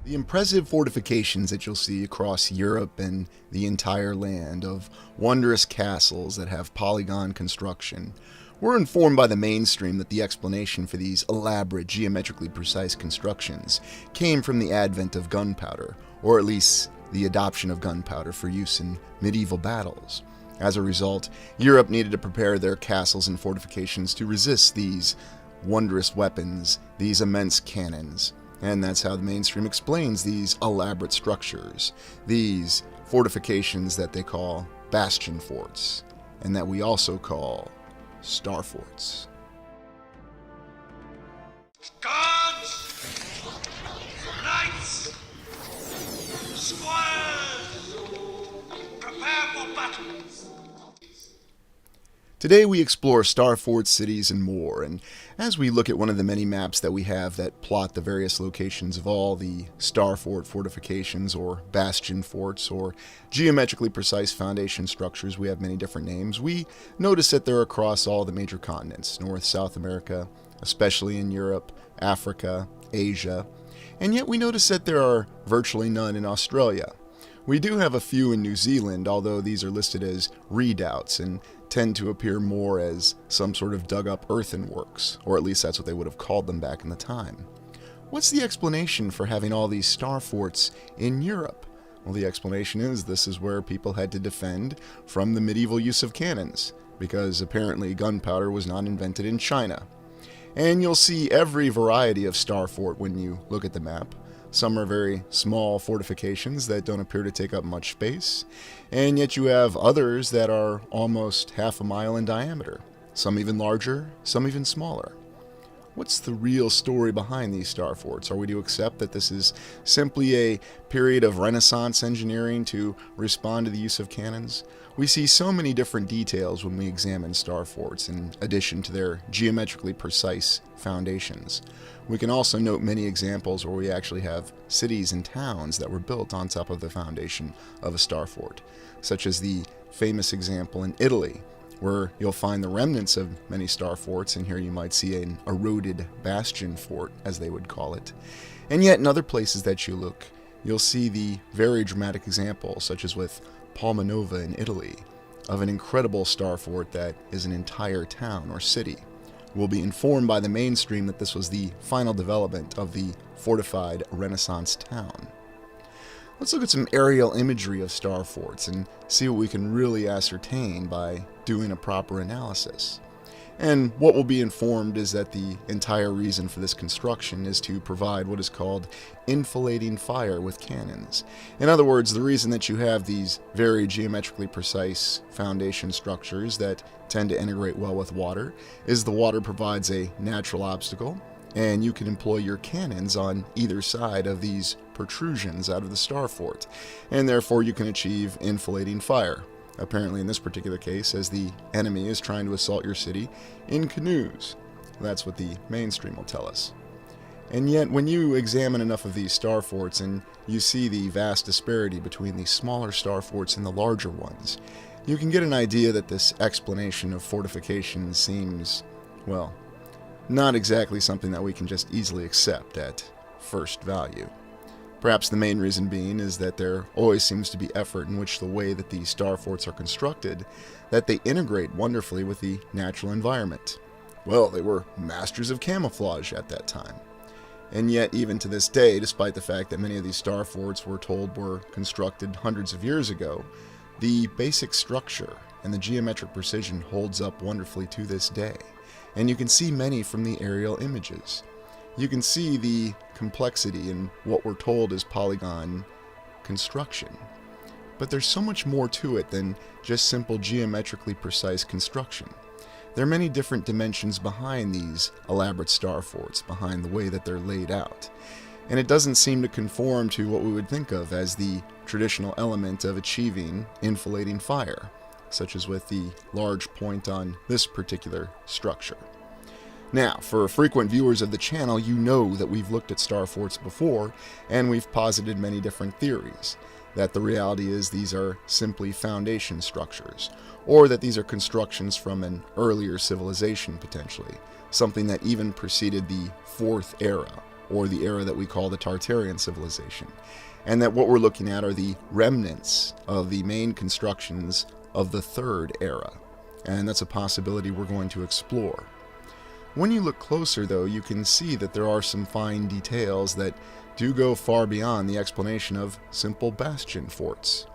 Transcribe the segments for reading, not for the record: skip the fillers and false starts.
The impressive fortifications that you'll see across Europe and the entire land of wondrous castles that have polygon construction, we're informed by the mainstream that the explanation for these elaborate, geometrically precise constructions came from the advent of gunpowder, or at least the adoption of gunpowder for use in medieval battles. As a result, Europe needed to prepare their castles and fortifications to resist these wondrous weapons, these immense cannons. And that's how the mainstream explains these elaborate structures, these fortifications that they call bastion forts, and that we also call star forts. Guards! Knights! Squires! Prepare for battle! Today we explore star forts, cities, and more, and as we look at one of the many maps that we have that plot the various locations of all the star fort fortifications, or bastion forts, or geometrically precise foundation structures, we have many different names, we notice that they're across all the major continents, North, South America, especially in Europe, Africa, Asia, and yet we notice that there are virtually none in Australia. We do have a few in New Zealand, although these are listed as redoubts and tend to appear more as some sort of dug-up earthenworks, or at least that's what they would have called them back in the time. What's the explanation for having all these star forts in Europe? Well, the explanation is this is where people had to defend from the medieval use of cannons, because apparently gunpowder was not invented in China. And you'll see every variety of star fort when you look at the map. Some are very small fortifications that don't appear to take up much space, and yet you have others that are almost half a mile in diameter, some even larger, some even smaller. What's the real story behind these star forts? Are we to accept that this is simply a period of Renaissance engineering to respond to the use of cannons? We see so many different details when we examine star forts, in addition to their geometrically precise foundations. We can also note many examples where we actually have cities and towns that were built on top of the foundation of a star fort, such as the famous example in Italy, where you'll find the remnants of many star forts, and here you might see an eroded bastion fort, as they would call it. And yet in other places that you look, you'll see the very dramatic example, such as with Palmanova in Italy, of an incredible star fort that is an entire town or city. We'll be informed by the mainstream that this was the final development of the fortified Renaissance town. Let's look at some aerial imagery of star forts and see what we can really ascertain by doing a proper analysis. And what will be informed is that the entire reason for this construction is to provide what is called enfilading fire with cannons. In other words, the reason that you have these very geometrically precise foundation structures that tend to integrate well with water is the water provides a natural obstacle, and you can employ your cannons on either side of these protrusions out of the star fort, and therefore you can achieve enfilading fire. Apparently in this particular case, as the enemy is trying to assault your city in canoes. That's what the mainstream will tell us. And yet, when you examine enough of these star forts and you see the vast disparity between the smaller star forts and the larger ones, you can get an idea that this explanation of fortifications seems, well, not exactly something that we can just easily accept at first value. Perhaps the main reason being is that there always seems to be effort in which the way that these star forts are constructed, that they integrate wonderfully with the natural environment. Well, they were masters of camouflage at that time. And yet, even to this day, despite the fact that many of these star forts we're told were constructed hundreds of years ago, the basic structure and the geometric precision holds up wonderfully to this day. And you can see many from the aerial images. You can see the complexity in what we're told is polygon construction. But there's so much more to it than just simple geometrically precise construction. There are many different dimensions behind these elaborate star forts, behind the way that they're laid out. And it doesn't seem to conform to what we would think of as the traditional element of achieving enfilading fire, such as with the large point on this particular structure. Now, for frequent viewers of the channel, you know that we've looked at star forts before, and we've posited many different theories. That the reality is these are simply foundation structures, or that these are constructions from an earlier civilization potentially, something that even preceded the Fourth Era, or the era that we call the Tartarian civilization, and that what we're looking at are the remnants of the main constructions of the third era, and that's a possibility we're going to explore. When you look closer, though, you can see that there are some fine details that do go far beyond the explanation of simple bastion forts.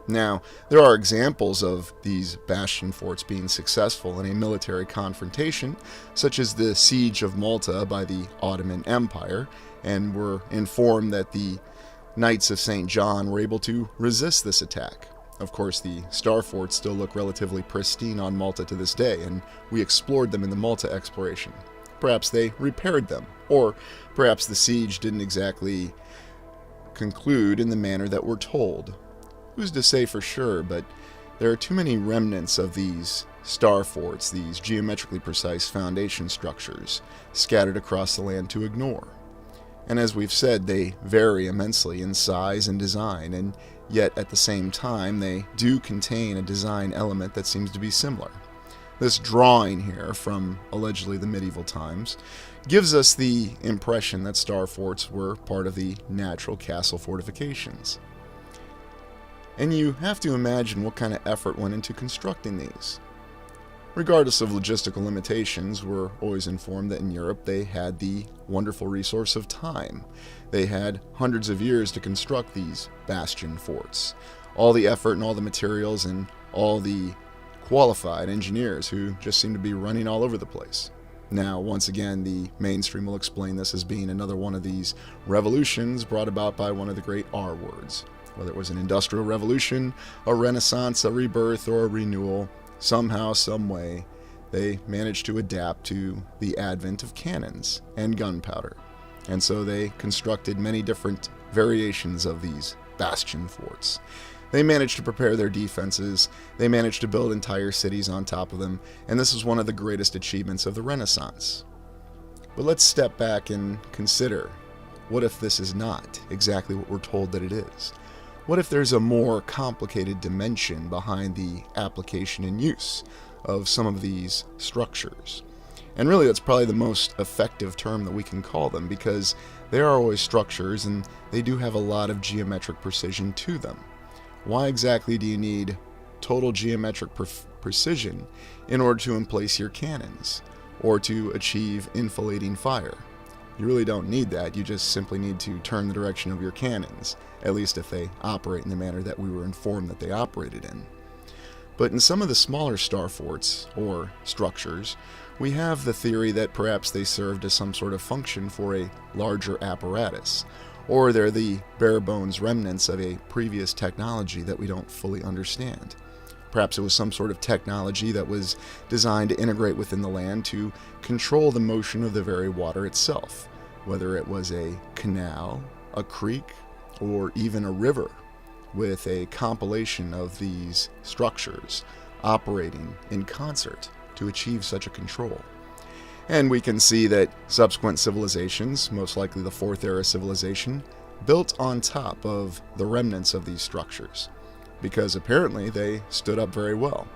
Now, there are examples of these bastion forts being successful in a military confrontation, such as the siege of Malta by the Ottoman Empire, and we're informed that the Knights of St. John were able to resist this attack. Of course, the star forts still look relatively pristine on Malta to this day, and we explored them in the Malta exploration. Perhaps they repaired them, or perhaps the siege didn't exactly conclude in the manner that we're told. Who's to say for sure, but there are too many remnants of these star forts, these geometrically precise foundation structures, scattered across the land to ignore. And as we've said, they vary immensely in size and design, and yet at the same time they do contain a design element that seems to be similar. This drawing here, from allegedly the medieval times, gives us the impression that star forts were part of the natural castle fortifications. And you have to imagine what kind of effort went into constructing these. Regardless of logistical limitations, we're always informed that in Europe they had the wonderful resource of time. They had hundreds of years to construct these bastion forts. All the effort and all the materials and all the qualified engineers who just seem to be running all over the place. Now, once again, the mainstream will explain this as being another one of these revolutions brought about by one of the great R words. Whether it was an industrial revolution, a renaissance, a rebirth, or a renewal, somehow, some way, they managed to adapt to the advent of cannons and gunpowder. And so they constructed many different variations of these bastion forts. They managed to prepare their defenses, they managed to build entire cities on top of them, and this is one of the greatest achievements of the Renaissance. But let's step back and consider, what if this is not exactly what we're told that it is? What if there's a more complicated dimension behind the application and use of some of these structures? And really, that's probably the most effective term that we can call them, because they are always structures and they do have a lot of geometric precision to them. Why exactly do you need total geometric precision in order to emplace your cannons or to achieve enfilading fire? You really don't need that. You just simply need to turn the direction of your cannons, at least if they operate in the manner that we were informed that they operated in. But in some of the smaller star forts, or structures, we have the theory that perhaps they served as some sort of function for a larger apparatus, or they're the bare-bones remnants of a previous technology that we don't fully understand. Perhaps it was some sort of technology that was designed to integrate within the land to control the motion of the very water itself, whether it was a canal, a creek, or even a river, with a compilation of these structures operating in concert to achieve such a control. And we can see that subsequent civilizations, most likely the Fourth Era civilization, built on top of the remnants of these structures, because apparently they stood up very well.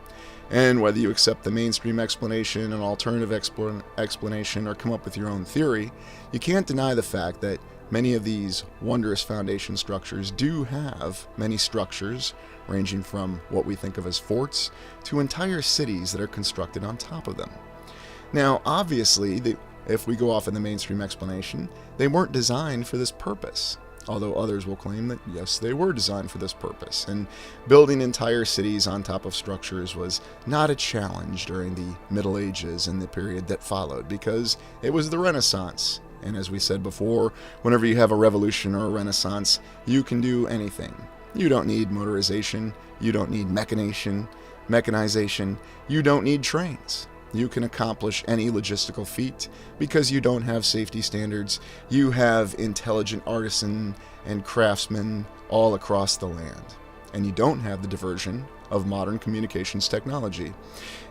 And whether you accept the mainstream explanation, an alternative explanation, or come up with your own theory, you can't deny the fact that many of these wondrous foundation structures do have many structures, ranging from what we think of as forts to entire cities that are constructed on top of them. Now, obviously, if we go off in the mainstream explanation, they weren't designed for this purpose. Although others will claim that, yes, they were designed for this purpose, and building entire cities on top of structures was not a challenge during the Middle Ages and the period that followed, because it was the Renaissance. And as we said before, whenever you have a revolution or a Renaissance, you can do anything. You don't need motorization, you don't need mechanization, you don't need trains. You can accomplish any logistical feat because you don't have safety standards. You have intelligent artisan and craftsmen all across the land. And you don't have the diversion of modern communications technology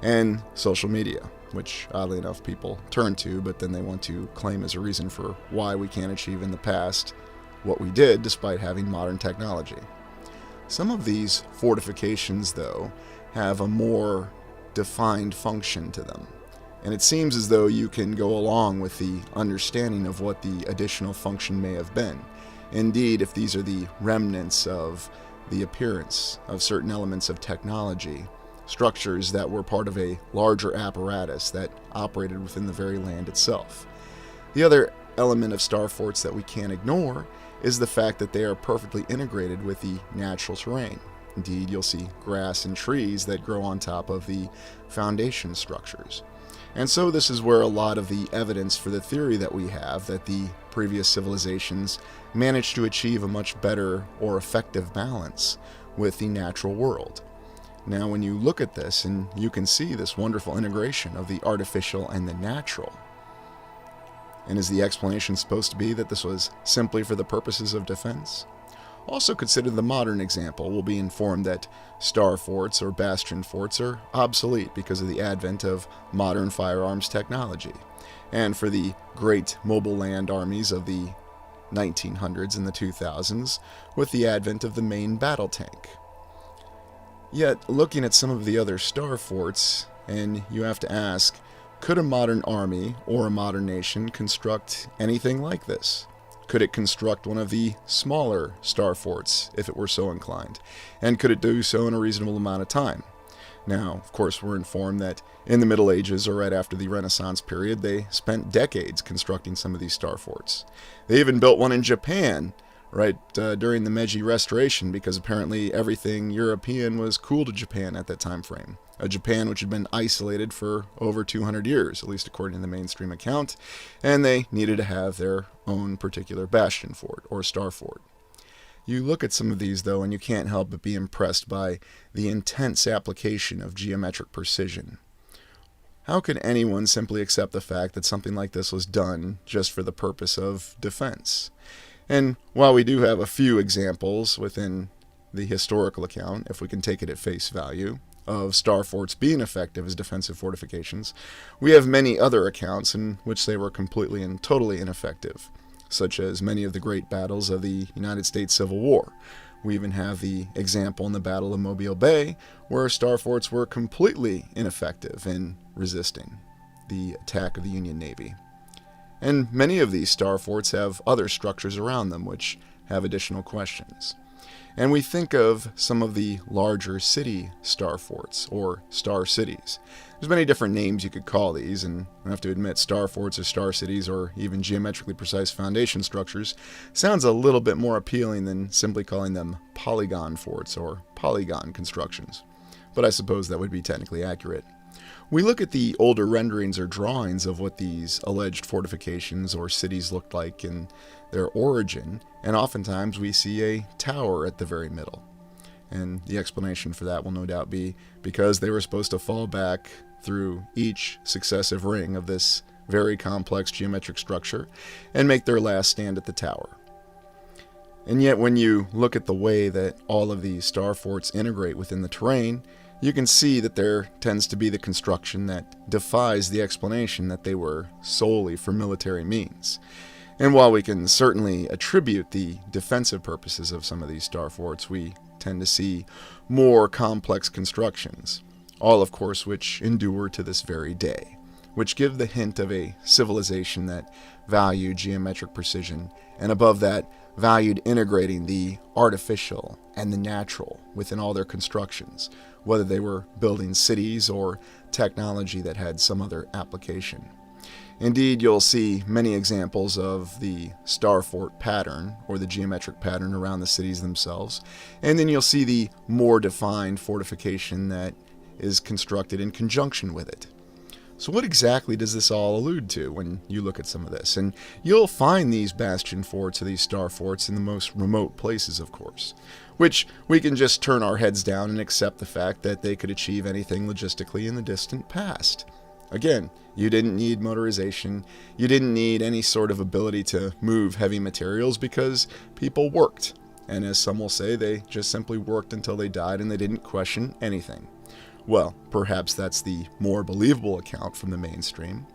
and social media, which oddly enough people turn to, but then they want to claim as a reason for why we can't achieve in the past what we did despite having modern technology. Some of these fortifications, though, have a more defined function to them. And it seems as though you can go along with the understanding of what the additional function may have been. Indeed, if these are the remnants of the appearance of certain elements of technology, structures that were part of a larger apparatus that operated within the very land itself. The other element of star forts that we can't ignore is the fact that they are perfectly integrated with the natural terrain. Indeed, you'll see grass and trees that grow on top of the foundation structures. And so this is where a lot of the evidence for the theory that we have that the previous civilizations managed to achieve a much better or effective balance with the natural world. Now, when you look at this, and you can see this wonderful integration of the artificial and the natural. And is the explanation supposed to be that this was simply for the purposes of defense? Also consider the modern example. We'll be informed that star forts or bastion forts are obsolete because of the advent of modern firearms technology. And for the great mobile land armies of the 1900s and the 2000s, with the advent of the main battle tank. Yet, looking at some of the other star forts, and you have to ask, could a modern army or a modern nation construct anything like this? Could it construct one of the smaller star forts if it were so inclined? And could it do so in a reasonable amount of time? Now, of course, we're informed that in the Middle Ages or right after the Renaissance period, they spent decades constructing some of these star forts. They even built one in Japan right during the Meiji Restoration, because apparently everything European was cool to Japan at that time frame. A Japan which had been isolated for over 200 years, at least according to the mainstream account, and they needed to have their own particular bastion fort or star fort. You look at some of these, though, and you can't help but be impressed by the intense application of geometric precision. How could anyone simply accept the fact that something like this was done just for the purpose of defense? And while we do have a few examples within the historical account, if we can take it at face value, of star forts being effective as defensive fortifications, we have many other accounts in which they were completely and totally ineffective, such as many of the great battles of the United States Civil War. We even have the example in the Battle of Mobile Bay, where star forts were completely ineffective in resisting the attack of the Union Navy. And many of these star forts have other structures around them which have additional questions. And we think of some of the larger city star forts, or star cities. There's many different names you could call these, and I have to admit star forts or star cities or even geometrically precise foundation structures sounds a little bit more appealing than simply calling them polygon forts or polygon constructions. But I suppose that would be technically accurate. We look at the older renderings or drawings of what these alleged fortifications or cities looked like in their origin, and oftentimes we see a tower at the very middle. And the explanation for that will no doubt be because they were supposed to fall back through each successive ring of this very complex geometric structure and make their last stand at the tower. And yet when you look at the way that all of these star forts integrate within the terrain, you can see that there tends to be the construction that defies the explanation that they were solely for military means. And while we can certainly attribute the defensive purposes of some of these star forts, we tend to see more complex constructions, all of course which endure to this very day, which give the hint of a civilization that valued geometric precision, and above that, valued integrating the artificial and the natural within all their constructions, whether they were building cities or technology that had some other application. Indeed, you'll see many examples of the star fort pattern, or the geometric pattern around the cities themselves, and then you'll see the more defined fortification that is constructed in conjunction with it. So what exactly does this all allude to when you look at some of this? And you'll find these bastion forts or these star forts in the most remote places, of course, which we can just turn our heads down and accept the fact that they could achieve anything logistically in the distant past. Again, you didn't need motorization, you didn't need any sort of ability to move heavy materials because people worked. And as some will say, they just simply worked until they died and they didn't question anything. Well, perhaps that's the more believable account from the mainstream.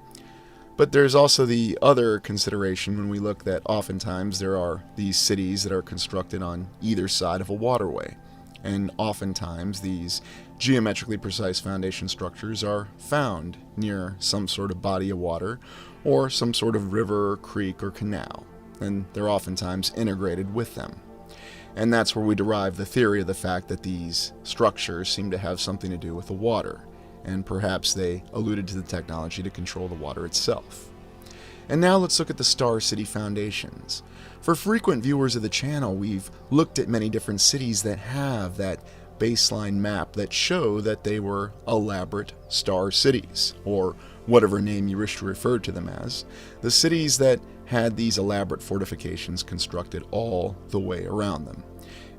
But there's also the other consideration when we look that oftentimes there are these cities that are constructed on either side of a waterway. And oftentimes these geometrically precise foundation structures are found near some sort of body of water or some sort of river, creek, or canal, and they're oftentimes integrated with them. And that's where we derive the theory of the fact that these structures seem to have something to do with the water, and perhaps they alluded to the technology to control the water itself. And now let's look at the Star City foundations. For frequent viewers of the channel, we've looked at many different cities that have that baseline map that show that they were elaborate star cities, or whatever name you wish to refer to them as, the cities that had these elaborate fortifications constructed all the way around them.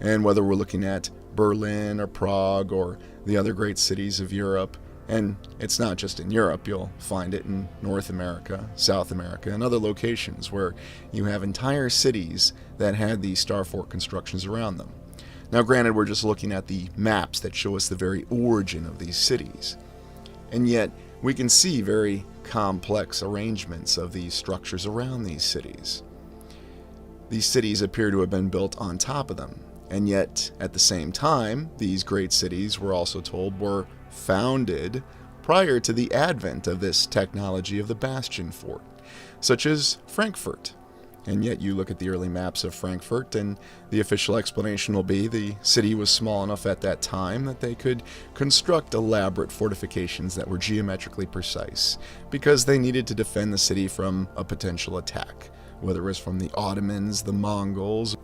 And whether we're looking at Berlin or Prague or the other great cities of Europe, and it's not just in Europe, you'll find it in North America, South America, and other locations where you have entire cities that had these star fort constructions around them. Now granted, we're just looking at the maps that show us the very origin of these cities, and yet we can see very complex arrangements of these structures around these cities. These cities appear to have been built on top of them, and yet at the same time, these great cities, we're also told, were founded prior to the advent of this technology of the bastion fort, such as Frankfurt. And yet you look at the early maps of Frankfurt, and the official explanation will be the city was small enough at that time that they could construct elaborate fortifications that were geometrically precise, because they needed to defend the city from a potential attack, whether it was from the Ottomans, the Mongols,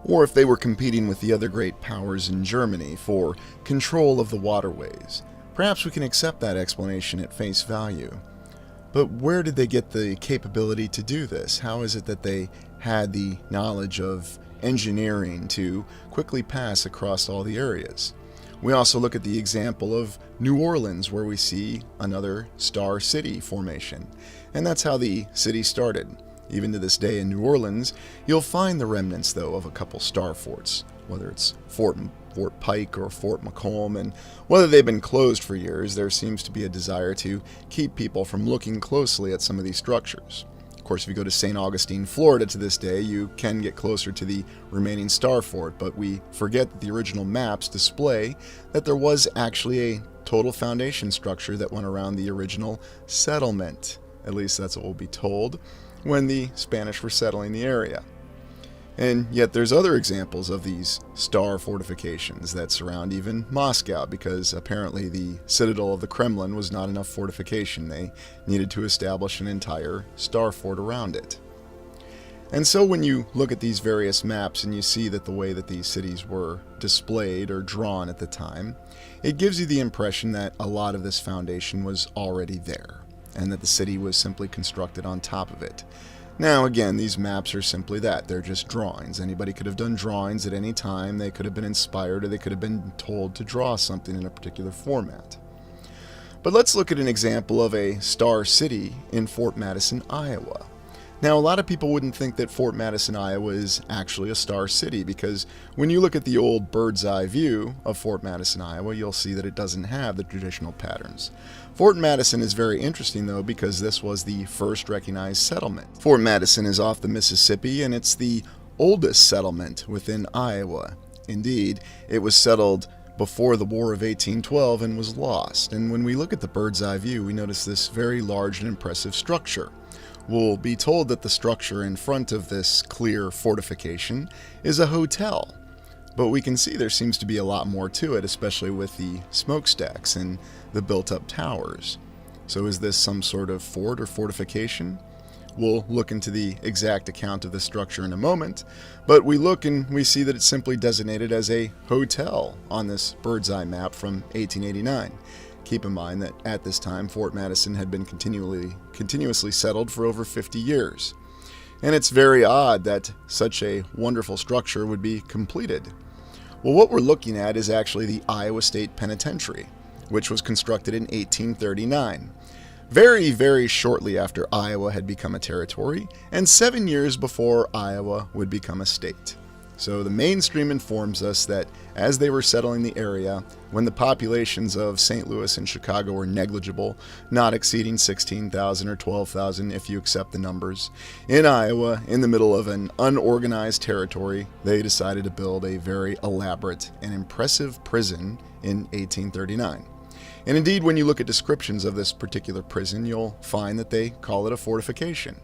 or if they were competing with the other great powers in Germany for control of the waterways. Perhaps we can accept that explanation at face value. But where did they get the capability to do this? How is it that they had the knowledge of engineering to quickly pass across all the areas? We also look at the example of New Orleans, where we see another star city formation. And that's how the city started. Even to this day in New Orleans, you'll find the remnants, though, of a couple star forts, whether it's Fort Pike or Fort McComb, and whether they've been closed for years, there seems to be a desire to keep people from looking closely at some of these structures. Of course, if you go to St. Augustine, Florida to this day, you can get closer to the remaining star fort, but we forget that the original maps display that there was actually a total foundation structure that went around the original settlement. At least that's what we'll be told when the Spanish were settling the area. And yet there's other examples of these star fortifications that surround even Moscow, because apparently the citadel of the Kremlin was not enough fortification. They needed to establish an entire star fort around it. And so when you look at these various maps and you see that the way that these cities were displayed or drawn at the time, it gives you the impression that a lot of this foundation was already there, and that the city was simply constructed on top of it. Now, again, these maps are simply that. They're just drawings. Anybody could have done drawings at any time. They could have been inspired, or they could have been told to draw something in a particular format. But let's look at an example of a star city in Fort Madison, Iowa. Now, a lot of people wouldn't think that Fort Madison, Iowa is actually a star city, because when you look at the old bird's eye view of Fort Madison, Iowa, you'll see that it doesn't have the traditional patterns. Fort Madison is very interesting, though, because this was the first recognized settlement. Fort Madison is off the Mississippi, and it's the oldest settlement within Iowa. Indeed, it was settled before the War of 1812 and was lost. And when we look at the bird's eye view, we notice this very large and impressive structure. We'll be told that the structure in front of this clear fortification is a hotel. But we can see there seems to be a lot more to it, especially with the smokestacks and the built-up towers. So is this some sort of fort or fortification? We'll look into the exact account of the structure in a moment, but we look and we see that it's simply designated as a hotel on this bird's eye map from 1889. Keep in mind that at this time, Fort Madison had been continuously settled for over 50 years. And it's very odd that such a wonderful structure would be completed. Well, what we're looking at is actually the Iowa State Penitentiary, which was constructed in 1839. Very, very shortly after Iowa had become a territory, and 7 years before Iowa would become a state. So the mainstream informs us that as they were settling the area, when the populations of St. Louis and Chicago were negligible, not exceeding 16,000 or 12,000 if you accept the numbers, in Iowa, in the middle of an unorganized territory, they decided to build a very elaborate and impressive prison in 1839. And indeed, when you look at descriptions of this particular prison, you'll find that they call it a fortification.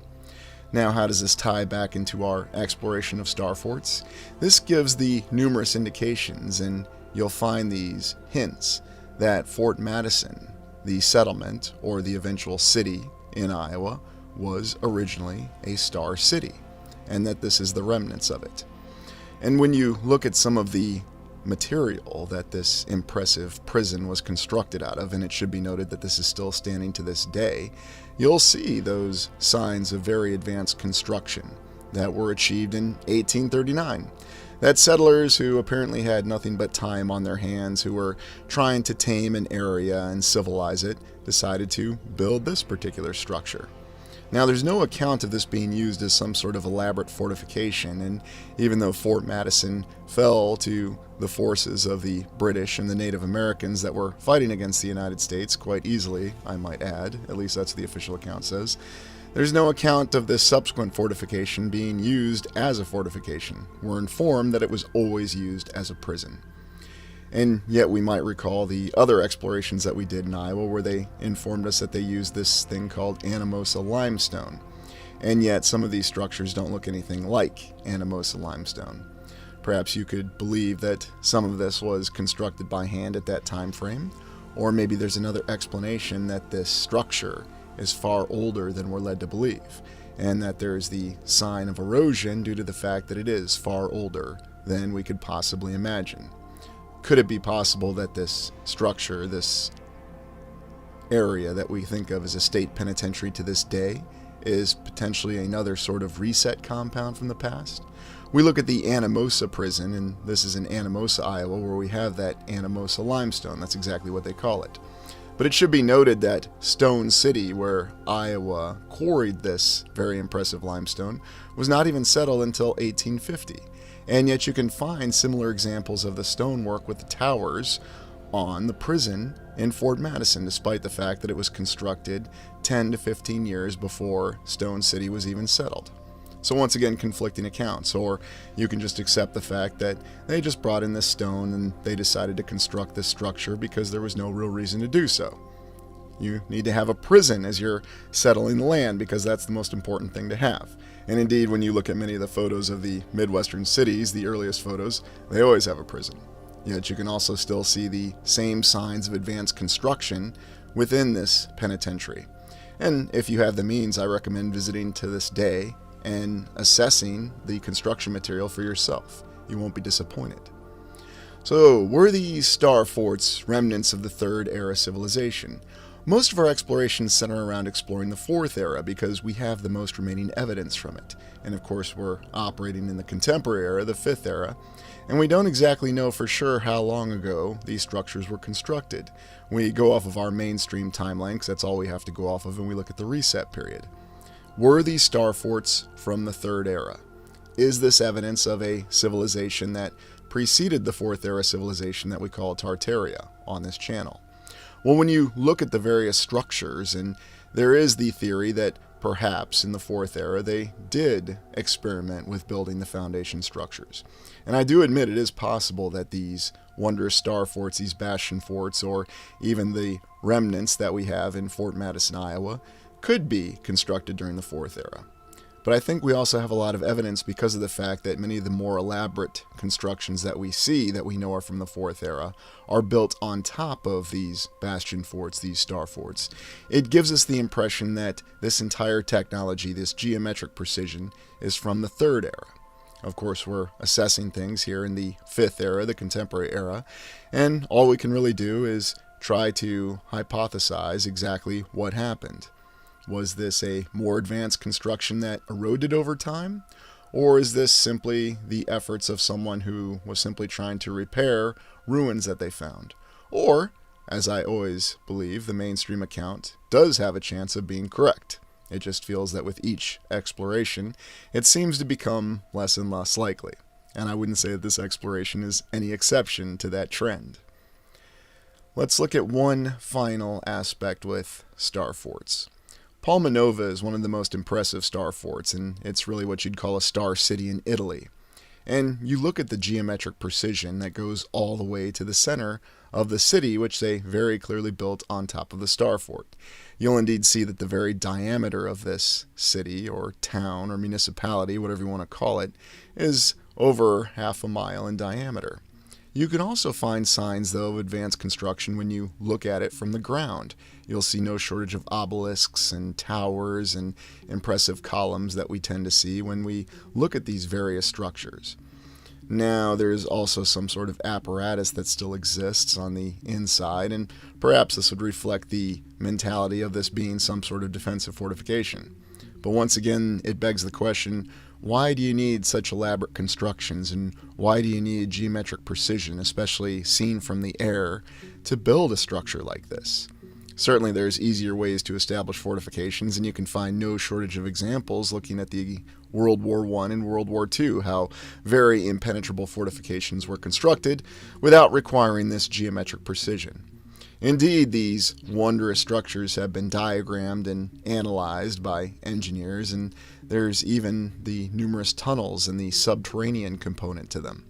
Now, how does this tie back into our exploration of star forts? This gives the numerous indications, and you'll find these hints that Fort Madison, the settlement or the eventual city in Iowa, was originally a star city, and that this is the remnants of it. And when you look at some of the material that this impressive prison was constructed out of, and it should be noted that this is still standing to this day, you'll see those signs of very advanced construction that were achieved in 1839. That settlers who apparently had nothing but time on their hands, who were trying to tame an area and civilize it, decided to build this particular structure. Now, there's no account of this being used as some sort of elaborate fortification, and even though Fort Madison fell to the forces of the British and the Native Americans that were fighting against the United States quite easily, I might add, at least that's what the official account says, there's no account of this subsequent fortification being used as a fortification. We're informed that it was always used as a prison. And yet we might recall the other explorations that we did in Iowa where they informed us that they used this thing called Anamosa limestone. And yet some of these structures don't look anything like Anamosa limestone. Perhaps you could believe that some of this was constructed by hand at that time frame, or maybe there's another explanation that this structure is far older than we're led to believe, and that there's the sign of erosion due to the fact that it is far older than we could possibly imagine. Could it be possible that this structure, this area that we think of as a state penitentiary to this day, is potentially another sort of reset compound from the past? We look at the Anamosa prison, and this is in Anamosa, Iowa, where we have that Anamosa limestone. That's exactly what they call it. But it should be noted that Stone City, where Iowa quarried this very impressive limestone, was not even settled until 1850. And yet you can find similar examples of the stonework with the towers on the prison in Fort Madison, despite the fact that it was constructed 10 to 15 years before Stone City was even settled. So once again, conflicting accounts, or you can just accept the fact that they just brought in this stone and they decided to construct this structure because there was no real reason to do so. You need to have a prison as you're settling the land because that's the most important thing to have. And indeed, when you look at many of the photos of the Midwestern cities, the earliest photos, they always have a prison. Yet you can also still see the same signs of advanced construction within this penitentiary. And if you have the means, I recommend visiting to this day and assessing the construction material for yourself. You won't be disappointed. So, were these star forts remnants of the Third Era civilization? Most of our explorations center around exploring the Fourth Era because we have the most remaining evidence from it. And of course, we're operating in the contemporary era, the Fifth Era, and we don't exactly know for sure how long ago these structures were constructed. We go off of our mainstream timeline because that's all we have to go off of, and we look at the reset period. Were these star forts from the Third Era? Is this evidence of a civilization that preceded the Fourth Era civilization that we call Tartaria on this channel? Well, when you look at the various structures, and there is the theory that perhaps in the Fourth Era they did experiment with building the foundation structures. And I do admit it is possible that these wondrous star forts, these bastion forts, or even the remnants that we have in Fort Madison, Iowa, could be constructed during the Fourth Era. But I think we also have a lot of evidence because of the fact that many of the more elaborate constructions that we see that we know are from the Fourth Era are built on top of these bastion forts, these star forts. It gives us the impression that this entire technology, this geometric precision, is from the Third Era. Of course, we're assessing things here in the Fifth Era, the contemporary era, and all we can really do is try to hypothesize exactly what happened. Was this a more advanced construction that eroded over time? Or is this simply the efforts of someone who was simply trying to repair ruins that they found? Or, as I always believe, the mainstream account does have a chance of being correct. It just feels that with each exploration, it seems to become less and less likely. and I wouldn't say that this exploration is any exception to that trend. Let's look at one final aspect with star forts. Palma Nova is one of the most impressive star forts, and it's really what you'd call a star city in Italy. And you look at the geometric precision that goes all the way to the center of the city, which they very clearly built on top of the star fort. You'll indeed see that the very diameter of this city or town or municipality, whatever you want to call it, is over half a mile in diameter. You can also find signs, though, of advanced construction when you look at it from the ground. You'll see no shortage of obelisks and towers and impressive columns that we tend to see when we look at these various structures. Now, there's also some sort of apparatus that still exists on the inside, and perhaps this would reflect the mentality of this being some sort of defensive fortification. But once again, it begs the question, why do you need such elaborate constructions, and why do you need geometric precision, especially seen from the air, to build a structure like this? Certainly there's easier ways to establish fortifications, and you can find no shortage of examples looking at the World War I and World War II, how very impenetrable fortifications were constructed without requiring this geometric precision. Indeed, these wondrous structures have been diagrammed and analyzed by engineers, and there's even the numerous tunnels and the subterranean component to them.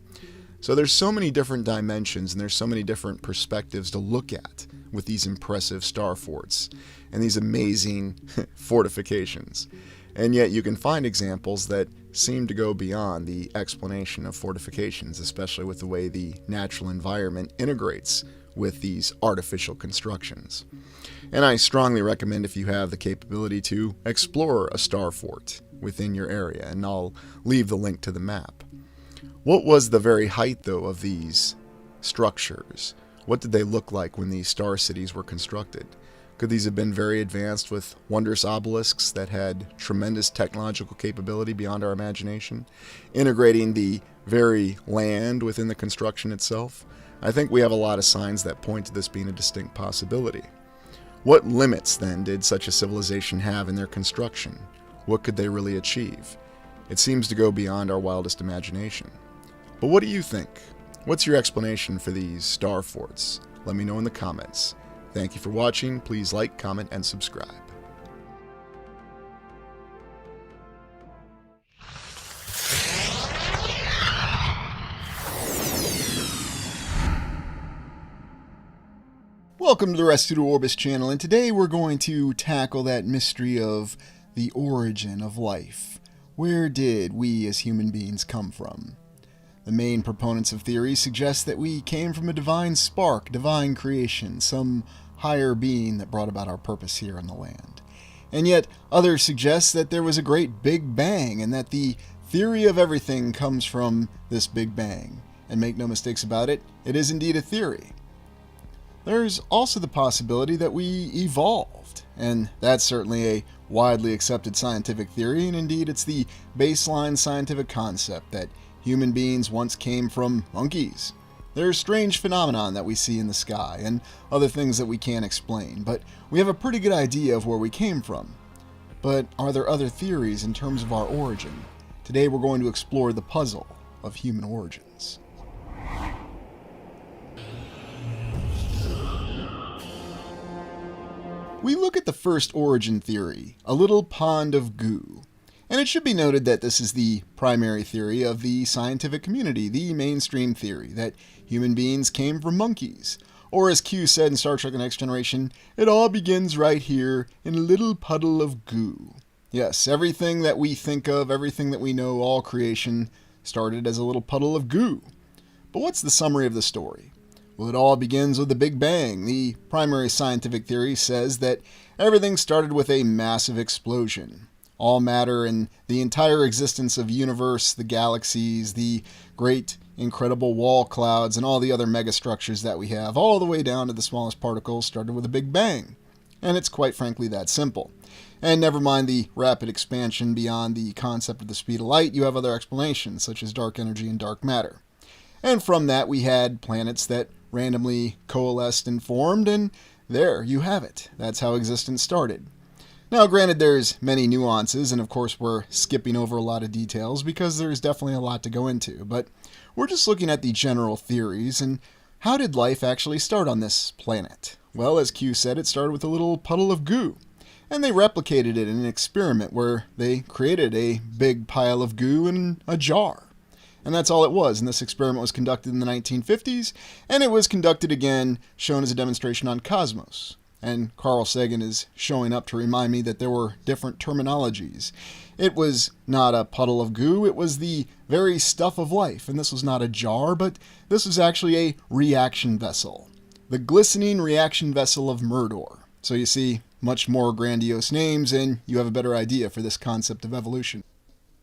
So there's so many different dimensions and there's so many different perspectives to look at with these impressive star forts and these amazing fortifications. And yet you can find examples that seem to go beyond the explanation of fortifications, especially with the way the natural environment integrates with these artificial constructions. And I strongly recommend, if you have the capability, to explore a star fort within your area, and I'll leave the link to the map. What was the very height, though, of these structures? What did they look like when these star cities were constructed? Could these have been very advanced with wondrous obelisks that had tremendous technological capability beyond our imagination, integrating the very land within the construction itself? I think we have a lot of signs that point to this being a distinct possibility. What limits, then, did such a civilization have in their construction? What could they really achieve? It seems to go beyond our wildest imagination. But what do you think? What's your explanation for these star forts? Let me know in the comments. Thank you for watching. Please like, comment, and subscribe. Welcome to the Restudo Orbis channel, and today we're going to tackle that mystery of the origin of life. Where did we as human beings come from? The main proponents of theory suggest that we came from a divine spark, divine creation, some higher being that brought about our purpose here on the land. And yet others suggest that there was a great Big Bang, and that the theory of everything comes from this Big Bang. And make no mistakes about it, it is indeed a theory. There's also the possibility that we evolved, and that's certainly a widely accepted scientific theory, and indeed it's the baseline scientific concept that human beings once came from monkeys. There's strange phenomenon that we see in the sky, and other things that we can't explain, but we have a pretty good idea of where we came from. But are there other theories in terms of our origin? Today we're going to explore the puzzle of human origins. We look at the first origin theory, a little pond of goo. And it should be noted that this is the primary theory of the scientific community, the mainstream theory, that human beings came from monkeys. Or as Q said in Star Trek The Next Generation, it all begins right here in a little puddle of goo. Yes, everything that we think of, everything that we know, all creation, started as a little puddle of goo. But what's the summary of the story? Well, it all begins with the Big Bang. The primary scientific theory says that everything started with a massive explosion. All matter and the entire existence of the universe, the galaxies, the great incredible wall clouds, and all the other megastructures that we have, all the way down to the smallest particles, started with a Big Bang. And it's quite frankly that simple. And never mind the rapid expansion beyond the concept of the speed of light, you have other explanations, such as dark energy and dark matter. And from that we had planets that randomly coalesced and formed, and there you have it. That's how existence started. Now, granted, there's many nuances, and of course we're skipping over a lot of details because there's definitely a lot to go into, but we're just looking at the general theories and how did life actually start on this planet? Well, as Q said, it started with a little puddle of goo, and they replicated it in an experiment where they created a big pile of goo in a jar. And that's all it was, and this experiment was conducted in the 1950s, and it was conducted again, shown as a demonstration on Cosmos. And Carl Sagan is showing up to remind me that there were different terminologies. It was not a puddle of goo, it was the very stuff of life, and this was not a jar, but this was actually a reaction vessel. The glistening reaction vessel of Murdor. So you see, much more grandiose names, and you have a better idea for this concept of evolution.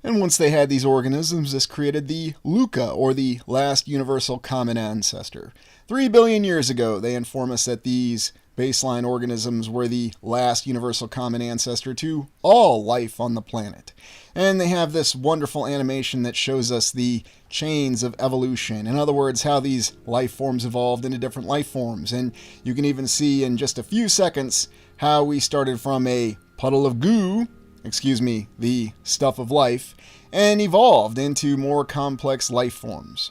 And once they had these organisms, this created the Luca, or the last universal common ancestor. 3 billion years ago, they inform us that these baseline organisms were the last universal common ancestor to all life on the planet. And they have this wonderful animation that shows us the chains of evolution. In other words, how these life forms evolved into different life forms. And you can even see in just a few seconds how we started from a puddle of goo, the stuff of life, and evolved into more complex life forms.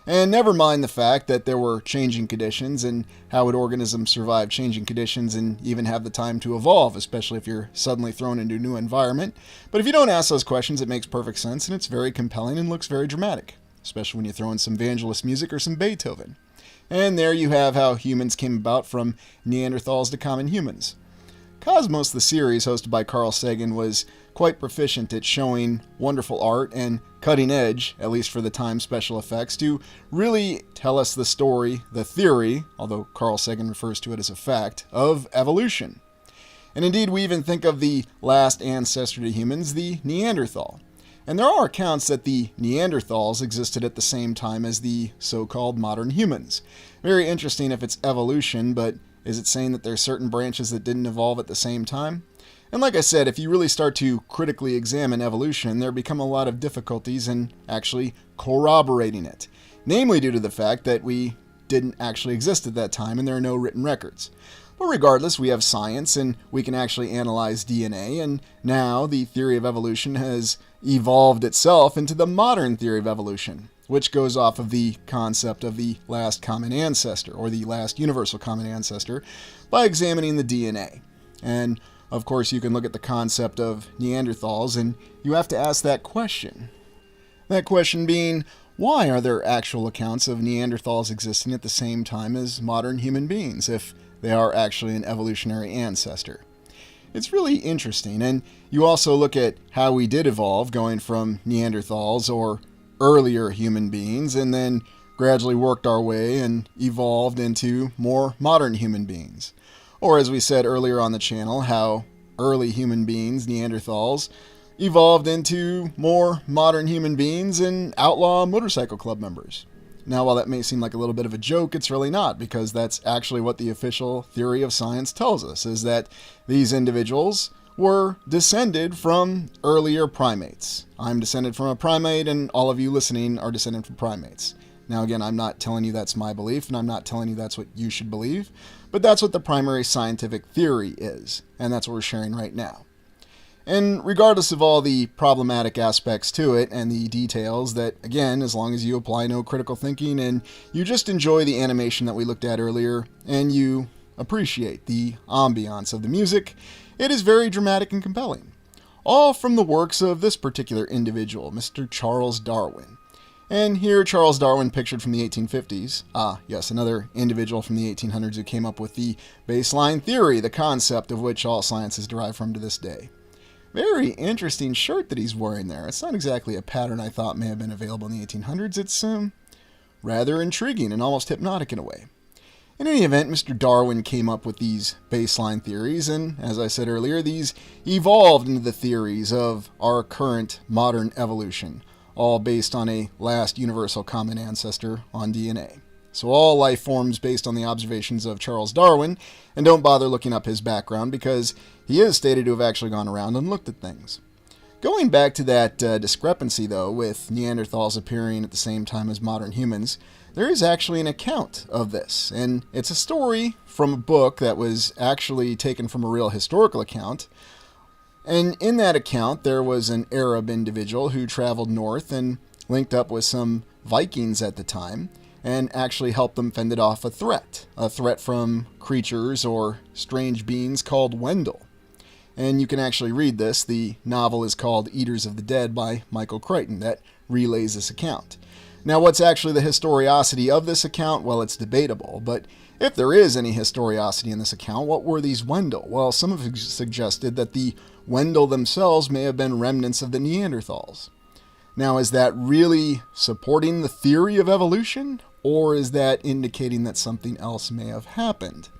And never mind the fact that there were changing conditions and how would organisms survive changing conditions and even have the time to evolve, especially if you're suddenly thrown into a new environment. But if you don't ask those questions, it makes perfect sense and it's very compelling and looks very dramatic, especially when you throw in some Vangelis music or some Beethoven. And there you have how humans came about from Neanderthals to common humans. Cosmos, the series hosted by Carl Sagan, was quite proficient at showing wonderful art and cutting edge, at least for the time, special effects to really tell us the story, the theory, although Carl Sagan refers to it as a fact, of evolution. And indeed, we even think of the last ancestor to humans, the Neanderthal. And there are accounts that the Neanderthals existed at the same time as the so-called modern humans. Very interesting if it's evolution, but is it saying that there are certain branches that didn't evolve at the same time? And like I said, if you really start to critically examine evolution, there become a lot of difficulties in actually corroborating it. Namely due to the fact that we didn't actually exist at that time and there are no written records. But regardless, we have science and we can actually analyze DNA, and now the theory of evolution has evolved itself into the modern theory of evolution, which goes off of the concept of the last common ancestor, or the last universal common ancestor, by examining the DNA. And of course, you can look at the concept of Neanderthals, and you have to ask that question. That question being, why are there actual accounts of Neanderthals existing at the same time as modern human beings, if they are actually an evolutionary ancestor? It's really interesting, and you also look at how we did evolve, going from Neanderthals, or earlier human beings, and then gradually worked our way and evolved into more modern human beings. Or as we said earlier on the channel, how early human beings, Neanderthals, evolved into more modern human beings and outlaw motorcycle club members. Now, while that may seem like a little bit of a joke, it's really not, because that's actually what the official theory of science tells us, is that these individuals were descended from earlier primates. I'm descended from a primate, and all of you listening are descended from primates. Now again, I'm not telling you that's my belief, and I'm not telling you that's what you should believe, but that's what the primary scientific theory is, and that's what we're sharing right now. And regardless of all the problematic aspects to it and the details that, again, as long as you apply no critical thinking and you just enjoy the animation that we looked at earlier and you appreciate the ambiance of the music, it is very dramatic and compelling. All from the works of this particular individual, Mr. Charles Darwin. And here Charles Darwin pictured from the 1850s. Yes, another individual from the 1800s who came up with the baseline theory, the concept of which all science is derived from to this day. Very interesting shirt that he's wearing there. It's not exactly a pattern I thought may have been available in the 1800s. It's rather intriguing and almost hypnotic in a way. In any event, Mr. Darwin came up with these baseline theories, and as I said earlier, these evolved into the theories of our current modern evolution, all based on a last universal common ancestor on DNA. So all life forms based on the observations of Charles Darwin, and don't bother looking up his background because he is stated to have actually gone around and looked at things. Going back to that discrepancy, though, with Neanderthals appearing at the same time as modern humans, there is actually an account of this, and it's a story from a book that was actually taken from a real historical account, And in that account, there was an Arab individual who traveled north and linked up with some Vikings at the time, and actually helped them fend off a threat from creatures or strange beings called Wendell. And you can actually read this. The novel is called Eaters of the Dead by Michael Crichton that relays this account. Now, what's actually the historicity of this account? Well, it's debatable, but if there is any historicity in this account, what were these Wendell? Well, some have suggested that the Wendell themselves may have been remnants of the Neanderthals. Now, is that really supporting the theory of evolution, or is that indicating that something else may have happened?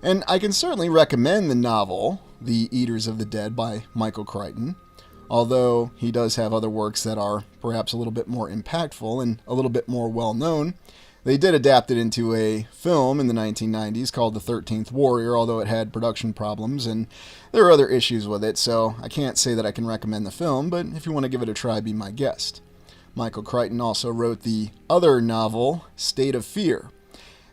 And I can certainly recommend the novel, The Eaters of the Dead by Michael Crichton, although he does have other works that are perhaps a little bit more impactful and a little bit more well-known. They did adapt it into a film in the 1990s called The 13th Warrior, although it had production problems and there are other issues with it, so I can't say that I can recommend the film, but if you want to give it a try, be my guest. Michael Crichton also wrote the other novel, State of Fear.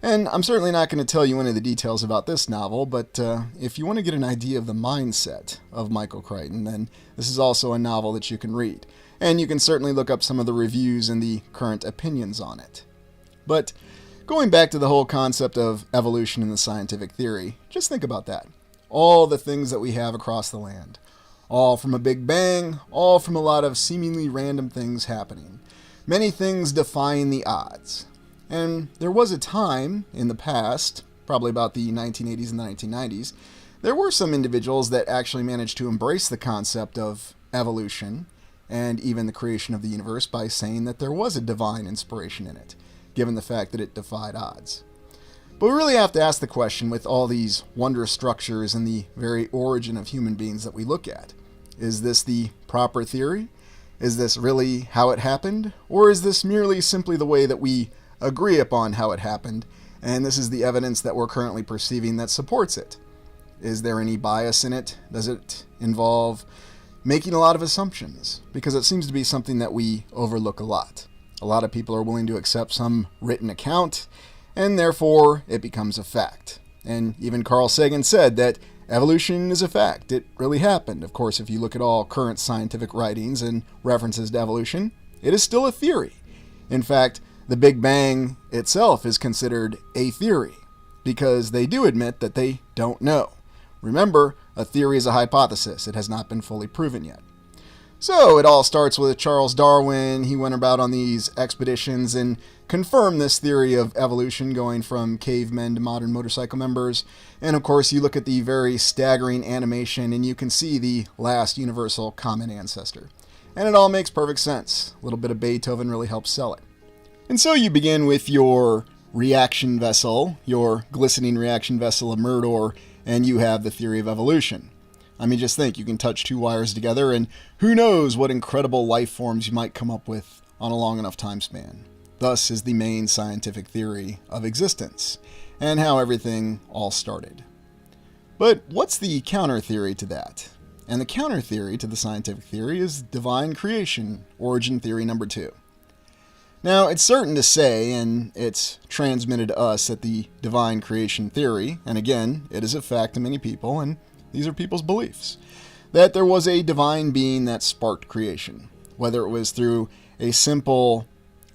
And I'm certainly not going to tell you any of the details about this novel, but if you want to get an idea of the mindset of Michael Crichton, then this is also a novel that you can read. And you can certainly look up some of the reviews and the current opinions on it. But going back to the whole concept of evolution in the scientific theory, just think about that. All the things that we have across the land. All from a big bang, all from a lot of seemingly random things happening. Many things defying the odds. And there was a time in the past, probably about the 1980s and the 1990s, there were some individuals that actually managed to embrace the concept of evolution and even the creation of the universe by saying that there was a divine inspiration in it, given the fact that it defied odds. But we really have to ask the question, with all these wondrous structures and the very origin of human beings that we look at, is this the proper theory? Is this really how it happened? Or is this merely simply the way that we agree upon how it happened, and this is the evidence that we're currently perceiving that supports it? Is there any bias in it? Does it involve making a lot of assumptions? Because it seems to be something that we overlook a lot. A lot of people are willing to accept some written account, and therefore it becomes a fact. And even Carl Sagan said that evolution is a fact. It really happened. Of course, if you look at all current scientific writings and references to evolution, it is still a theory. In fact, the Big Bang itself is considered a theory, because they do admit that they don't know. Remember, a theory is a hypothesis. It has not been fully proven yet. So it all starts with Charles Darwin. He went about on these expeditions and confirmed this theory of evolution, going from cavemen to modern motorcycle members. And of course, you look at the very staggering animation and you can see the last universal common ancestor. And it all makes perfect sense. A little bit of Beethoven really helps sell it. And so you begin with your reaction vessel, your glistening reaction vessel of Murdor, and you have the theory of evolution. I mean, just think, you can touch two wires together and who knows what incredible life forms you might come up with on a long enough time span. Thus is the main scientific theory of existence, and how everything all started. But what's the counter theory to that? And the counter theory to the scientific theory is divine creation, origin theory number 2. Now, it's certain to say, and it's transmitted to us, that the divine creation theory, and again, it is a fact to many people, and these are people's beliefs, that there was a divine being that sparked creation, whether it was through a simple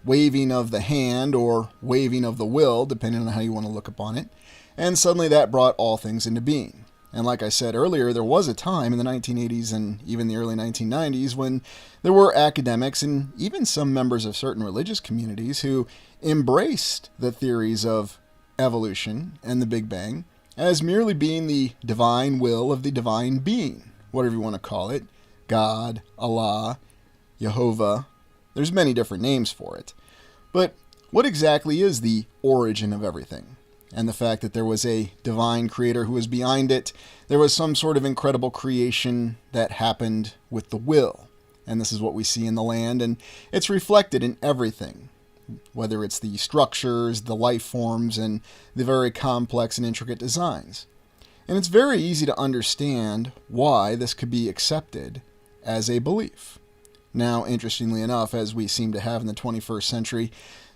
waving of the hand or waving of the will, depending on how you want to look upon it, and suddenly that brought all things into being. And like I said earlier, there was a time in the 1980s and even the early 1990s when there were academics and even some members of certain religious communities who embraced the theories of evolution and the Big Bang as merely being the divine will of the divine being, whatever you want to call it, God, Allah, Jehovah. There's many different names for it. But what exactly is the origin of everything? And the fact that there was a divine creator who was behind it, there was some sort of incredible creation that happened with the will. And this is what we see in the land, and it's reflected in everything, whether it's the structures, the life forms, and the very complex and intricate designs. And it's very easy to understand why this could be accepted as a belief. Now, interestingly enough, as we seem to have in the 21st century,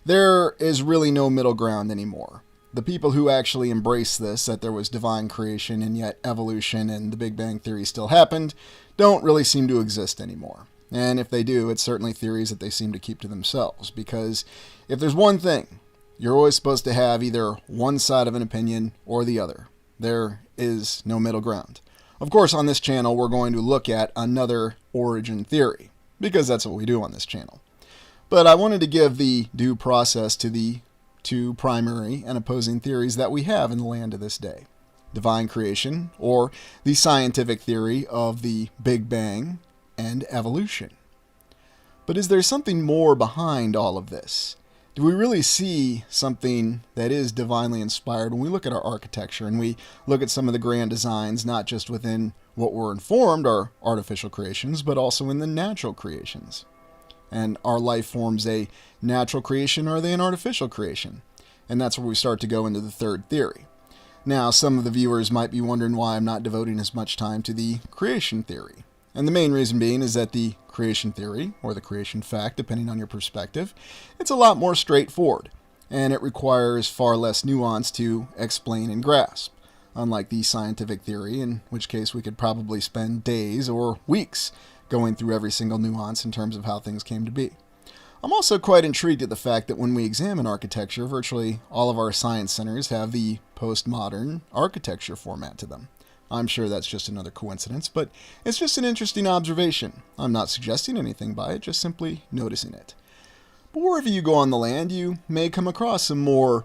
there is really no middle ground anymore. the people who actually embrace this, that there was divine creation and yet evolution and the Big Bang Theory still happened, don't really seem to exist anymore. And if they do, it's certainly theories that they seem to keep to themselves, because if there's one thing, you're always supposed to have either one side of an opinion or the other. There is no middle ground. Of course, on this channel, we're going to look at another origin theory, because that's what we do on this channel. But I wanted to give the due process to the two primary and opposing theories that we have in the land to this day. Divine creation, or the scientific theory of the Big Bang and evolution. But is there something more behind all of this? Do we really see something that is divinely inspired when we look at our architecture and we look at some of the grand designs, not just within what we're informed are artificial creations, but also in the natural creations? And are life forms a natural creation, or are they an artificial creation? And that's where we start to go into the third theory. Now, some of the viewers might be wondering why I'm not devoting as much time to the creation theory. And the main reason being is that the creation theory, or the creation fact, depending on your perspective, it's a lot more straightforward, and it requires far less nuance to explain and grasp, unlike the scientific theory, in which case we could probably spend days or weeks going through every single nuance in terms of how things came to be. I'm also quite intrigued at the fact that when we examine architecture, virtually all of our science centers have the postmodern architecture format to them. I'm sure that's just another coincidence, but it's just an interesting observation. I'm not suggesting anything by it, just simply noticing it. But wherever you go on the land, you may come across some more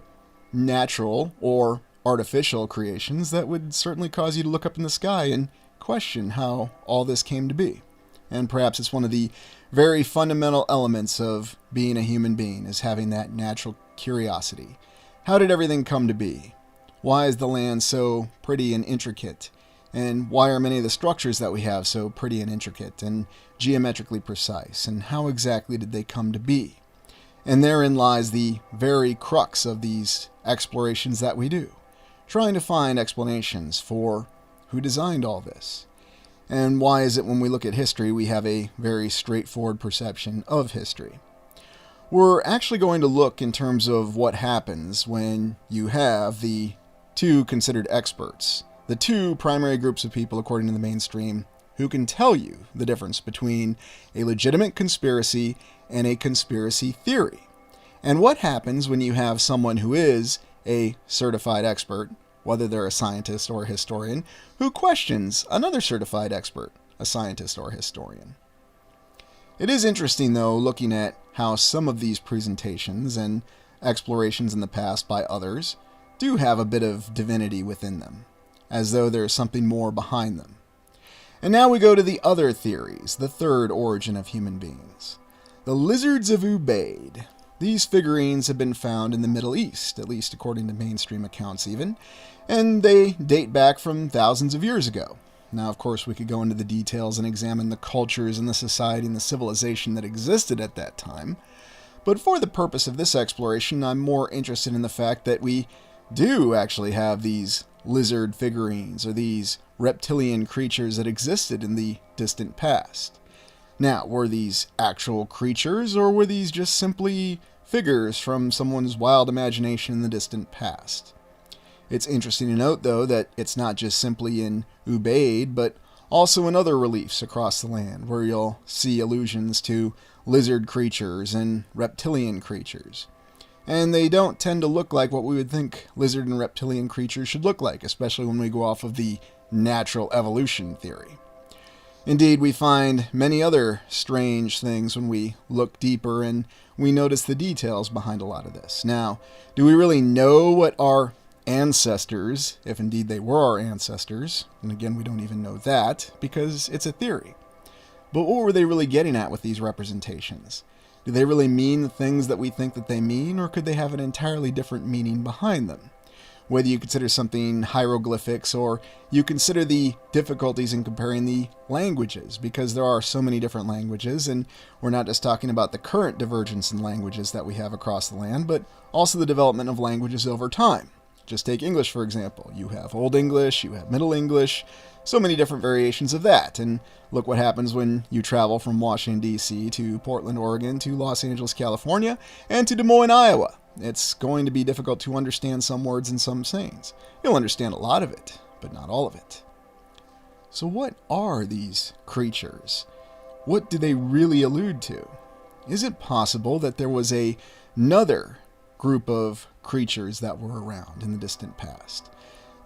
natural or artificial creations that would certainly cause you to look up in the sky and question how all this came to be. And perhaps it's one of the very fundamental elements of being a human being, is having that natural curiosity. How did everything come to be? Why is the land so pretty and intricate? And why are many of the structures that we have so pretty and intricate and geometrically precise? And how exactly did they come to be? And therein lies the very crux of these explorations that we do, trying to find explanations for who designed all this. And why is it when we look at history, we have a very straightforward perception of history? We're actually going to look in terms of what happens when you have the two considered experts, the two primary groups of people according to the mainstream, who can tell you the difference between a legitimate conspiracy and a conspiracy theory. And what happens when you have someone who is a certified expert, whether they're a scientist or a historian, who questions another certified expert, a scientist or a historian. It is interesting, though, looking at how some of these presentations and explorations in the past by others do have a bit of divinity within them, as though there's something more behind them. And now we go to the other theories, the third origin of human beings. The lizards of Ubaid. These figurines have been found in the Middle East, at least according to mainstream accounts even, and they date back from thousands of years ago. Now, of course, we could go into the details and examine the cultures and the society and the civilization that existed at that time, but for the purpose of this exploration, I'm more interested in the fact that we do actually have these lizard figurines, or these reptilian creatures that existed in the distant past. Now, were these actual creatures, or were these just simply figures from someone's wild imagination in the distant past? It's interesting to note, though, that it's not just simply in Ubaid, but also in other reliefs across the land, where you'll see allusions to lizard creatures and reptilian creatures. And they don't tend to look like what we would think lizard and reptilian creatures should look like, especially when we go off of the natural evolution theory. Indeed, we find many other strange things when we look deeper and we notice the details behind a lot of this. Now, do we really know what our ancestors, if indeed they were our ancestors, and again, we don't even know that because it's a theory, but what were they really getting at with these representations? Do they really mean the things that we think that they mean, or could they have an entirely different meaning behind them? Whether you consider something hieroglyphics, or you consider the difficulties in comparing the languages, because there are so many different languages, and we're not just talking about the current divergence in languages that we have across the land, but also the development of languages over time. Just take English, for example. You have Old English, you have Middle English, so many different variations of that. And look what happens when you travel from Washington, D.C. to Portland, Oregon, to Los Angeles, California, and to Des Moines, Iowa. It's going to be difficult to understand some words and some sayings. You'll understand a lot of it, but not all of it. So what are these creatures? What do they really allude to? Is it possible that there was another group of creatures that were around in the distant past?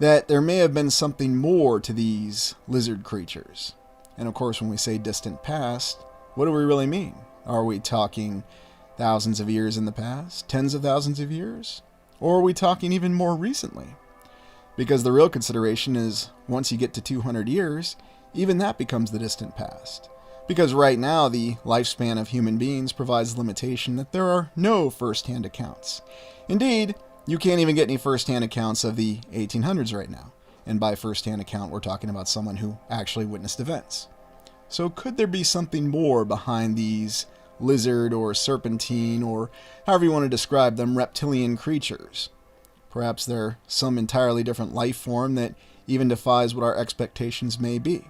That there may have been something more to these lizard creatures? And of course, when we say distant past, what do we really mean? Are we talking thousands of years in the past? Tens of thousands of years? Or are we talking even more recently? Because the real consideration is, once you get to 200 years, even that becomes the distant past. Because right now, the lifespan of human beings provides the limitation that there are no first-hand accounts. Indeed, you can't even get any first-hand accounts of the 1800s right now. And by first-hand account, we're talking about someone who actually witnessed events. So could there be something more behind these lizard or serpentine, or however you want to describe them, reptilian creatures? Perhaps they're some entirely different life form that even defies what our expectations may be.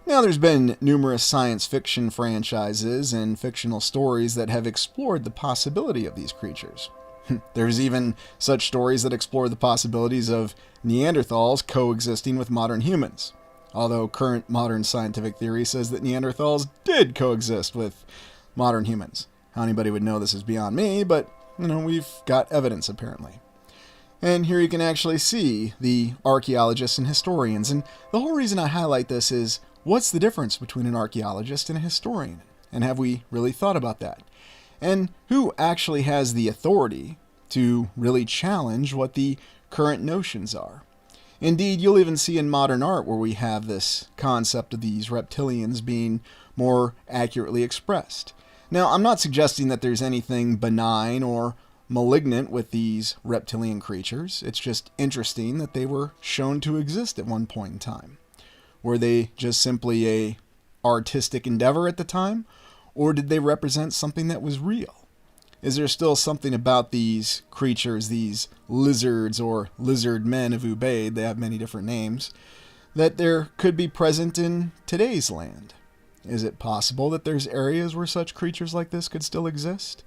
Now, there's been numerous science fiction franchises and fictional stories that have explored the possibility of these creatures. There's even such stories that explore the possibilities of Neanderthals coexisting with modern humans. Although current modern scientific theory says that Neanderthals did coexist with modern humans. How anybody would know this is beyond me, but, we've got evidence apparently. And here you can actually see the archaeologists and historians. And the whole reason I highlight this is, what's the difference between an archaeologist and a historian? And have we really thought about that? And who actually has the authority to really challenge what the current notions are? Indeed, you'll even see in modern art where we have this concept of these reptilians being more accurately expressed. Now, I'm not suggesting that there's anything benign or malignant with these reptilian creatures. It's just interesting that they were shown to exist at one point in time. Were they just simply a artistic endeavor at the time, or did they represent something that was real? Is there still something about these creatures, these lizards or lizard men of Ubaid, they have many different names, that there could be present in today's land? Is it possible that there's areas where such creatures like this could still exist?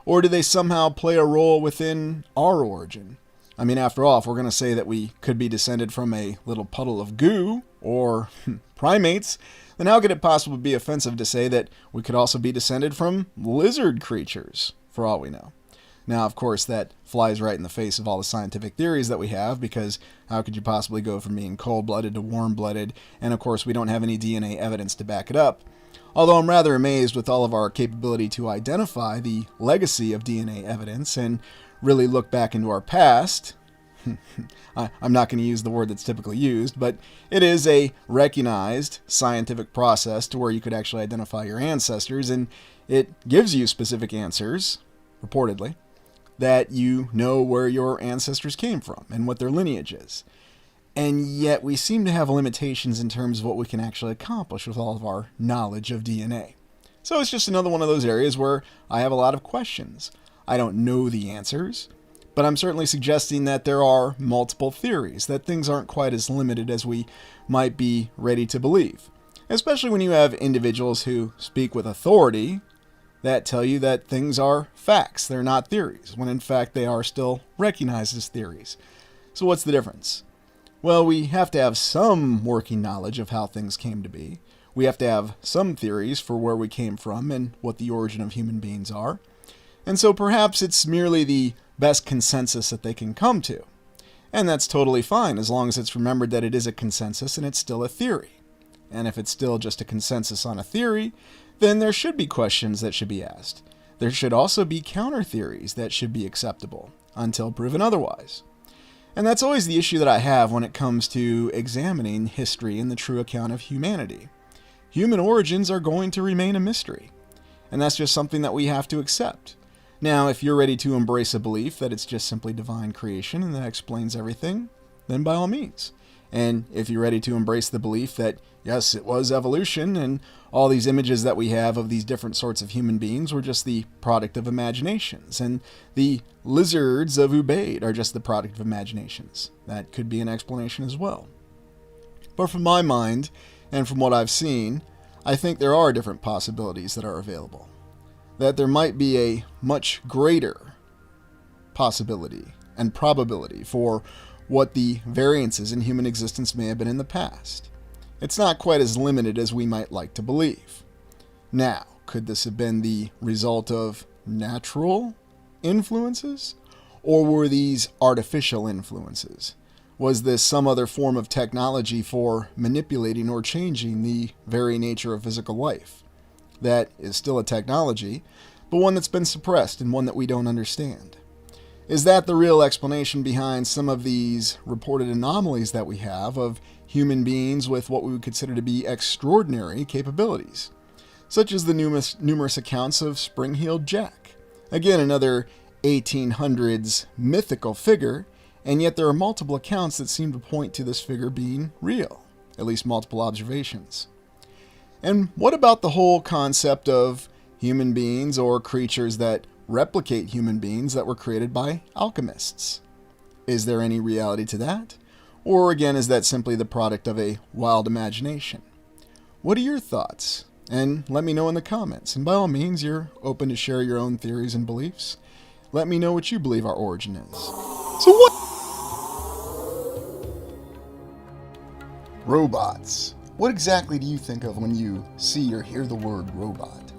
Or do they somehow play a role within our origin? I mean, after all, if we're going to say that we could be descended from a little puddle of goo, or primates, then how could it possibly be offensive to say that we could also be descended from lizard creatures, for all we know? Now, of course, that flies right in the face of all the scientific theories that we have, because how could you possibly go from being cold-blooded to warm-blooded? And of course, we don't have any DNA evidence to back it up. Although I'm rather amazed with all of our capability to identify the legacy of DNA evidence and really look back into our past. I'm not going to use the word that's typically used, but it is a recognized scientific process to where you could actually identify your ancestors, and it gives you specific answers, reportedly, that you know where your ancestors came from and what their lineage is. And yet we seem to have limitations in terms of what we can actually accomplish with all of our knowledge of DNA. So it's just another one of those areas where I have a lot of questions. I don't know the answers, but I'm certainly suggesting that there are multiple theories, that things aren't quite as limited as we might be ready to believe. Especially when you have individuals who speak with authority that tell you that things are facts, they're not theories, when in fact they are still recognized as theories. So what's the difference? Well, we have to have some working knowledge of how things came to be. We have to have some theories for where we came from and what the origin of human beings are. And so perhaps it's merely the best consensus that they can come to. And that's totally fine, as long as it's remembered that it is a consensus and it's still a theory. And if it's still just a consensus on a theory, then there should be questions that should be asked. There should also be counter theories that should be acceptable, until proven otherwise. And that's always the issue that I have when it comes to examining history and the true account of humanity. Human origins are going to remain a mystery. And that's just something that we have to accept. Now, if you're ready to embrace a belief that it's just simply divine creation and that explains everything, then by all means. And if you're ready to embrace the belief that, yes, it was evolution and all these images that we have of these different sorts of human beings were just the product of imaginations, and the lizards of Ubaid are just the product of imaginations, that could be an explanation as well. But from my mind, and from what I've seen, I think there are different possibilities that are available. That there might be a much greater possibility and probability for what the variances in human existence may have been in the past. It's not quite as limited as we might like to believe. Now, could this have been the result of natural influences? Or were these artificial influences? Was this some other form of technology for manipulating or changing the very nature of physical life? That is still a technology, but one that's been suppressed and one that we don't understand. Is that the real explanation behind some of these reported anomalies that we have of human beings with what we would consider to be extraordinary capabilities, such as the numerous accounts of Spring-Heeled Jack? Again, another 1800s mythical figure, and yet there are multiple accounts that seem to point to this figure being real, at least multiple observations. And what about the whole concept of human beings or creatures that replicate human beings that were created by alchemists? Is there any reality to that? Or again, is that simply the product of a wild imagination? What are your thoughts? And let me know in the comments. And by all means, you're open to share your own theories and beliefs. Let me know what you believe our origin is. So what? Robots. What exactly do you think of when you see or hear the word robot?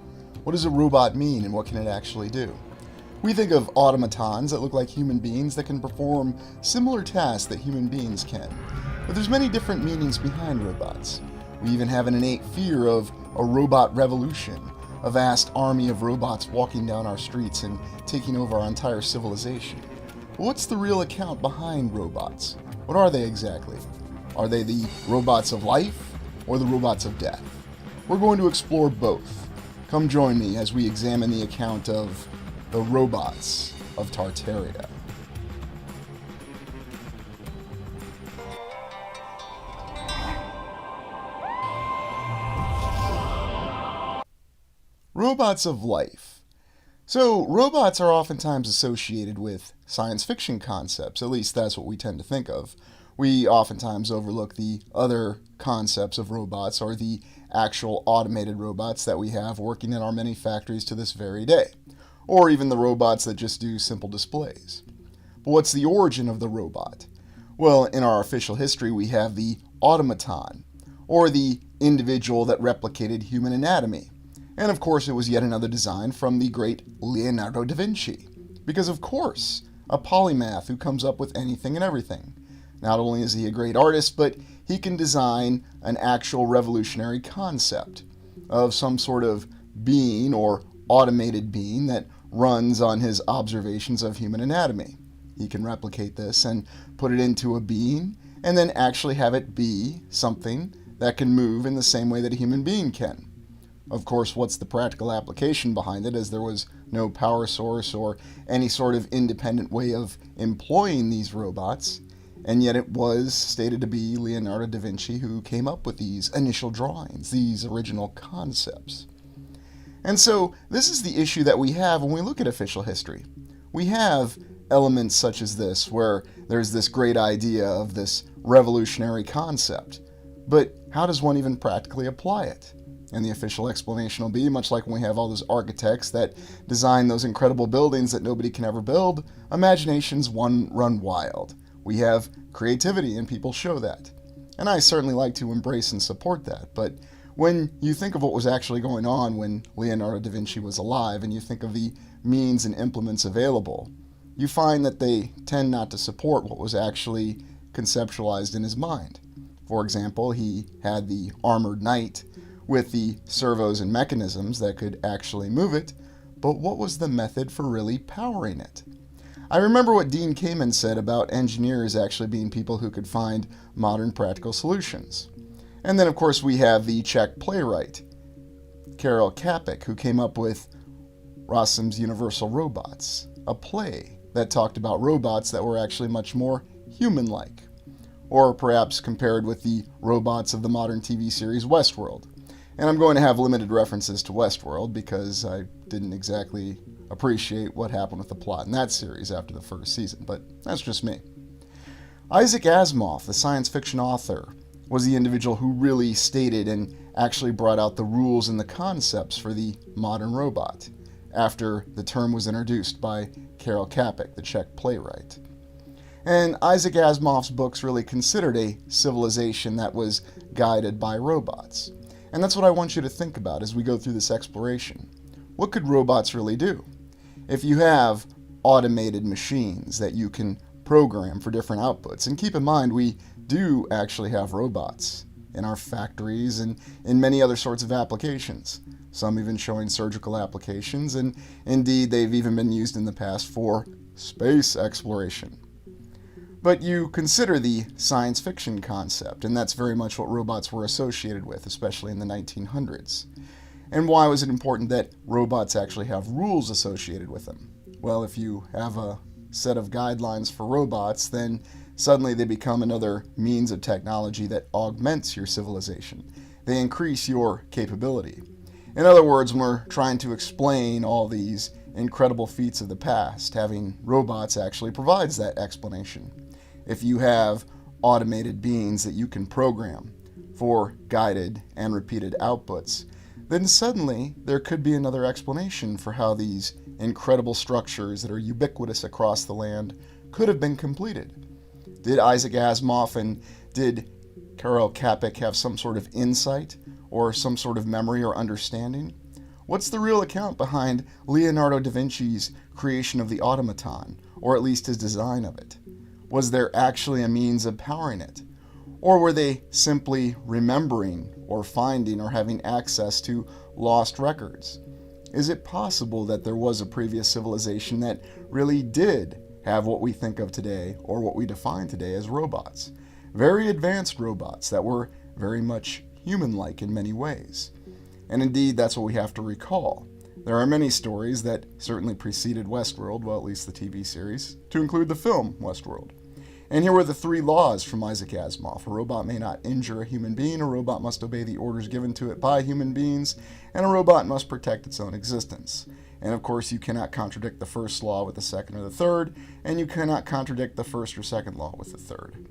What does a robot mean and what can it actually do? We think of automatons that look like human beings that can perform similar tasks that human beings can. But there's many different meanings behind robots. We even have an innate fear of a robot revolution, a vast army of robots walking down our streets and taking over our entire civilization. But what's the real account behind robots? What are they exactly? Are they the robots of life or the robots of death? We're going to explore both. Come join me as we examine the account of the robots of Tartaria. Robots of life. So, robots are oftentimes associated with science fiction concepts, at least that's what we tend to think of. We oftentimes overlook the other concepts of robots or the actual automated robots that we have working in our many factories to this very day, or even the robots that just do simple displays. But what's the origin of the robot? Well, in our official history, we have the automaton, or the individual that replicated human anatomy. And of course, it was yet another design from the great Leonardo da Vinci. Because of course, a polymath who comes up with anything and everything. Not only is he a great artist, but he can design an actual revolutionary concept of some sort of being or automated being that runs on his observations of human anatomy. He can replicate this and put it into a being and then actually have it be something that can move in the same way that a human being can. Of course, what's the practical application behind it, as there was no power source or any sort of independent way of employing these robots, and yet it was stated to be Leonardo da Vinci who came up with these initial drawings, these original concepts. And so this is the issue that we have when we look at official history. We have elements such as this, where there's this great idea of this revolutionary concept, but how does one even practically apply it? And the official explanation will be, much like when we have all those architects that design those incredible buildings that nobody can ever build, imaginations run wild. We have creativity and people show that. And I certainly like to embrace and support that, but when you think of what was actually going on when Leonardo da Vinci was alive and you think of the means and implements available, you find that they tend not to support what was actually conceptualized in his mind. For example, he had the armored knight with the servos and mechanisms that could actually move it, but what was the method for really powering it? I remember what Dean Kamen said about engineers actually being people who could find modern practical solutions. And then of course we have the Czech playwright, Karel Čapek, who came up with Rossum's Universal Robots, a play that talked about robots that were actually much more human-like, or perhaps compared with the robots of the modern TV series Westworld. And I'm going to have limited references to Westworld because I didn't exactly appreciate what happened with the plot in that series after the first season, but that's just me. Isaac Asimov, the science fiction author, was the individual who really stated and actually brought out the rules and the concepts for the modern robot. after the term was introduced by Karel Čapek, the Czech playwright. And Isaac Asimov's books really considered a civilization that was guided by robots. And that's what I want you to think about as we go through this exploration. What could robots really do? If you have automated machines that you can program for different outputs, and keep in mind we do actually have robots in our factories and in many other sorts of applications, some even showing surgical applications, and indeed they've even been used in the past for space exploration. But you consider the science fiction concept, and that's very much what robots were associated with, especially in the 1900s. And why was it important that robots actually have rules associated with them? Well, if you have a set of guidelines for robots, then suddenly they become another means of technology that augments your civilization. They increase your capability. In other words, when we're trying to explain all these incredible feats of the past, having robots actually provides that explanation. If you have automated beings that you can program for guided and repeated outputs, then suddenly there could be another explanation for how these incredible structures that are ubiquitous across the land could have been completed. Did Isaac Asimov and did Karel Čapek have some sort of insight or some sort of memory or understanding? What's the real account behind Leonardo da Vinci's creation of the automaton, or at least his design of it? Was there actually a means of powering it? Or were they simply remembering or finding or having access to lost records? Is it possible that there was a previous civilization that really did have what we think of today, or what we define today as robots? Very advanced robots that were very much human-like in many ways. And indeed, that's what we have to recall. There are many stories that certainly preceded Westworld, well, at least the TV series, to include the film Westworld. And here were the 3 laws from Isaac Asimov. A robot may not injure a human being, a robot must obey the orders given to it by human beings, and a robot must protect its own existence. And of course, you cannot contradict the first law with the second or the third, and you cannot contradict the first or second law with the third.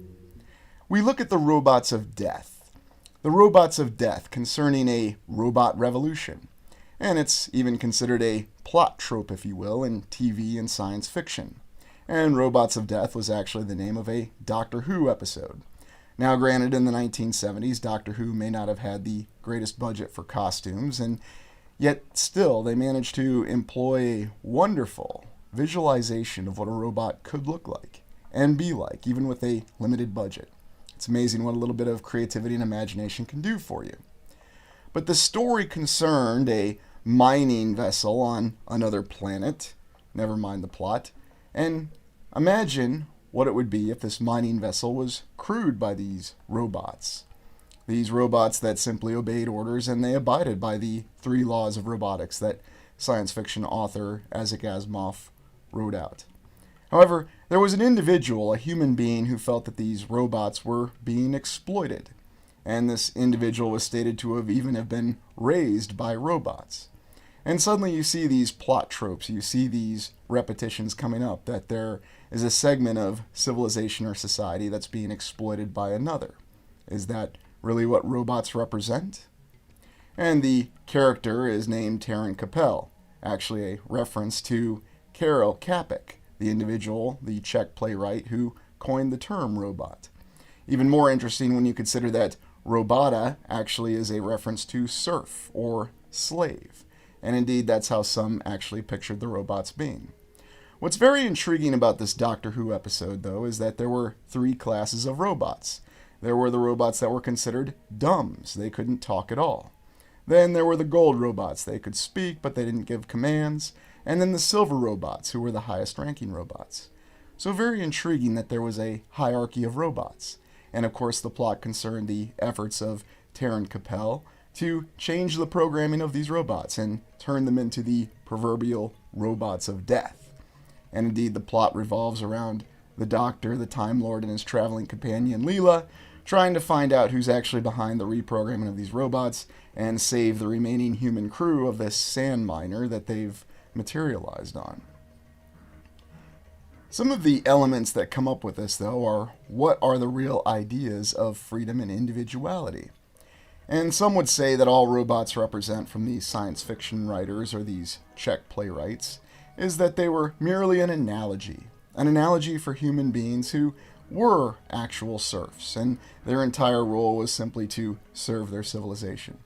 We look at the robots of death. The robots of death concerning a robot revolution. And it's even considered a plot trope, if you will, in TV and science fiction. And Robots of Death was actually the name of a Doctor Who episode. Now, granted, in the 1970s, Doctor Who may not have had the greatest budget for costumes, and yet still they managed to employ a wonderful visualization of what a robot could look like and be like, even with a limited budget. It's amazing what a little bit of creativity and imagination can do for you. But the story concerned a mining vessel on another planet, never mind the plot, and imagine what it would be if this mining vessel was crewed by these robots. These robots that simply obeyed orders, and they abided by the 3 laws of robotics that science fiction author Isaac Asimov wrote out. However, there was an individual, a human being, who felt that these robots were being exploited. And this individual was stated to have been raised by robots. And suddenly you see these plot tropes, you see these repetitions coming up, that there is a segment of civilization or society that's being exploited by another. Is that really what robots represent? And the character is named Taran Capel, actually a reference to Karel Čapek, the individual, the Czech playwright who coined the term robot. Even more interesting when you consider that robota actually is a reference to serf or slave. And indeed, that's how some actually pictured the robots being. What's very intriguing about this Doctor Who episode, though, is that there were 3 classes of robots. There were the robots that were considered dumbs. They couldn't talk at all. Then there were the gold robots. They could speak, but they didn't give commands. And then the silver robots, who were the highest ranking robots. So very intriguing that there was a hierarchy of robots. And of course, the plot concerned the efforts of Taran Capel to change the programming of these robots and turn them into the proverbial robots of death. And indeed, the plot revolves around the Doctor, the Time Lord, and his traveling companion Leela, trying to find out who's actually behind the reprogramming of these robots and save the remaining human crew of this sand miner that they've materialized on. Some of the elements that come up with this, though, are what are the real ideas of freedom and individuality? And some would say that all robots represent from these science fiction writers or these Czech playwrights is that they were merely an analogy for human beings who were actual serfs, and their entire role was simply to serve their civilization.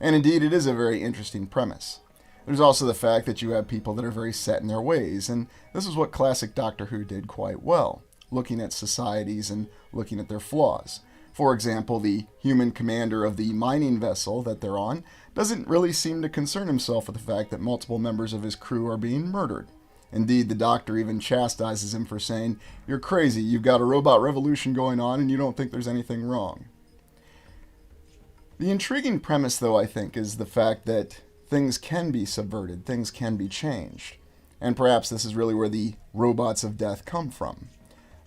And indeed, it is a very interesting premise. There's also the fact that you have people that are very set in their ways, and this is what classic Doctor Who did quite well, looking at societies and looking at their flaws. For example, the human commander of the mining vessel that they're on doesn't really seem to concern himself with the fact that multiple members of his crew are being murdered. Indeed, the Doctor even chastises him for saying, "You're crazy, you've got a robot revolution going on and you don't think there's anything wrong." The intriguing premise, though, I think, is the fact that things can be subverted, things can be changed. And perhaps this is really where the robots of death come from.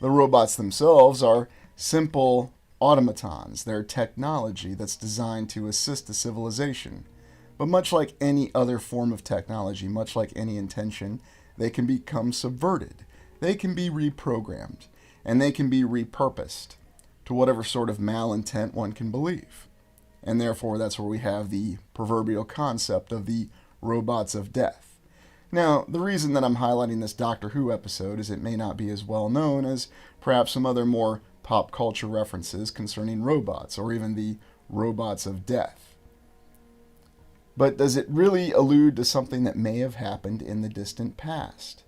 The robots themselves are simple automatons. They're technology that's designed to assist a civilization. But much like any other form of technology, much like any intention, they can become subverted. They can be reprogrammed. And they can be repurposed to whatever sort of malintent one can believe. And therefore, that's where we have the proverbial concept of the robots of death. Now, the reason that I'm highlighting this Doctor Who episode is it may not be as well known as perhaps some other more pop culture references concerning robots, or even the robots of death. But does it really allude to something that may have happened in the distant past?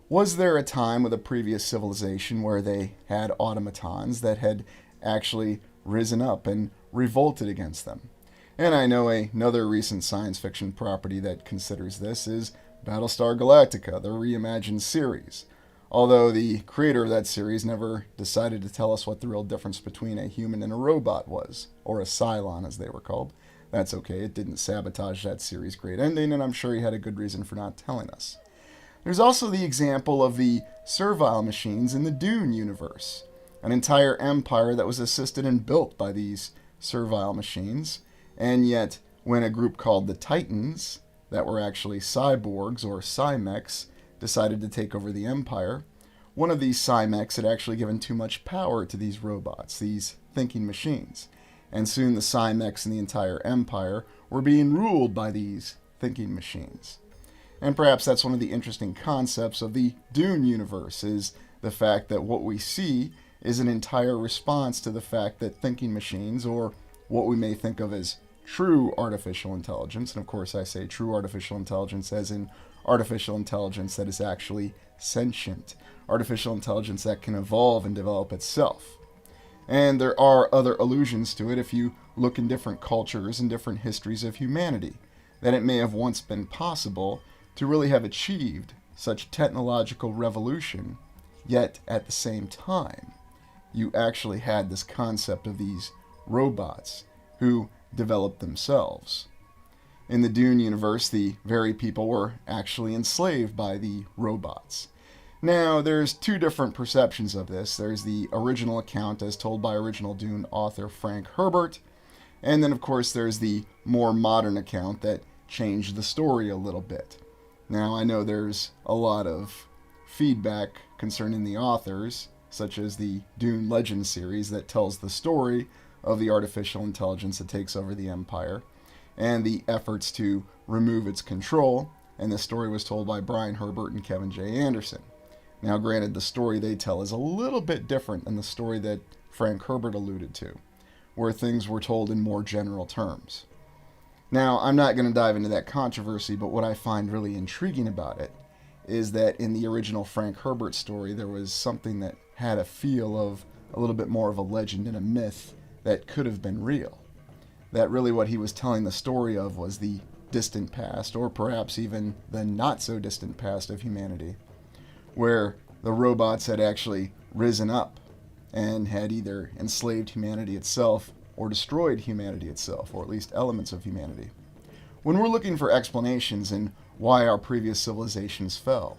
Was there a time with a previous civilization where they had automatons that had actually risen up and revolted against them? And I know another recent science fiction property that considers this is Battlestar Galactica, the reimagined series. Although the creator of that series never decided to tell us what the real difference between a human and a robot was, or a Cylon as they were called. That's okay, it didn't sabotage that series' great ending, and I'm sure he had a good reason for not telling us. There's also the example of the servile machines in the Dune universe, an entire empire that was assisted and built by these servile machines, and yet when a group called the Titans, that were actually cyborgs or cymechs, decided to take over the empire, one of these cymechs had actually given too much power to these robots, these thinking machines, and soon the cymechs and the entire empire were being ruled by these thinking machines. And perhaps that's one of the interesting concepts of the Dune universe, is the fact that what we see is an entire response to the fact that thinking machines, or what we may think of as true artificial intelligence, and of course I say true artificial intelligence as in artificial intelligence that is actually sentient, artificial intelligence that can evolve and develop itself. And there are other allusions to it if you look in different cultures and different histories of humanity, that it may have once been possible to really have achieved such technological revolution, yet at the same time, you actually had this concept of these robots who developed themselves. In the Dune universe, the very people were actually enslaved by the robots. Now, there's two different perceptions of this. There's the original account as told by original Dune author Frank Herbert, and then of course there's the more modern account that changed the story a little bit. Now, I know there's a lot of feedback concerning the authors, such as the Dune Legend series that tells the story of the artificial intelligence that takes over the Empire, and the efforts to remove its control, and the story was told by Brian Herbert and Kevin J. Anderson. Now, granted, the story they tell is a little bit different than the story that Frank Herbert alluded to, where things were told in more general terms. Now, I'm not going to dive into that controversy, but what I find really intriguing about it is that in the original Frank Herbert story, there was something that had a feel of a little bit more of a legend and a myth that could have been real. That really what he was telling the story of was the distant past, or perhaps even the not-so-distant past of humanity, where the robots had actually risen up and had either enslaved humanity itself or destroyed humanity itself, or at least elements of humanity. When we're looking for explanations in why our previous civilizations fell,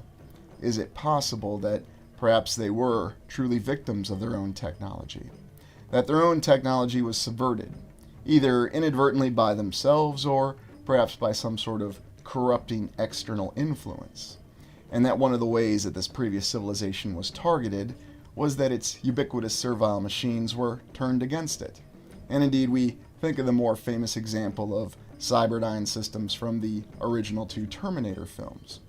is it possible that perhaps they were truly victims of their own technology? That their own technology was subverted, either inadvertently by themselves or perhaps by some sort of corrupting external influence. And that one of the ways that this previous civilization was targeted was that its ubiquitous servile machines were turned against it. And indeed, we Think of the more famous example of Cyberdyne systems from the original two Terminator films.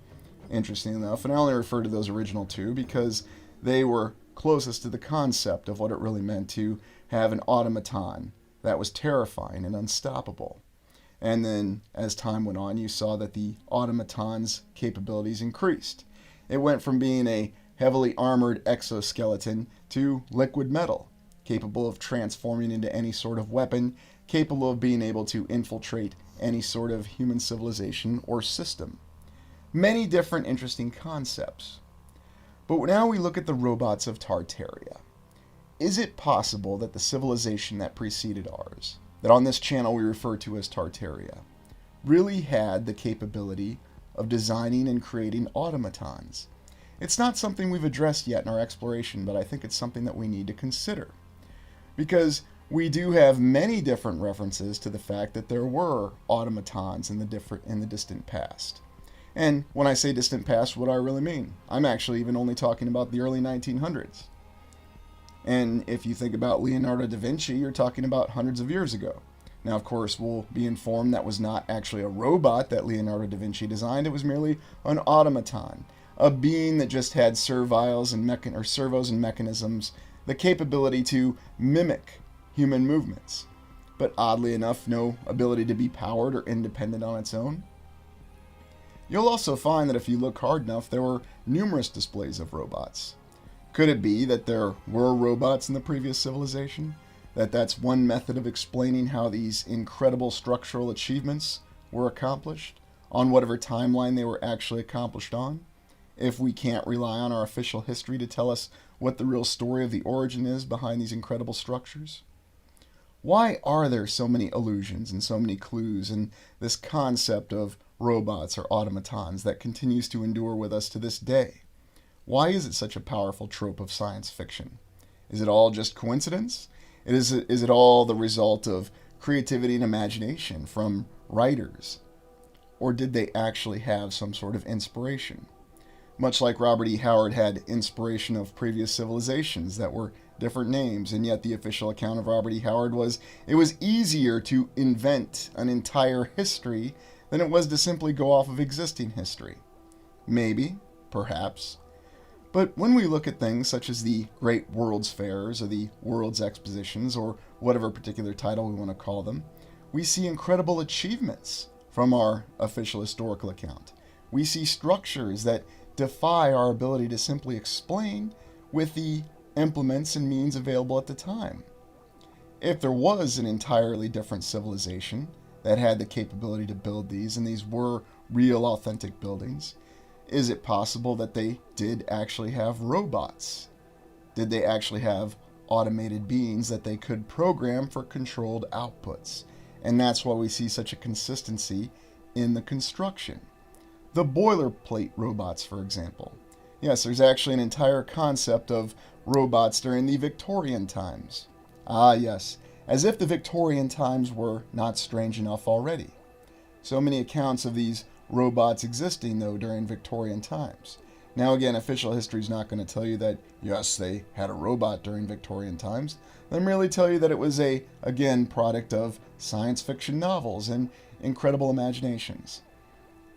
Interesting enough, and I only refer to those original two because they were closest to the concept of what it really meant to have an automaton that was terrifying and unstoppable. And then, as time went on, you saw that the automaton's capabilities increased. It went from being a heavily armored exoskeleton to liquid metal, capable of transforming into any sort of weapon, capable of being able to infiltrate any sort of human civilization or system. Many different interesting concepts. But now we look at the robots of Tartaria. Is it possible that the civilization that preceded ours, that on this channel we refer to as Tartaria, really had the capability of designing and creating automatons? It's not something we've addressed yet in our exploration, but I think it's something that we need to consider. Because we do have many different references to the fact that there were automatons in the distant past. And when I say distant past, what do I really mean? I'm actually even only talking about the early 1900s. And if you think about Leonardo da Vinci, you're talking about hundreds of years ago. Now, of course, we'll be informed that was not actually a robot that Leonardo da Vinci designed. It was merely an automaton, a being that just had servos and mechanisms, the capability to mimic human movements, but oddly enough, no ability to be powered or independent on its own. You'll also find that if you look hard enough, there were numerous displays of robots. Could it be that there were robots in the previous civilization? That's one method of explaining how these incredible structural achievements were accomplished, on whatever timeline they were actually accomplished on? If we can't rely on our official history to tell us what the real story of the origin is behind these incredible structures? Why are there so many allusions and so many clues in this concept of robots or automatons that continues to endure with us to this day? Why is it such a powerful trope of science fiction? Is it all just coincidence? Is it all the result of creativity and imagination from writers? Or did they actually have some sort of inspiration? Much like Robert E. Howard had inspiration of previous civilizations that were different names, and yet the official account of Robert E. Howard was it was easier to invent an entire history than it was to simply go off of existing history. Maybe, perhaps. But when we look at things such as the Great World's Fairs or the World's Expositions, or whatever particular title we want to call them, we see incredible achievements from our official historical account. We see structures that defy our ability to simply explain with the implements and means available at the time. If there was an entirely different civilization that had the capability to build these, and these were real authentic buildings, is it possible that they did actually have robots? Did they actually have automated beings that they could program for controlled outputs? And that's why we see such a consistency in the construction. The boilerplate robots, for example. Yes, there's actually an entire concept of robots during the Victorian times. Ah, yes, as if the Victorian times were not strange enough already. So many accounts of these robots existing, though, during Victorian times. Now, again, official history is not going to tell you that, yes, they had a robot during Victorian times. They merely tell you that it was a, again, product of science fiction novels and incredible imaginations.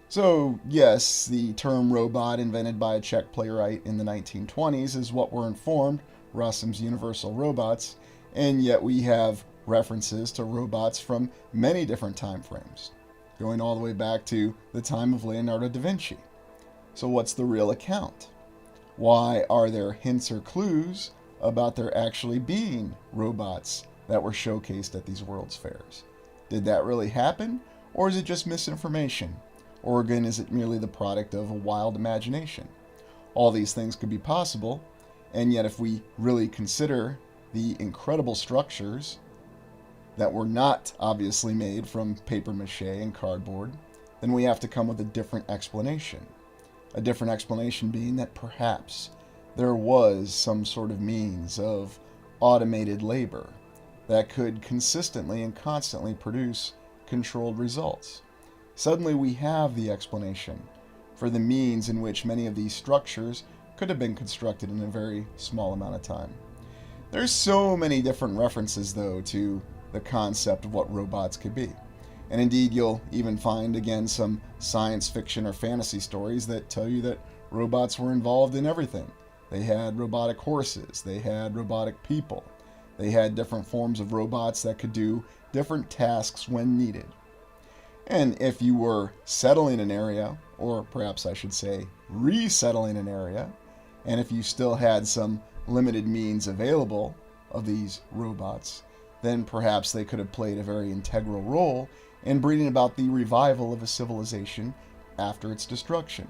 So, yes, the term robot invented by a Czech playwright in the 1920s is what we're informed, Rossum's Universal Robots, and yet we have references to robots from many different time frames, going all the way back to the time of Leonardo da Vinci. So what's the real account? Why are there hints or clues about there actually being robots that were showcased at these World's Fairs? Did that really happen, or is it just misinformation? Or again, is it merely the product of a wild imagination? All these things could be possible, and yet if we really consider the incredible structures that were not obviously made from paper mache and cardboard, then we have to come with a different explanation. A different explanation being that perhaps there was some sort of means of automated labor that could consistently and constantly produce controlled results. Suddenly we have the explanation for the means in which many of these structures could have been constructed in a very small amount of time. There's so many different references, though, to the concept of what robots could be. And indeed, you'll even find, again, some science fiction or fantasy stories that tell you that robots were involved in everything. They had robotic horses, they had robotic people, they had different forms of robots that could do different tasks when needed. And if you were settling an area, or perhaps I should say resettling an area, and if you still had some limited means available of these robots, then perhaps they could have played a very integral role in bringing about the revival of a civilization after its destruction.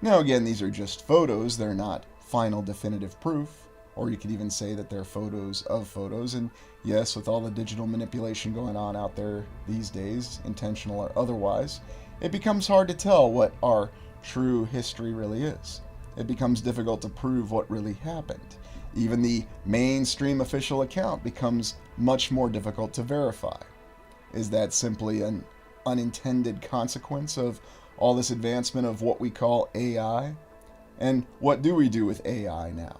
Now again, these are just photos, they're not final definitive proof, or you could even say that they're photos of photos, and yes, with all the digital manipulation going on out there these days, intentional or otherwise, it becomes hard to tell what our true history really is. It becomes difficult to prove what really happened. Even the mainstream official account becomes much more difficult to verify. Is that simply an unintended consequence of all this advancement of what we call AI? And what do we do with AI now?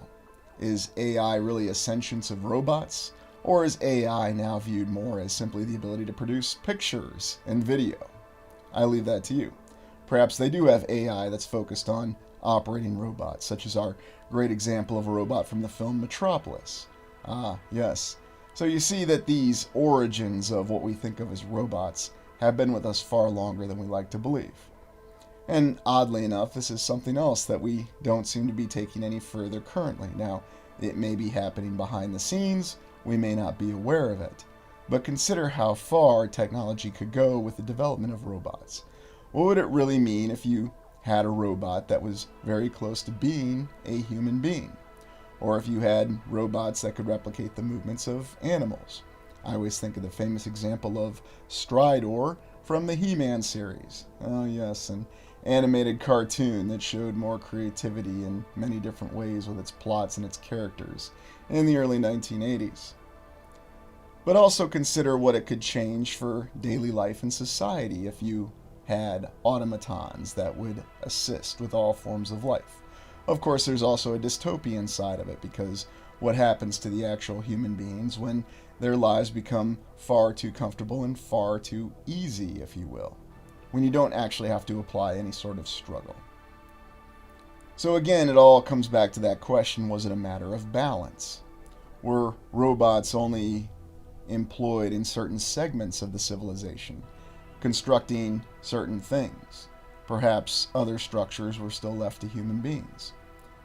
Is AI really a sentience of robots? Or is AI now viewed more as simply the ability to produce pictures and video? I leave that to you. Perhaps they do have AI that's focused on operating robots, such as our great example of a robot from the film Metropolis. Ah, yes. So you see that these origins of what we think of as robots have been with us far longer than we like to believe. And oddly enough, this is something else that we don't seem to be taking any further currently. Now, it may be happening behind the scenes, we may not be aware of it, but consider how far technology could go with the development of robots. What would it really mean if you had a robot that was very close to being a human being? Or if you had robots that could replicate the movements of animals? I always think of the famous example of Stridor from the He-Man series. Oh yes, an animated cartoon that showed more creativity in many different ways with its plots and its characters in the early 1980s. But also consider what it could change for daily life and society if you had automatons that would assist with all forms of life. Of course, there's also a dystopian side of it, because what happens to the actual human beings when their lives become far too comfortable and far too easy, if you will, when you don't actually have to apply any sort of struggle. So again, it all comes back to that question, was it a matter of balance? Were robots only employed in certain segments of the civilization, constructing certain things? Perhaps other structures were still left to human beings.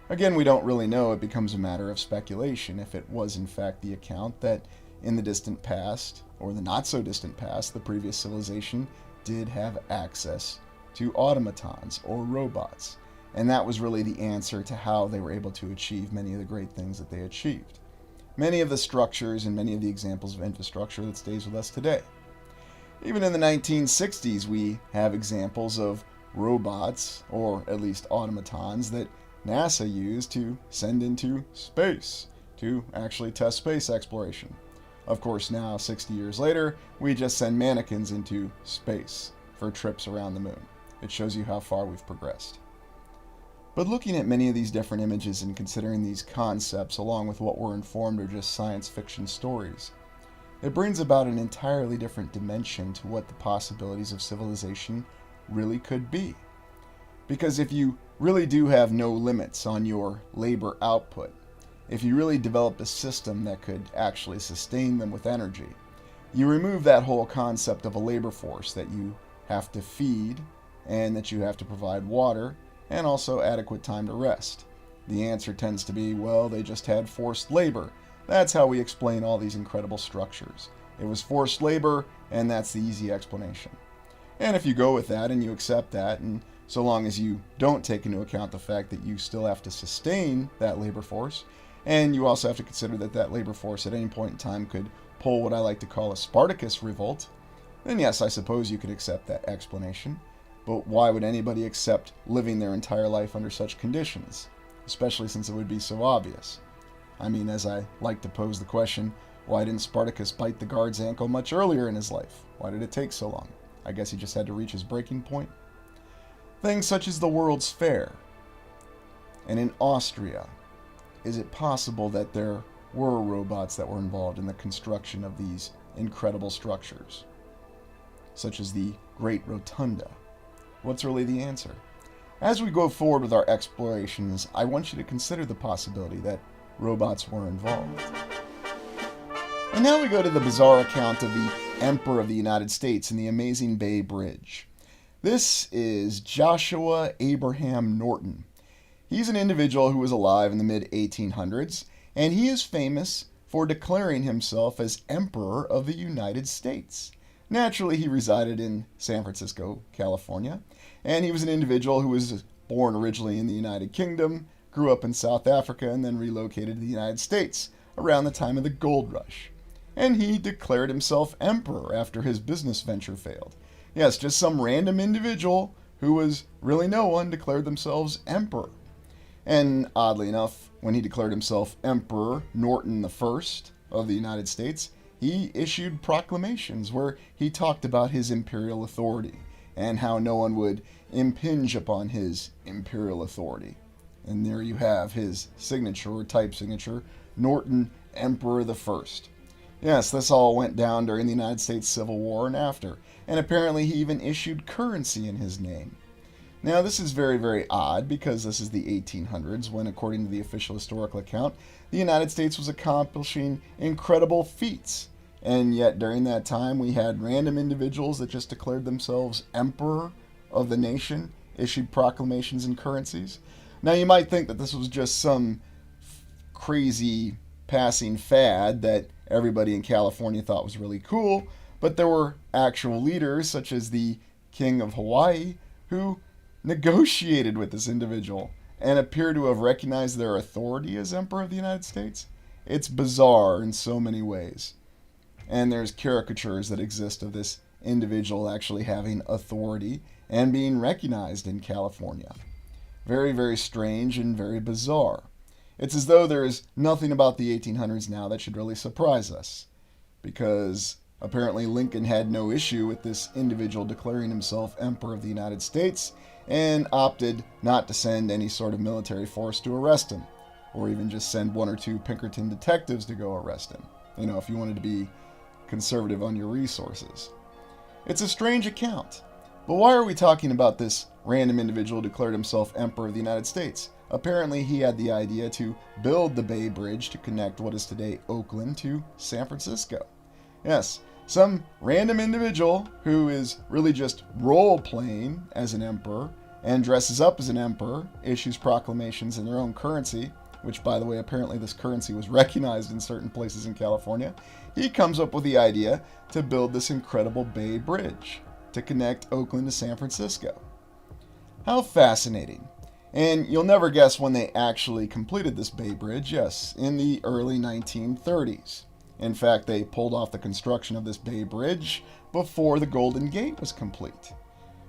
Again, we don't really know. It becomes a matter of speculation if it was in fact the account that in the distant past, or the not so distant past, the previous civilization did have access to automatons or robots. And that was really the answer to how they were able to achieve many of the great things that they achieved. Many of the structures and many of the examples of infrastructure that stays with us today. Even in the 1960s, we have examples of robots, or at least automatons, that NASA used to send into space to actually test space exploration. Of course, now, 60 years later, we just send mannequins into space for trips around the moon. It shows you how far we've progressed. But looking at many of these different images and considering these concepts along with what we're informed are just science fiction stories, it brings about an entirely different dimension to what the possibilities of civilization really could be. Because if you really do have no limits on your labor output, if you really developed a system that could actually sustain them with energy, you remove that whole concept of a labor force that you have to feed and that you have to provide water and also adequate time to rest. The answer tends to be, well, they just had forced labor. That's how we explain all these incredible structures. It was forced labor, and that's the easy explanation. And if you go with that and you accept that, and so long as you don't take into account the fact that you still have to sustain that labor force, and you also have to consider that that labor force at any point in time could pull what I like to call a Spartacus revolt, then yes, I suppose you could accept that explanation. But why would anybody accept living their entire life under such conditions? Especially since it would be so obvious. I mean, as I like to pose the question, why didn't Spartacus bite the guard's ankle much earlier in his life? Why did it take so long? I guess he just had to reach his breaking point. Things such as the World's Fair. And in Austria, is it possible that there were robots that were involved in the construction of these incredible structures, such as the Great Rotunda? What's really the answer? As we go forward with our explorations, I want you to consider the possibility that robots were involved. And now we go to the bizarre account of the Emperor of the United States and the amazing Bay Bridge. This is Joshua Abraham Norton. He's an individual who was alive in the mid-1800s, and he is famous for declaring himself as Emperor of the United States. Naturally, he resided in San Francisco, California, and he was an individual who was born originally in the United Kingdom, grew up in South Africa, and then relocated to the United States around the time of the Gold Rush. And he declared himself emperor after his business venture failed. Yes, just some random individual who was really no one declared themselves emperor. And oddly enough, when he declared himself Emperor Norton I of the United States, he issued proclamations where he talked about his imperial authority and how no one would impinge upon his imperial authority. And there you have his signature, or type signature, Norton Emperor I. Yes, this all went down during the United States Civil War and after, and apparently he even issued currency in his name. Now, this is very, very odd because this is the 1800s when, according to the official historical account, the United States was accomplishing incredible feats. And yet, during that time, we had random individuals that just declared themselves emperor of the nation, issued proclamations and currencies. Now, you might think that this was just some crazy passing fad that everybody in California thought was really cool, but there were actual leaders, such as the King of Hawaii, who negotiated with this individual and appear to have recognized their authority as Emperor of the United States. It's bizarre in so many ways. And there's caricatures that exist of this individual actually having authority and being recognized in California. Very, very strange and very bizarre. It's as though there is nothing about the 1800s now that should really surprise us, because apparently Lincoln had no issue with this individual declaring himself Emperor of the United States and opted not to send any sort of military force to arrest him, or even just send one or two Pinkerton detectives to go arrest him, if you wanted to be conservative on your resources. It's a strange account, but why are we talking about this random individual who declared himself Emperor of the United States? Apparently he had the idea to build the Bay Bridge to connect what is today Oakland to San Francisco. Yes, some random individual who is really just role-playing as an emperor and dresses up as an emperor, issues proclamations in their own currency, which, by the way, apparently this currency was recognized in certain places in California. He comes up with the idea to build this incredible Bay Bridge to connect Oakland to San Francisco. How fascinating. And you'll never guess when they actually completed this Bay Bridge. Yes, in the early 1930s. In fact, they pulled off the construction of this Bay Bridge before the Golden Gate was complete.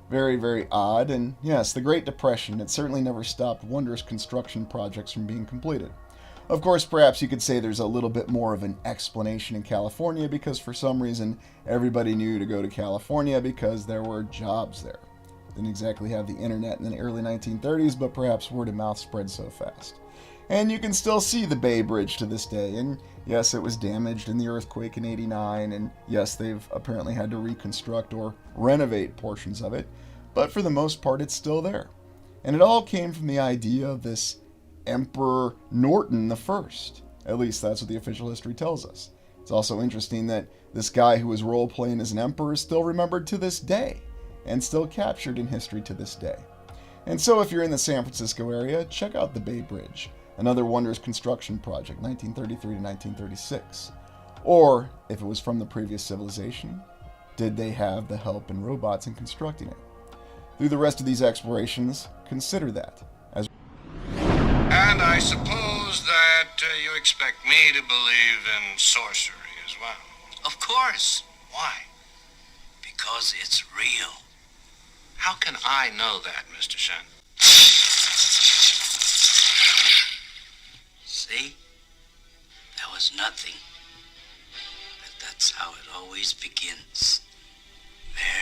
Very, very odd, and yes, the Great Depression, it certainly never stopped wondrous construction projects from being completed. Of course, perhaps you could say there's a little bit more of an explanation in California because for some reason everybody knew to go to California because there were jobs there. Didn't exactly have the internet in the early 1930s, but perhaps word of mouth spread so fast. And you can still see the Bay Bridge to this day, and yes, it was damaged in the earthquake in '89, and yes, they've apparently had to reconstruct or renovate portions of it, but for the most part it's still there. And it all came from the idea of this Emperor Norton I. At least that's what the official history tells us. It's also interesting that this guy who was role-playing as an emperor is still remembered to this day, and still captured in history to this day. And so if you're in the San Francisco area, check out the Bay Bridge, another wondrous construction project, 1933 to 1936. Or, if it was from the previous civilization, did they have the help and robots in constructing it? Through the rest of these explorations, consider that. And I suppose that you expect me to believe in sorcery as well. Of course, Why? because it's real. How can I know that, Mr. Shen? See? That was nothing. But that's how it always begins.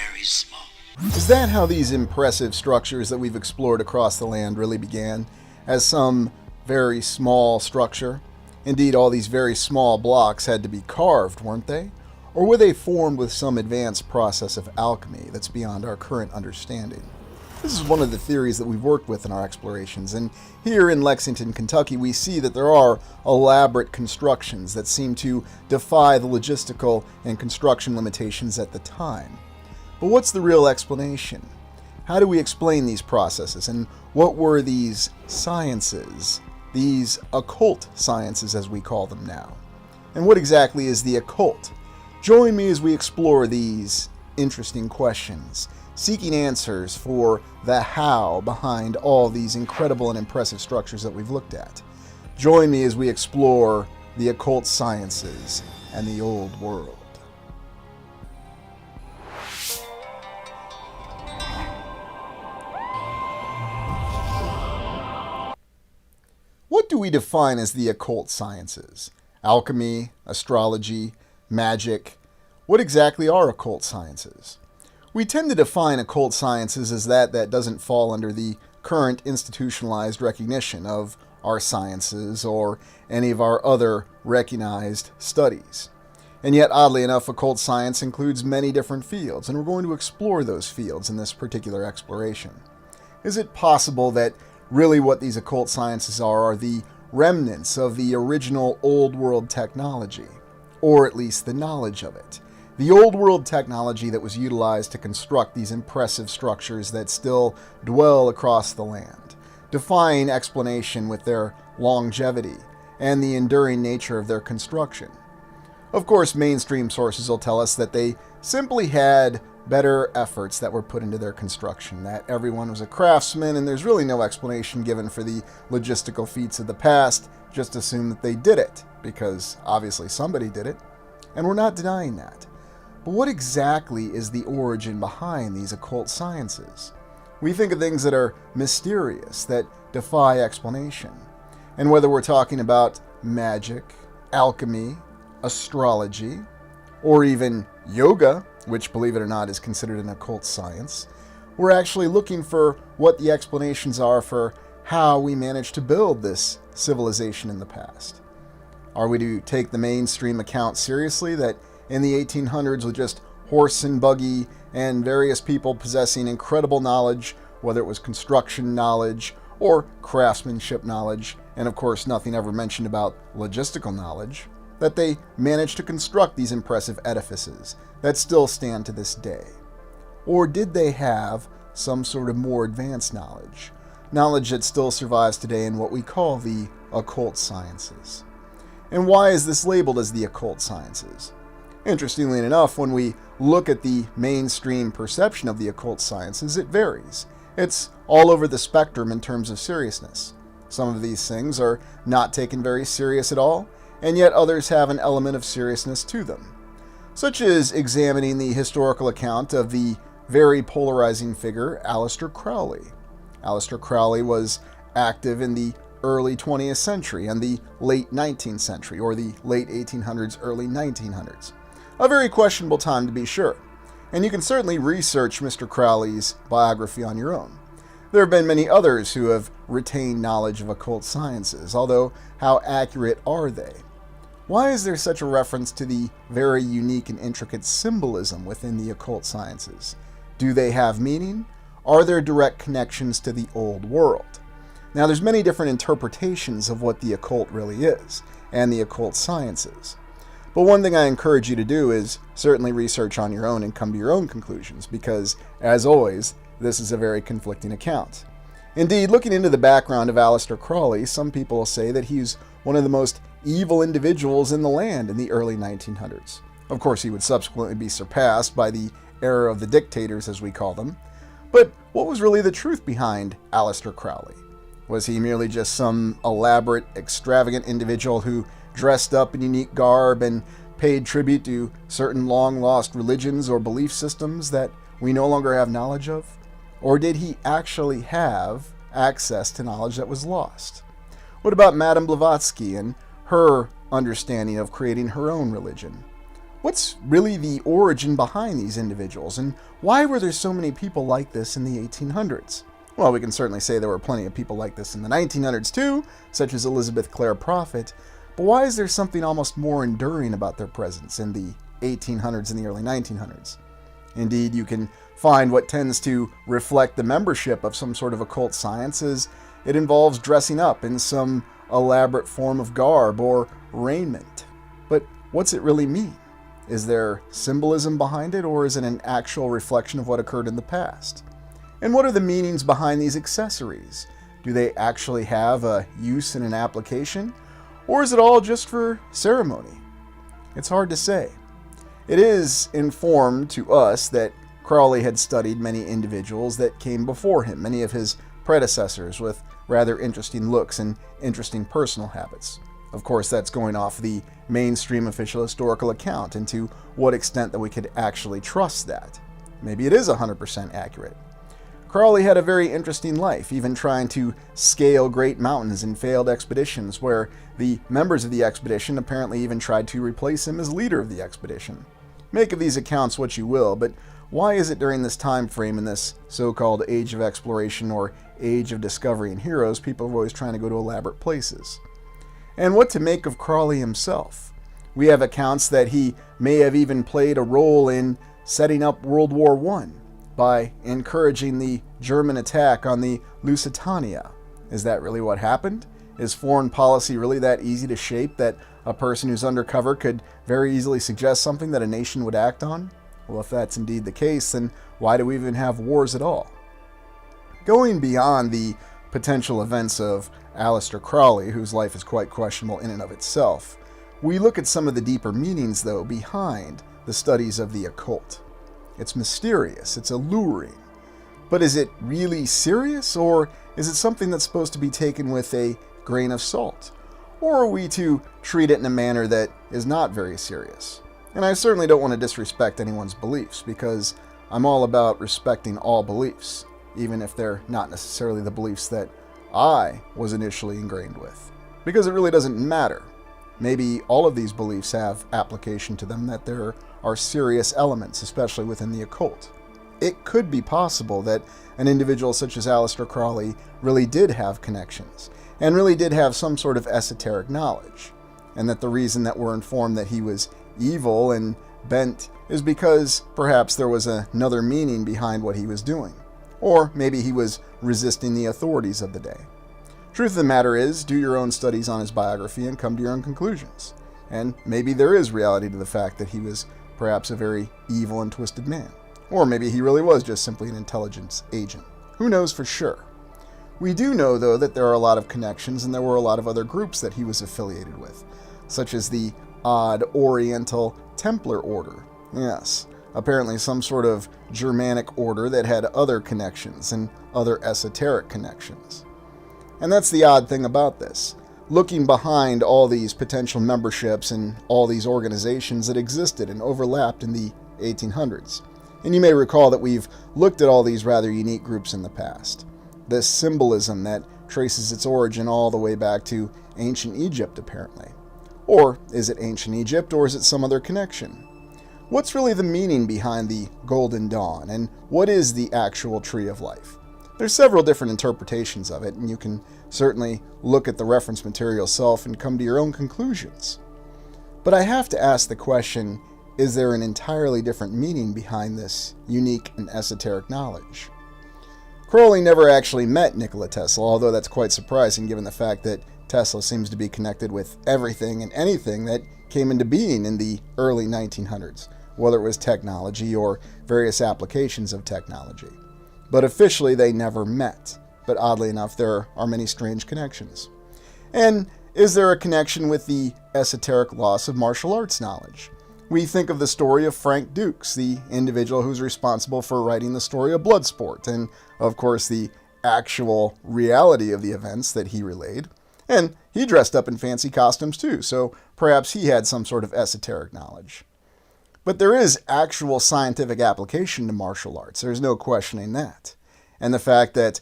Very small. Is that how these impressive structures that we've explored across the land really began? As some very small structure? Indeed, all these very small blocks had to be carved, weren't they? Or were they formed with some advanced process of alchemy that's beyond our current understanding? This is one of the theories that we've worked with in our explorations, and here in Lexington, Kentucky, we see that there are elaborate constructions that seem to defy the logistical and construction limitations at the time. But what's the real explanation? How do we explain these processes, and what were these sciences, these occult sciences as we call them now? And what exactly is the occult? Join me as we explore these interesting questions, seeking answers for the how behind all these incredible and impressive structures that we've looked at. Join me as we explore the occult sciences and the old world. What do we define as the occult sciences? Alchemy, astrology, magic. What exactly are occult sciences? We tend to define occult sciences as that doesn't fall under the current institutionalized recognition of our sciences or any of our other recognized studies. And yet, oddly enough, occult science includes many different fields, and we're going to explore those fields in this particular exploration. Is it possible that really what these occult sciences are the remnants of the original old world technology, or at least the knowledge of it? The old world technology that was utilized to construct these impressive structures that still dwell across the land, defying explanation with their longevity and the enduring nature of their construction. Of course, mainstream sources will tell us that they simply had better efforts that were put into their construction, that everyone was a craftsman, and there's really no explanation given for the logistical feats of the past. Just assume that they did it, because obviously somebody did it, and we're not denying that. But what exactly is the origin behind these occult sciences? We think of things that are mysterious, that defy explanation. And whether we're talking about magic, alchemy, astrology, or even yoga, which, believe it or not, is considered an occult science, we're actually looking for what the explanations are for how we managed to build this civilization in the past. Are we to take the mainstream account seriously that in the 1800s with just horse and buggy and various people possessing incredible knowledge, whether it was construction knowledge or craftsmanship knowledge, and of course nothing ever mentioned about logistical knowledge, that they managed to construct these impressive edifices that still stand to this day? Or did they have some sort of more advanced knowledge that still survives today in what we call the occult sciences? And why is this labeled as the occult sciences? Interestingly enough, when we look at the mainstream perception of the occult sciences, it varies. It's all over the spectrum in terms of seriousness. Some of these things are not taken very serious at all, and yet others have an element of seriousness to them, such as examining the historical account of the very polarizing figure Aleister Crowley. Aleister Crowley was active in the early 20th century and the late 19th century, or the late 1800s, early 1900s. A very questionable time to be sure, and you can certainly research Mr. Crowley's biography on your own. There have been many others who have retained knowledge of occult sciences, although how accurate are they? Why is there such a reference to the very unique and intricate symbolism within the occult sciences? Do they have meaning? Are there direct connections to the old world? Now, there's many different interpretations of what the occult really is, and the occult sciences. But one thing I encourage you to do is certainly research on your own and come to your own conclusions, because, as always, this is a very conflicting account. Indeed, looking into the background of Aleister Crowley, some people say that he's one of the most evil individuals in the land in the early 1900s. Of course, he would subsequently be surpassed by the era of the dictators, as we call them. But what was really the truth behind Aleister Crowley? Was he merely just some elaborate, extravagant individual who dressed up in unique garb and paid tribute to certain long-lost religions or belief systems that we no longer have knowledge of? Or did he actually have access to knowledge that was lost? What about Madame Blavatsky and her understanding of creating her own religion? What's really the origin behind these individuals, and why were there so many people like this in the 1800s? Well, we can certainly say there were plenty of people like this in the 1900s too, such as Elizabeth Clare Prophet, but why is there something almost more enduring about their presence in the 1800s and the early 1900s. Indeed, you can find what tends to reflect the membership of some sort of occult science as it involves dressing up in some elaborate form of garb or raiment. But what's it really mean? Is there symbolism behind it, or is it an actual reflection of what occurred in the past? And what are the meanings behind these accessories? Do they actually have a use and an application? Or is it all just for ceremony? It's hard to say. It is informed to us that Crowley had studied many individuals that came before him, many of his predecessors with rather interesting looks and interesting personal habits. Of course, that's going off the mainstream official historical account, and to what extent that we could actually trust that. Maybe it is 100% accurate. Crowley had a very interesting life, even trying to scale great mountains in failed expeditions, where the members of the expedition apparently even tried to replace him as leader of the expedition. Make of these accounts what you will, but why is it during this time frame in this so-called age of exploration or age of discovery and heroes, people are always trying to go to elaborate places? And what to make of Crowley himself? We have accounts that he may have even played a role in setting up World War I by encouraging the German attack on the Lusitania. Is that really what happened? Is foreign policy really that easy to shape that a person who's undercover could very easily suggest something that a nation would act on? Well, if that's indeed the case, then why do we even have wars at all? Going beyond the potential events of Aleister Crowley, whose life is quite questionable in and of itself, we look at some of the deeper meanings, though, behind the studies of the occult. It's mysterious, it's alluring. But is it really serious, or is it something that's supposed to be taken with a grain of salt? Or are we to treat it in a manner that is not very serious? And I certainly don't want to disrespect anyone's beliefs, because I'm all about respecting all beliefs, even if they're not necessarily the beliefs that I was initially ingrained with. Because it really doesn't matter. Maybe all of these beliefs have application to them, that there are serious elements, especially within the occult. It could be possible that an individual such as Aleister Crowley really did have connections, and really did have some sort of esoteric knowledge, and that the reason that we're informed that he was evil and bent is because perhaps there was another meaning behind what he was doing. Or maybe he was resisting the authorities of the day. Truth of the matter is, do your own studies on his biography and come to your own conclusions. And maybe there is reality to the fact that he was perhaps a very evil and twisted man. Or maybe he really was just simply an intelligence agent. Who knows for sure? We do know, though, that there are a lot of connections, and there were a lot of other groups that he was affiliated with, such as the odd Oriental Templar Order. Yes, apparently some sort of Germanic order that had other connections and other esoteric connections. And that's the odd thing about this. Looking behind all these potential memberships and all these organizations that existed and overlapped in the 1800s. And you may recall that we've looked at all these rather unique groups in the past. This symbolism that traces its origin all the way back to ancient Egypt, apparently. Or is it ancient Egypt, or is it some other connection? What's really the meaning behind the Golden Dawn, and what is the actual Tree of Life? There's several different interpretations of it, and you can certainly look at the reference material itself and come to your own conclusions. But I have to ask the question, is there an entirely different meaning behind this unique and esoteric knowledge? Crowley never actually met Nikola Tesla, although that's quite surprising given the fact that Tesla seems to be connected with everything and anything that came into being in the early 1900s, whether it was technology or various applications of technology. But officially they never met. But oddly enough, there are many strange connections. And is there a connection with the esoteric loss of martial arts knowledge? We think of the story of Frank Dukes, the individual who's responsible for writing the story of Bloodsport, and of course the actual reality of the events that he relayed. And he dressed up in fancy costumes too, so perhaps he had some sort of esoteric knowledge. But there is actual scientific application to martial arts. There's no questioning that. And the fact that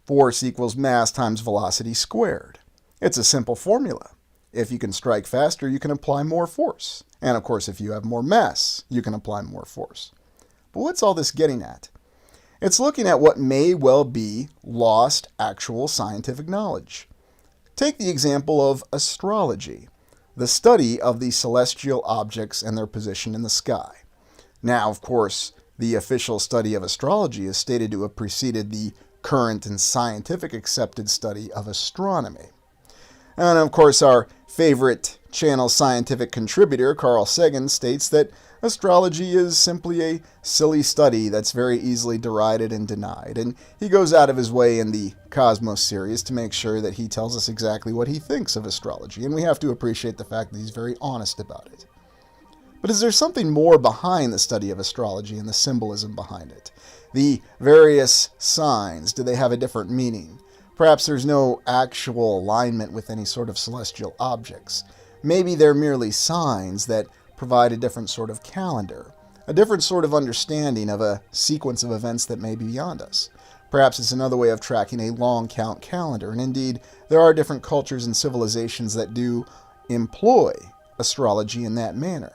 force equals mass times velocity squared. It's a simple formula. If you can strike faster, you can apply more force. And of course, if you have more mass, you can apply more force. But what's all this getting at? It's looking at what may well be lost actual scientific knowledge. Take the example of astrology. the study of the celestial objects and their position in the sky. Now, of course, the official study of astrology is stated to have preceded the current and scientific accepted study of astronomy. And of course, our favorite channel scientific contributor, Carl Sagan, states that astrology is simply a silly study that's very easily derided and denied, and he goes out of his way in the Cosmos series to make sure that he tells us exactly what he thinks of astrology, and we have to appreciate the fact that he's very honest about it. But is there something more behind the study of astrology and the symbolism behind it? The various signs, do they have a different meaning? Perhaps there's no actual alignment with any sort of celestial objects. Maybe they're merely signs that provide a different sort of calendar, a different sort of understanding of a sequence of events that may be beyond us. Perhaps it's another way of tracking a long count calendar, and indeed, there are different cultures and civilizations that do employ astrology in that manner.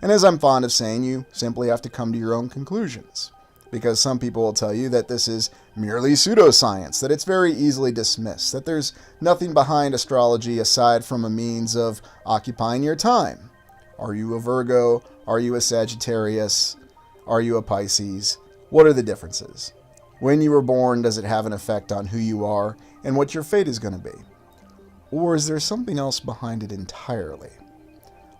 And as I'm fond of saying, you simply have to come to your own conclusions, because some people will tell you that this is merely pseudoscience, that it's very easily dismissed, that there's nothing behind astrology aside from a means of occupying your time. Are you a Virgo? Are you a Sagittarius? Are you a Pisces? What are the differences? When you were born, does it have an effect on who you are and what your fate is going to be? Or is there something else behind it entirely?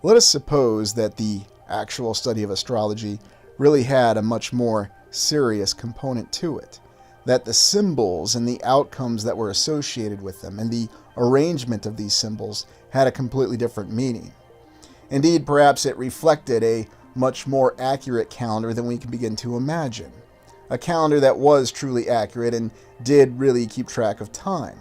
Let us suppose that the actual study of astrology really had a much more serious component to it, that the symbols and the outcomes that were associated with them and the arrangement of these symbols had a completely different meaning. Indeed, perhaps it reflected a much more accurate calendar than we can begin to imagine. A calendar that was truly accurate and did really keep track of time.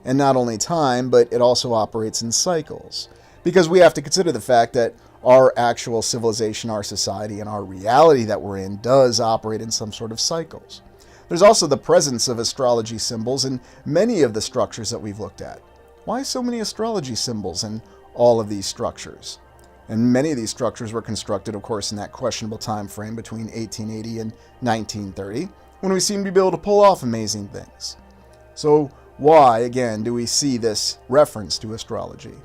And not only time, but it also operates in cycles. Because we have to consider the fact that our actual civilization, our society, and our reality that we're in does operate in some sort of cycles. There's also the presence of astrology symbols in many of the structures that we've looked at. Why so many astrology symbols in all of these structures? And many of these structures were constructed, of course, in that questionable time frame between 1880 and 1930, when we seem to be able to pull off amazing things. So why, again, do we see this reference to astrology?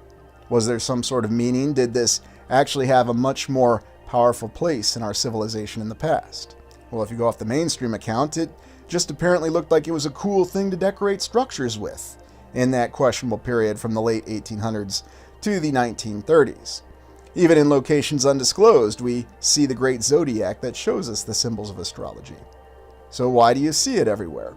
Was there some sort of meaning? Did this actually have a much more powerful place in our civilization in the past? Well, if you go off the mainstream account, it just apparently looked like it was a cool thing to decorate structures with in that questionable period from the late 1800s to the 1930s. Even in locations undisclosed, we see the great zodiac that shows us the symbols of astrology. So why do you see it everywhere?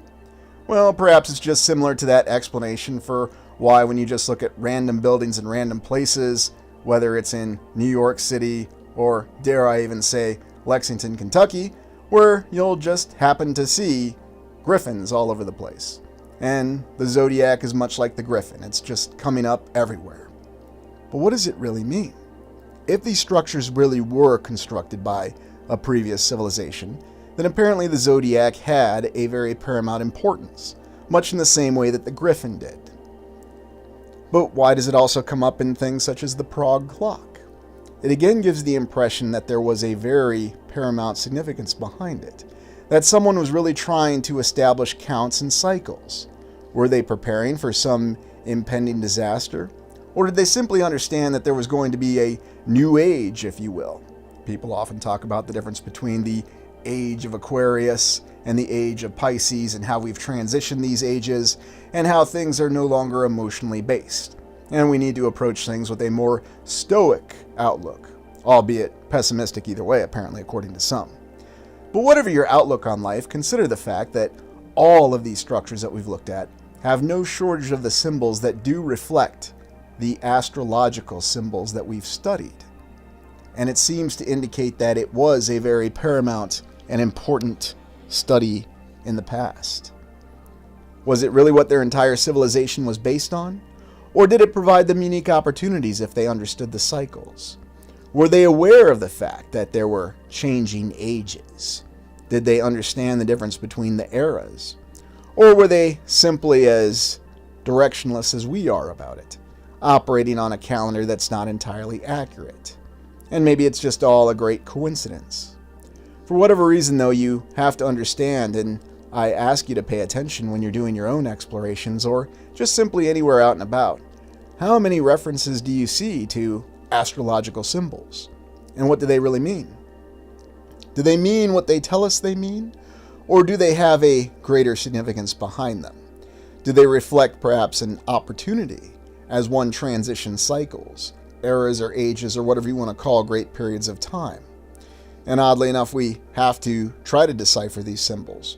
Well, perhaps it's just similar to that explanation for why when you just look at random buildings in random places, whether it's in New York City or, dare I even say, Lexington, Kentucky, where you'll just happen to see griffins all over the place. And the zodiac is much like the griffin. It's just coming up everywhere. But what does it really mean? If these structures really were constructed by a previous civilization, then apparently the zodiac had a very paramount importance, much in the same way that the griffin did. But why does it also come up in things such as the Prague clock? It again gives the impression that there was a very paramount significance behind it, that someone was really trying to establish counts and cycles. Were they preparing for some impending disaster? Or did they simply understand that there was going to be a new age, if you will? People often talk about the difference between the age of Aquarius and the age of Pisces and how we've transitioned these ages and how things are no longer emotionally based. And we need to approach things with a more stoic outlook, albeit pessimistic either way, apparently, according to some. But whatever your outlook on life, consider the fact that all of these structures that we've looked at have no shortage of the symbols that do reflect the astrological symbols that we've studied. And it seems to indicate that it was a very paramount and important study in the past. Was it really what their entire civilization was based on? Or did it provide them unique opportunities if they understood the cycles? Were they aware of the fact that there were changing ages? Did they understand the difference between the eras? Or were they simply as directionless as we are about it, operating on a calendar that's not entirely accurate? And maybe it's just all a great coincidence. For whatever reason, though, you have to understand, and I ask you to pay attention when you're doing your own explorations or just simply anywhere out and about, How many references do you see to astrological symbols? And what do they really mean? Do they mean what they tell us they mean? Or do they have a greater significance behind them? Do they reflect perhaps an opportunity as one transitions cycles, eras or ages, or whatever you want to call great periods of time? And oddly enough, we have to try to decipher these symbols.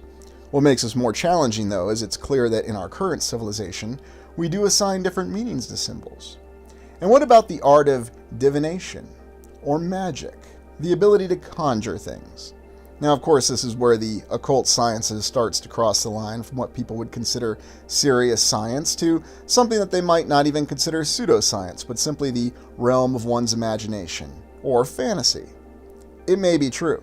What makes us more challenging, though, is it's clear that in our current civilization, we do assign different meanings to symbols. And what about the art of divination or magic, the ability to conjure things? Now, of course, this is where the occult sciences starts to cross the line from what people would consider serious science to something that they might not even consider pseudoscience, but simply the realm of one's imagination or fantasy. It may be true,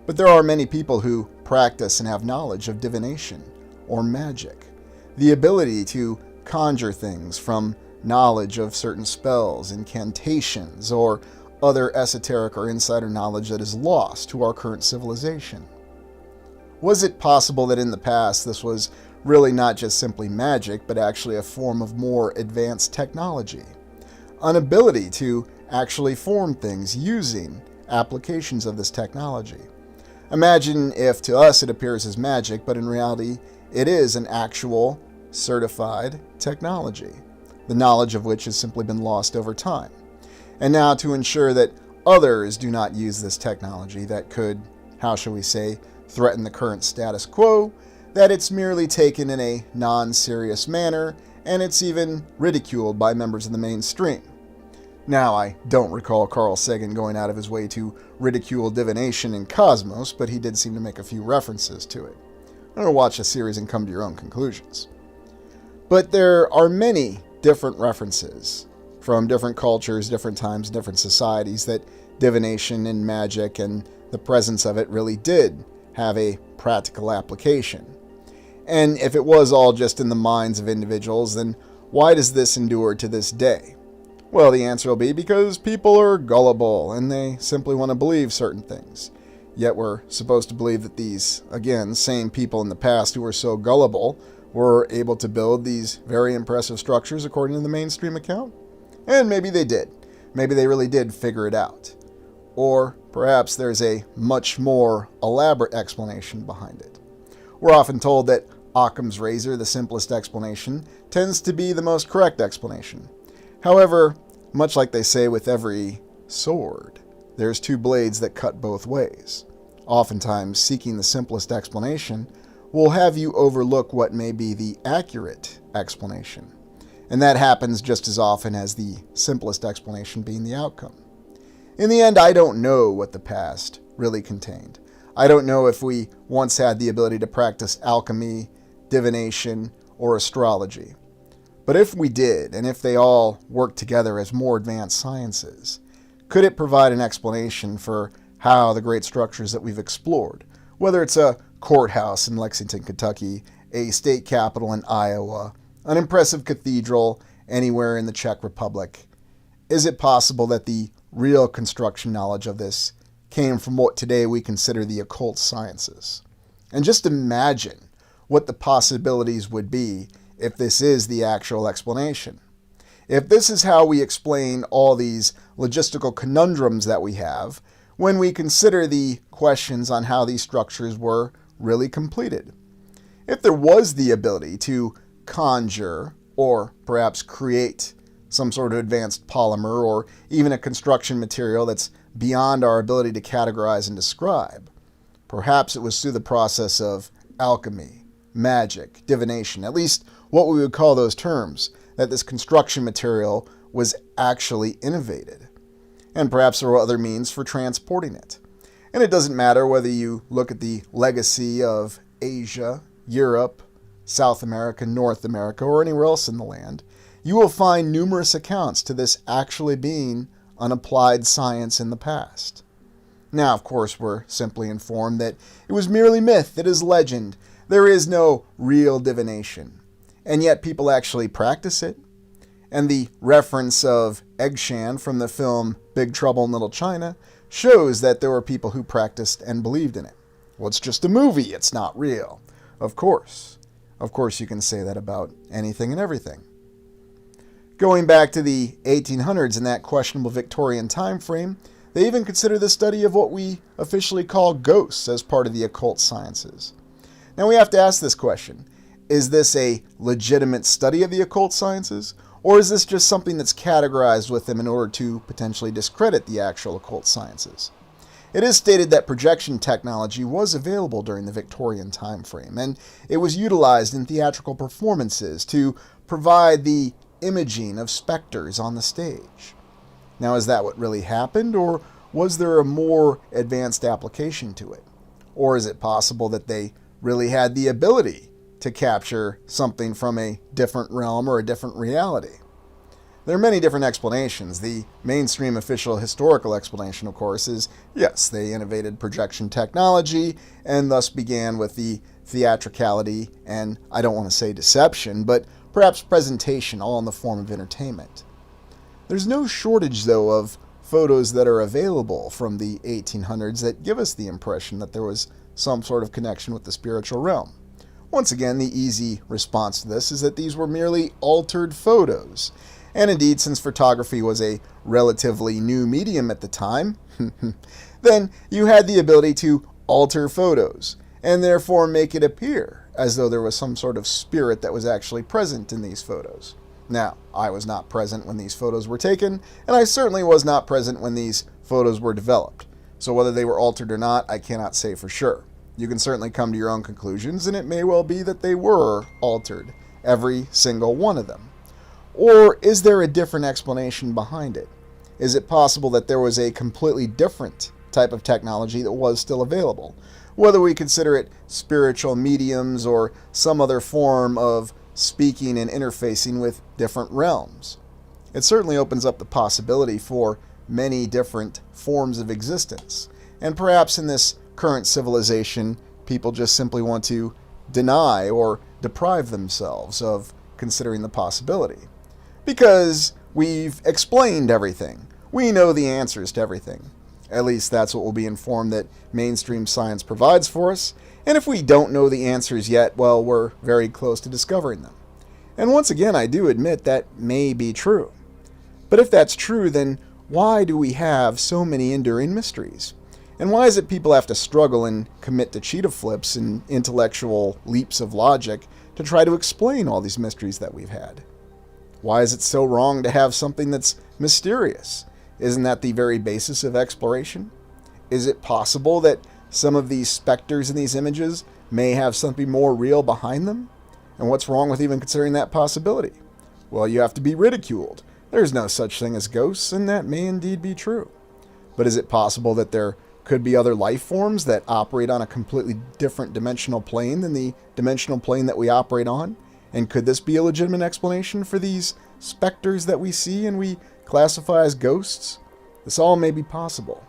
but there are many people who practice and have knowledge of divination or magic, the ability to conjure things from knowledge of certain spells, incantations, or other esoteric or insider knowledge that is lost to our current civilization. Was it possible that in the past this was really not just simply magic, but actually a form of more advanced technology? An ability to actually form things using applications of this technology. Imagine if to us it appears as magic, but in reality it is an actual certified technology, the knowledge of which has simply been lost over time. And now, to ensure that others do not use this technology that could, how shall we say, threaten the current status quo, that it's merely taken in a non-serious manner, and it's even ridiculed by members of the mainstream. Now, I don't recall Carl Sagan going out of his way to ridicule divination in Cosmos, but he did seem to make a few references to it. I'm going to watch the series and come to your own conclusions. But there are many different references from different cultures, different times, different societies that divination and magic and the presence of it really did have a practical application. And if it was all just in the minds of individuals, then why does this endure to this day? Well, the answer will be because people are gullible and they simply want to believe certain things. Yet we're supposed to believe that these, again, same people in the past who were so gullible were able to build these very impressive structures according to the mainstream account? And maybe they did. Maybe they really did figure it out. Or perhaps there's a much more elaborate explanation behind it. We're often told that Occam's razor, the simplest explanation, tends to be the most correct explanation. However, much like they say with every sword, there's two blades that cut both ways. Oftentimes, seeking the simplest explanation will have you overlook what may be the accurate explanation. And that happens just as often as the simplest explanation being the outcome. In the end, I don't know what the past really contained. I don't know if we once had the ability to practice alchemy, divination, or astrology. But if we did, and if they all worked together as more advanced sciences, could it provide an explanation for how the great structures that we've explored, whether it's a courthouse in Lexington, Kentucky, a state capitol in Iowa, an impressive cathedral anywhere in the Czech Republic, is it possible that the real construction knowledge of this came from what today we consider the occult sciences? And just imagine what the possibilities would be if this is the actual explanation. If this is how we explain all these logistical conundrums that we have when we consider the questions on how these structures were really completed. If there was the ability to conjure or perhaps create some sort of advanced polymer or even a construction material that's beyond our ability to categorize and describe, perhaps it was through the process of alchemy, magic, divination, at least what we would call those terms, that this construction material was actually innovated. And perhaps there were other means for transporting it. And it doesn't matter whether you look at the legacy of Asia, Europe, South America, North America, or anywhere else in the land, you will find numerous accounts to this actually being an applied science in the past. Now, of course, we're simply informed that it was merely myth, it is legend. There is no real divination. And yet people actually practice it. And the reference of Egshan from the film Big Trouble in Little China shows that there were people who practiced and believed in it. Well, it's just a movie, it's not real. Of course. Of course you can say that about anything and everything. Going back to the 1800s in that questionable Victorian time frame, they even consider the study of what we officially call ghosts as part of the occult sciences. Now we have to ask this question: is this a legitimate study of the occult sciences, or is this just something that's categorized with them in order to potentially discredit the actual occult sciences? It is stated that projection technology was available during the Victorian time frame, and it was utilized in theatrical performances to provide the imaging of specters on the stage. Now, is that what really happened, or was there a more advanced application to it? Or is it possible that they really had the ability to capture something from a different realm or a different reality? There are many different explanations. The mainstream official historical explanation, of course, is yes, they innovated projection technology and thus began with the theatricality and, I don't want to say deception, but perhaps presentation, all in the form of entertainment. There's no shortage, though, of photos that are available from the 1800s that give us the impression that there was some sort of connection with the spiritual realm. Once again, the easy response to this is that these were merely altered photos. And indeed, since photography was a relatively new medium at the time, then you had the ability to alter photos and therefore make it appear as though there was some sort of spirit that was actually present in these photos. Now, I was not present when these photos were taken, and I certainly was not present when these photos were developed. So whether they were altered or not, I cannot say for sure. You can certainly come to your own conclusions, and it may well be that they were altered, every single one of them. Or is there a different explanation behind it? Is it possible that there was a completely different type of technology that was still available? Whether we consider it spiritual mediums or some other form of speaking and interfacing with different realms. It certainly opens up the possibility for many different forms of existence. And perhaps in this current civilization, people just simply want to deny or deprive themselves of considering the possibility. Because we've explained everything. We know the answers to everything. At least that's what we'll be informed that mainstream science provides for us. And if we don't know the answers yet, well, we're very close to discovering them. And once again, I do admit that may be true. But if that's true, then why do we have so many enduring mysteries? And why is it people have to struggle and commit to cheetah flips and intellectual leaps of logic to try to explain all these mysteries that we've had? Why is it so wrong to have something that's mysterious? Isn't that the very basis of exploration? Is it possible that some of these specters in these images may have something more real behind them? And what's wrong with even considering that possibility? Well, you have to be ridiculed. There's no such thing as ghosts, and that may indeed be true. But is it possible that there could be other life forms that operate on a completely different dimensional plane than the dimensional plane that we operate on? And could this be a legitimate explanation for these specters that we see and we classify as ghosts? This all may be possible.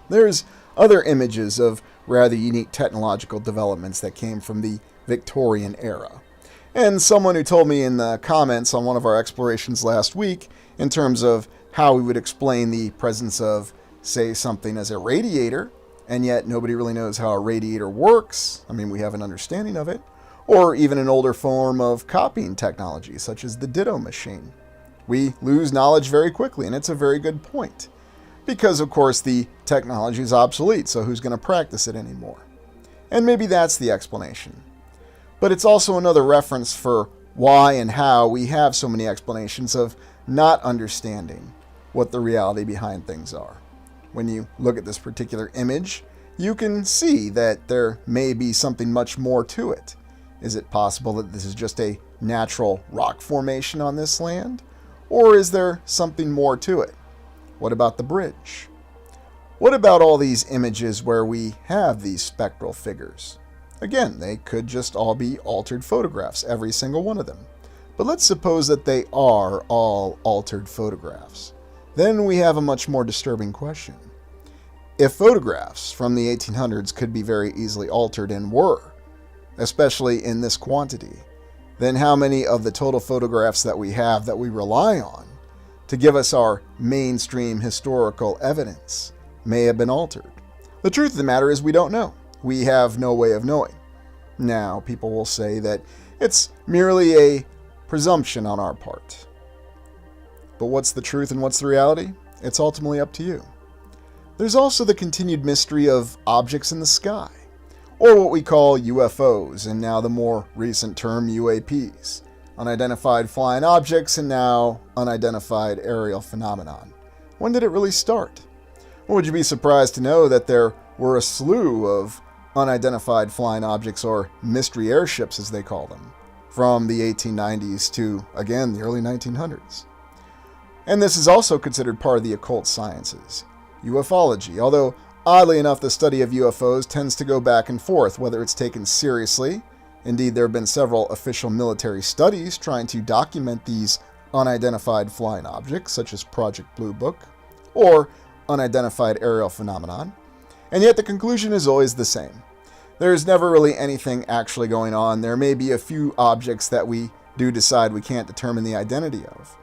There's other images of rather unique technological developments that came from the Victorian era. And someone who told me in the comments on one of our explorations last week, in terms of how we would explain the presence of, say, something as a radiator, and yet nobody really knows how a radiator works. I mean, we have an understanding of it. Or even an older form of copying technology, such as the ditto machine. We lose knowledge very quickly, and it's a very good point. Because, of course, the technology is obsolete, so who's going to practice it anymore? And maybe that's the explanation. But it's also another reference for why and how we have so many explanations of not understanding what the reality behind things are. When you look at this particular image, you can see that there may be something much more to it. Is it possible that this is just a natural rock formation on this land? Or is there something more to it? What about the bridge? What about all these images where we have these spectral figures? Again, they could just all be altered photographs, every single one of them. But let's suppose that they are all altered photographs. Then we have a much more disturbing question. If photographs from the 1800s could be very easily altered and were, especially in this quantity, then how many of the total photographs that we have that we rely on to give us our mainstream historical evidence may have been altered? The truth of the matter is we don't know. We have no way of knowing. Now, people will say that it's merely a presumption on our part. But what's the truth and what's the reality? It's ultimately up to you. There's also the continued mystery of objects in the sky, or what we call UFOs, and now the more recent term UAPs, unidentified flying objects, and now unidentified aerial phenomenon. When did it really start? Or would you be surprised to know that there were a slew of unidentified flying objects, or mystery airships as they call them, from the 1890s to, again, the early 1900s. And this is also considered part of the occult sciences, ufology, although oddly enough the study of UFOs tends to go back and forth whether it's taken seriously. Indeed, there have been several official military studies trying to document these unidentified flying objects, such as Project Blue Book, or unidentified aerial phenomenon, and yet the conclusion is always the same. There's never really anything actually going on. There may be a few objects that we do decide we can't determine the identity of.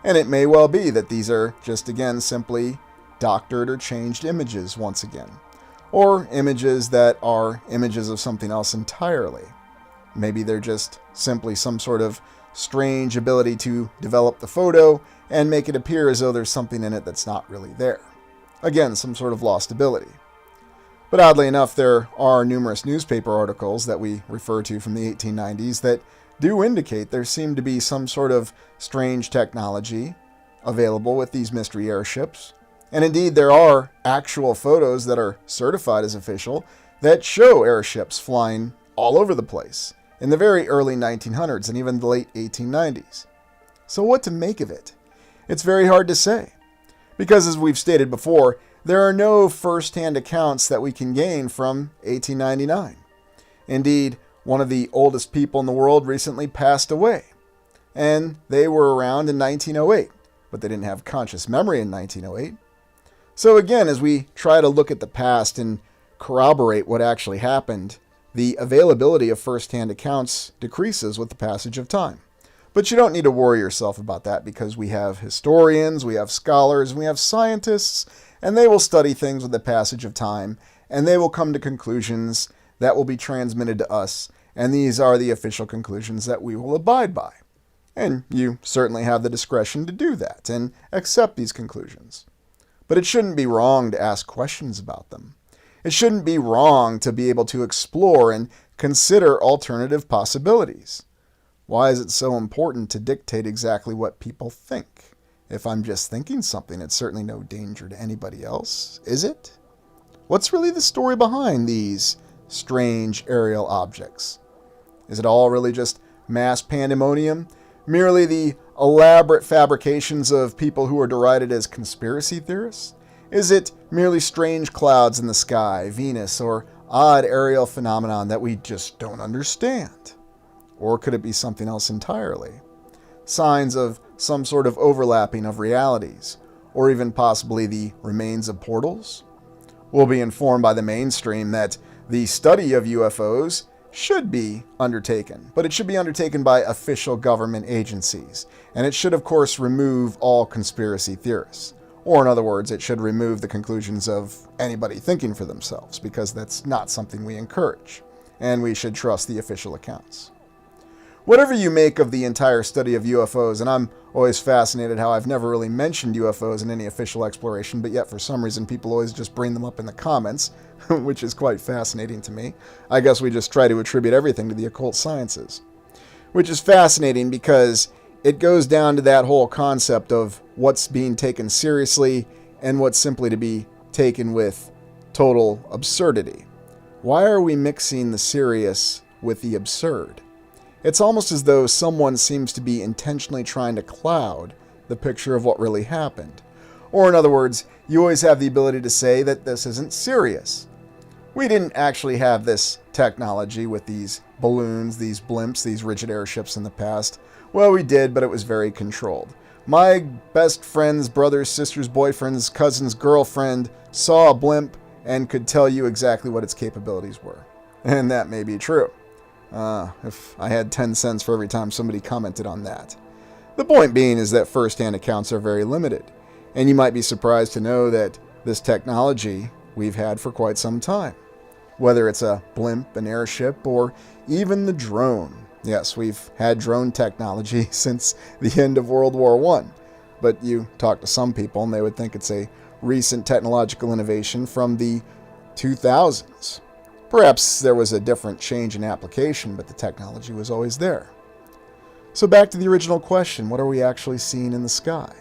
And it may well be that these are just, again, simply doctored or changed images once again. Or images that are images of something else entirely. Maybe they're just simply some sort of strange ability to develop the photo and make it appear as though there's something in it that's not really there. Again, some sort of lost ability. But oddly enough, there are numerous newspaper articles that we refer to from the 1890s that do indicate there seemed to be some sort of strange technology available with these mystery airships. And indeed, there are actual photos that are certified as official that show airships flying all over the place in the very early 1900s and even the late 1890s. So what to make of it? It's very hard to say. Because as we've stated before, there are no first-hand accounts that we can gain from 1899. Indeed, one of the oldest people in the world recently passed away. And they were around in 1908, but they didn't have conscious memory in 1908. So again, as we try to look at the past and corroborate what actually happened, the availability of first-hand accounts decreases with the passage of time. But you don't need to worry yourself about that because we have historians, we have scholars, we have scientists, and they will study things with the passage of time, and they will come to conclusions that will be transmitted to us, and these are the official conclusions that we will abide by. And you certainly have the discretion to do that and accept these conclusions. But it shouldn't be wrong to ask questions about them. It shouldn't be wrong to be able to explore and consider alternative possibilities. Why is it so important to dictate exactly what people think? If I'm just thinking something, it's certainly no danger to anybody else, is it? What's really the story behind these strange aerial objects? Is it all really just mass pandemonium? Merely the elaborate fabrications of people who are derided as conspiracy theorists? Is it merely strange clouds in the sky, Venus, or odd aerial phenomenon that we just don't understand? Or could it be something else entirely? Signs of some sort of overlapping of realities, or even possibly the remains of portals? We'll be informed by the mainstream that the study of UFOs should be undertaken, but it should be undertaken by official government agencies, and it should of course remove all conspiracy theorists. Or in other words, it should remove the conclusions of anybody thinking for themselves, because that's not something we encourage, and we should trust the official accounts. Whatever you make of the entire study of UFOs, and I'm always fascinated how I've never really mentioned UFOs in any official exploration, but yet for some reason people always just bring them up in the comments, which is quite fascinating to me. I guess we just try to attribute everything to the occult sciences. Which is fascinating because it goes down to that whole concept of what's being taken seriously and what's simply to be taken with total absurdity. Why are we mixing the serious with the absurd? It's almost as though someone seems to be intentionally trying to cloud the picture of what really happened. Or in other words, you always have the ability to say that this isn't serious. We didn't actually have this technology with these balloons, these blimps, these rigid airships in the past. Well, we did, but it was very controlled. My best friend's brother's sister's boyfriend's cousin's girlfriend saw a blimp and could tell you exactly what its capabilities were. And that may be true. If I had 10 cents for every time somebody commented on that. The point being is that first-hand accounts are very limited, and you might be surprised to know that this technology we've had for quite some time. Whether it's a blimp, an airship, or even the drone. Yes, we've had drone technology since the end of World War I. but you talk to some people and they would think it's a recent technological innovation from the 2000s. Perhaps there was a different change in application, but the technology was always there. So back to the original question, what are we actually seeing in the sky?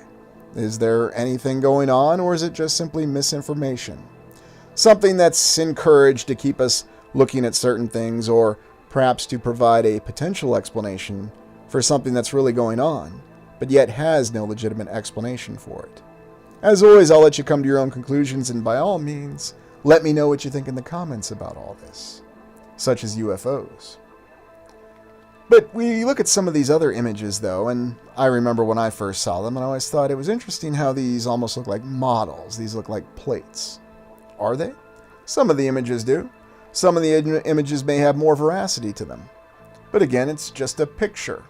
Is there anything going on, or is it just simply misinformation? Something that's encouraged to keep us looking at certain things, or perhaps to provide a potential explanation for something that's really going on, but yet has no legitimate explanation for it. As always, I'll let you come to your own conclusions, and by all means, let me know what you think in the comments about all this, such as UFOs. But we look at some of these other images, though, and I remember when I first saw them, and I always thought it was interesting how these almost look like models. These look like plates. Are they? Some of the images do. Some of the images may have more veracity to them. But again, it's just a picture.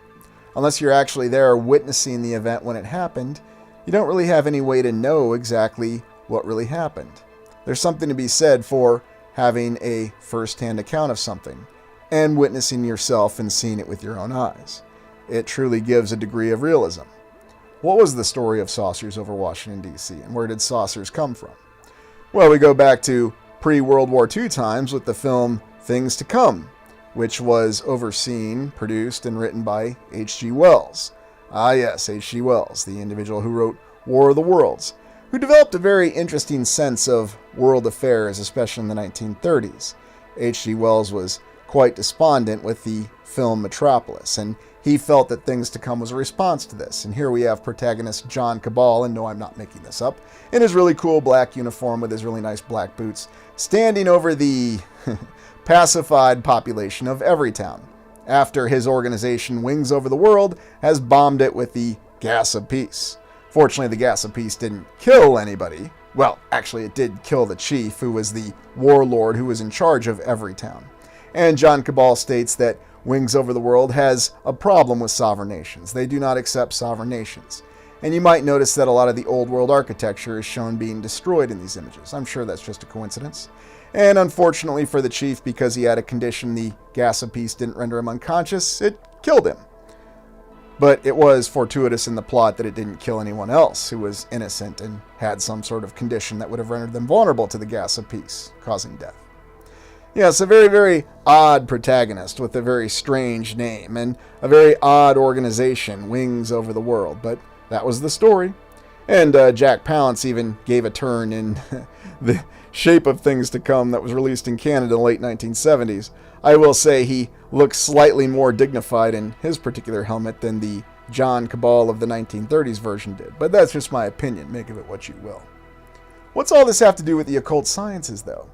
Unless you're actually there witnessing the event when it happened, you don't really have any way to know exactly what really happened. There's something to be said for having a first-hand account of something and witnessing yourself and seeing it with your own eyes. It truly gives a degree of realism. What was the story of saucers over Washington, D.C., and where did saucers come from? Well, we go back to pre-World War II times with the film Things to Come, which was overseen, produced, and written by H.G. Wells. Ah yes, H.G. Wells, the individual who wrote War of the Worlds, who developed a very interesting sense of world affairs, especially in the 1930s. H.G. Wells was quite despondent with the film Metropolis, and he felt that Things to Come was a response to this. And here we have protagonist John Cabal, and no, I'm not making this up, in his really cool black uniform with his really nice black boots, standing over the pacified population of Everytown, after his organization Wings Over the World has bombed it with the gas of peace. Fortunately, the gas of peace didn't kill anybody. Well, actually, it did kill the chief, who was the warlord who was in charge of Everytown. And John Cabal states that Wings Over the World has a problem with sovereign nations. They do not accept sovereign nations. And you might notice that a lot of the old world architecture is shown being destroyed in these images. I'm sure that's just a coincidence. And unfortunately for the chief, because he had a condition the gas of peace didn't render him unconscious, it killed him. But it was fortuitous in the plot that it didn't kill anyone else who was innocent and had some sort of condition that would have rendered them vulnerable to the gas of peace, causing death. Yes, a very, very odd protagonist with a very strange name and a very odd organization, Wings Over the World, but that was the story. And Jack Palance even gave a turn in the Shape of Things to Come that was released in Canada in the late 1970s. I will say he looks slightly more dignified in his particular helmet than the John Cabal of the 1930s version did, but that's just my opinion. Make of it what you will. What's all this have to do with the occult sciences, though?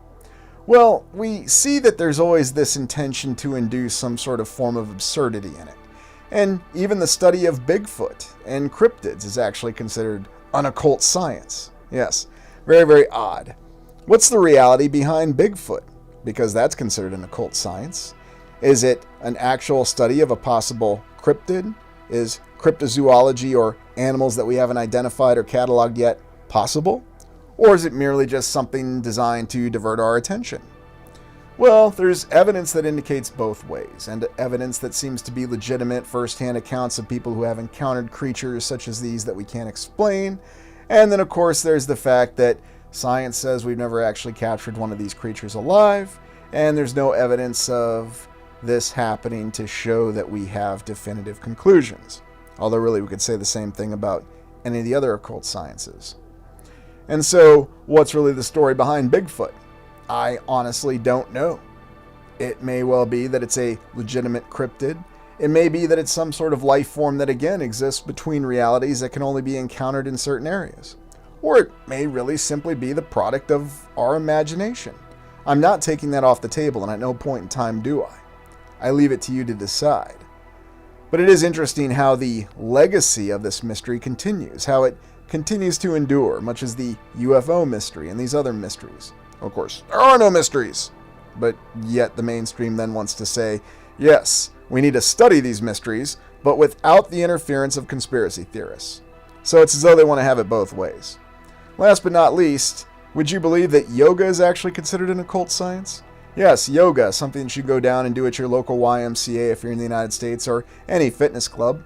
Well, we see that there's always this intention to induce some sort of form of absurdity in it. And even the study of Bigfoot and cryptids is actually considered an occult science. Yes, very, very odd. What's the reality behind Bigfoot? Because that's considered an occult science. Is it an actual study of a possible cryptid? Is cryptozoology, or animals that we haven't identified or cataloged yet, possible? Or is it merely just something designed to divert our attention? Well, there's evidence that indicates both ways, and evidence that seems to be legitimate first-hand accounts of people who have encountered creatures such as these that we can't explain. And then, of course, there's the fact that science says we've never actually captured one of these creatures alive, and there's no evidence of this happening to show that we have definitive conclusions. Although really we could say the same thing about any of the other occult sciences. And so, what's really the story behind Bigfoot? I honestly don't know. It may well be that it's a legitimate cryptid. It may be that it's some sort of life form that again exists between realities that can only be encountered in certain areas. Or it may really simply be the product of our imagination. I'm not taking that off the table, and at no point in time do I. I leave it to you to decide. But it is interesting how the legacy of this mystery continues, how it continues to endure, much as the UFO mystery and these other mysteries. Of course, there are no mysteries. But yet the mainstream then wants to say, yes, we need to study these mysteries, but without the interference of conspiracy theorists. So it's as though they want to have it both ways. Last but not least, would you believe that yoga is actually considered an occult science? Yes, yoga, something you should go down and do at your local YMCA if you're in the United States, or any fitness club.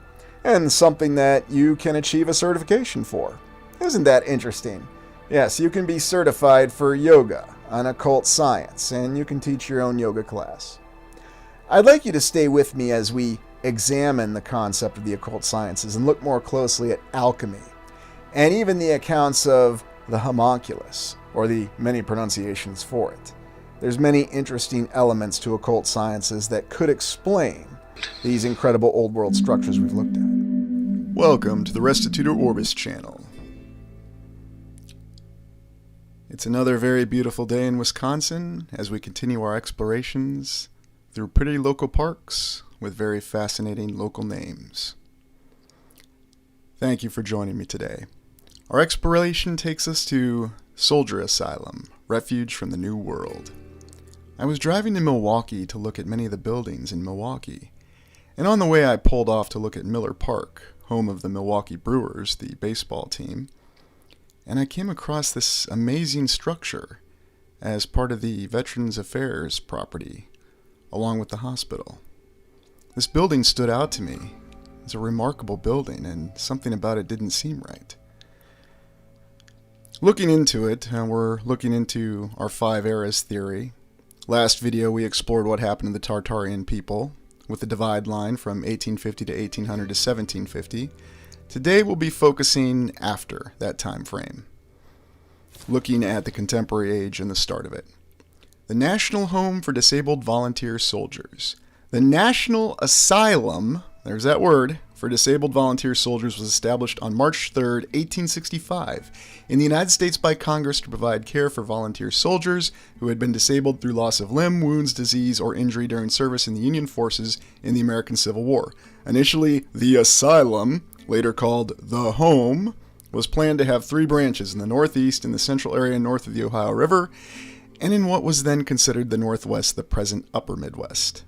and something that you can achieve a certification for. Isn't that interesting? Yes, you can be certified for yoga, an occult science, and you can teach your own yoga class. I'd like you to stay with me as we examine the concept of the occult sciences and look more closely at alchemy, and even the accounts of the homunculus, or the many pronunciations for it. There's many interesting elements to occult sciences that could explain these incredible old world structures we've looked at. Welcome to the Restitutor Orbis channel. It's another very beautiful day in Wisconsin as we continue our explorations through pretty local parks with very fascinating local names. Thank you for joining me today. Our exploration takes us to Soldier Asylum, refuge from the New World. I was driving to Milwaukee to look at many of the buildings in Milwaukee, and on the way I pulled off to look at Miller Park, home of the Milwaukee Brewers, the baseball team, and I came across this amazing structure as part of the Veterans Affairs property, along with the hospital. This building stood out to me. It's a remarkable building, and something about it didn't seem right. Looking into it, we're looking into our 5 eras theory. Last video we explored what happened to the Tartarian people, with the divide line from 1850 to 1800 to 1750. Today we'll be focusing after that time frame, looking at the contemporary age and the start of it. The National Home for Disabled Volunteer Soldiers. The National Asylum, there's that word, for disabled volunteer soldiers was established on March 3, 1865, in the United States by Congress to provide care for volunteer soldiers who had been disabled through loss of limb, wounds, disease, or injury during service in the Union forces in the American Civil War. Initially, the asylum, later called the home, was planned to have 3 branches in the Northeast, in the central area north of the Ohio River, and in what was then considered the Northwest, the present Upper Midwest.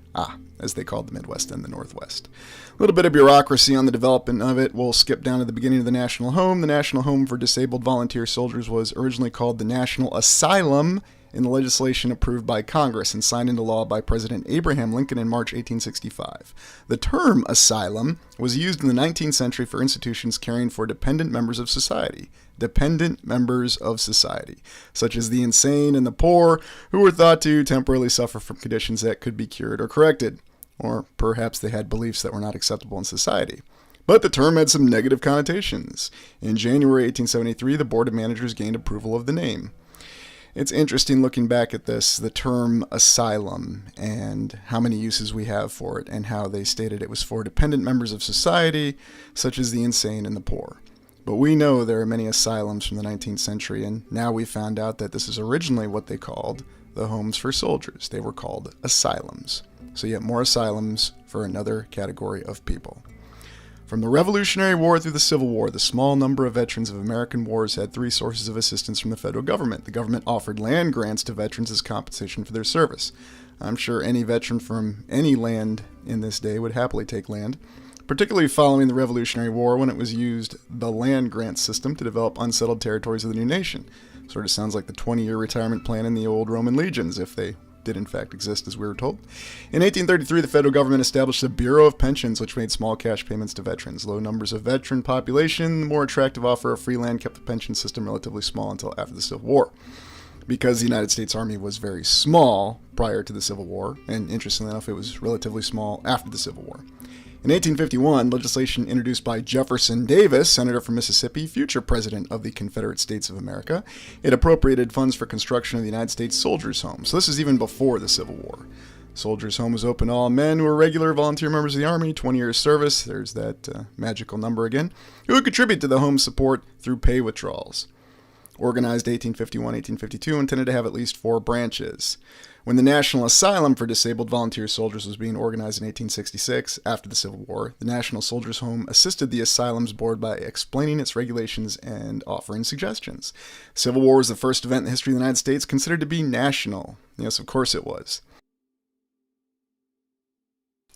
As they called the Midwest and the Northwest. A little bit of bureaucracy on the development of it. We'll skip down to the beginning of the National Home. The National Home for Disabled Volunteer Soldiers was originally called the National Asylum in the legislation approved by Congress and signed into law by President Abraham Lincoln in March 1865. The term asylum was used in the 19th century for institutions caring for dependent members of society. Dependent members of society, such as the insane and the poor, who were thought to temporarily suffer from conditions that could be cured or corrected. Or perhaps they had beliefs that were not acceptable in society. But the term had some negative connotations. In January 1873, the Board of Managers gained approval of the name. It's interesting looking back at this, the term asylum, and how many uses we have for it, and how they stated it was for dependent members of society, such as the insane and the poor. But we know there are many asylums from the 19th century, and now we found out that this is originally what they called the homes for soldiers. They were called asylums. So yet more asylums for another category of people. From the Revolutionary War through the Civil War, the small number of veterans of American wars had 3 sources of assistance from the federal government. The government offered land grants to veterans as compensation for their service. I'm sure any veteran from any land in this day would happily take land, particularly following the Revolutionary War when it was used the land grant system to develop unsettled territories of the new nation. Sort of sounds like the 20-year retirement plan in the old Roman legions, if they did in fact exist, as we were told. In 1833, the federal government established the Bureau of Pensions, which made small cash payments to veterans. Low numbers of veteran population, the more attractive offer of free land kept the pension system relatively small until after the Civil War. Because the United States Army was very small prior to the Civil War, and interestingly enough, it was relatively small after the Civil War. In 1851, legislation introduced by Jefferson Davis, senator from Mississippi, future president of the Confederate States of America, it appropriated funds for construction of the United States Soldiers' Home. So this is even before the Civil War. Soldiers' Home was open to all men who were regular volunteer members of the Army, 20 years service, there's that magical number again, who would contribute to the home's support through pay withdrawals. Organized 1851-1852, intended to have at least 4 branches. When the National Asylum for Disabled Volunteer Soldiers was being organized in 1866, after the Civil War, the National Soldiers' Home assisted the Asylum's board by explaining its regulations and offering suggestions. Civil War was the first event in the history of the United States considered to be national. Yes, of course it was.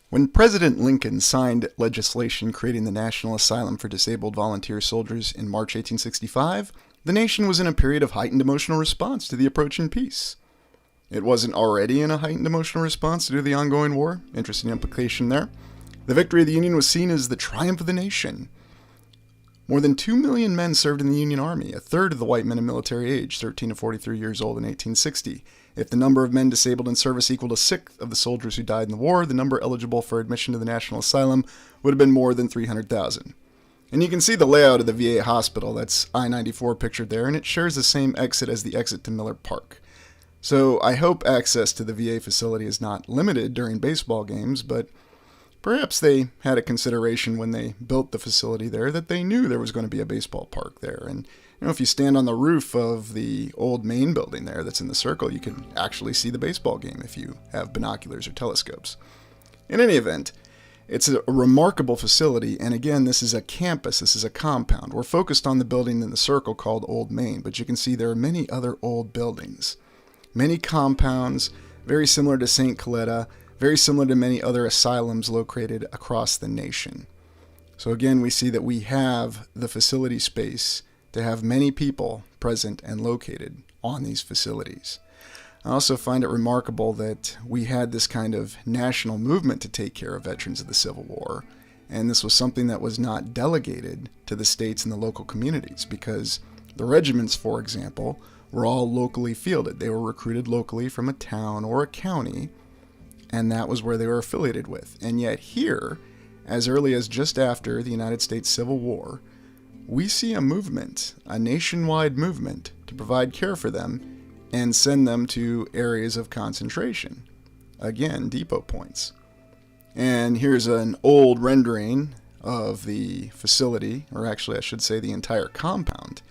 When President Lincoln signed legislation creating the National Asylum for Disabled Volunteer Soldiers in March 1865, the nation was in a period of heightened emotional response to the approaching peace. It wasn't already in a heightened emotional response due to the ongoing war. Interesting implication there. The victory of the Union was seen as the triumph of the nation. More than 2 million men served in the Union Army, a third of the white men in military age, 13 to 43 years old in 1860. If the number of men disabled in service equaled a sixth of the soldiers who died in the war, the number eligible for admission to the National Asylum would have been more than 300,000. And you can see the layout of the VA hospital. That's I-94 pictured there, and it shares the same exit as the exit to Miller Park. So I hope access to the VA facility is not limited during baseball games, but perhaps they had a consideration when they built the facility there that they knew there was going to be a baseball park there. And if you stand on the roof of the old main building there that's in the circle, you can actually see the baseball game if you have binoculars or telescopes. In any event, it's a remarkable facility, and again, this is a campus, this is a compound. We're focused on the building in the circle called Old Main, but you can see there are many other old buildings. Many compounds, very similar to St. Coletta, very similar to many other asylums located across the nation. So again, we see that we have the facility space to have many people present and located on these facilities. I also find it remarkable that we had this kind of national movement to take care of veterans of the Civil War, and this was something that was not delegated to the states and the local communities, because the regiments, for example, were all locally fielded. They were recruited locally from a town or a county, and that was where they were affiliated with. And yet here, as early as just after the United States Civil War, we see a movement, a nationwide movement, to provide care for them and send them to areas of concentration. Again, depot points. And here's an old rendering of the facility, or actually I should say the entire compound.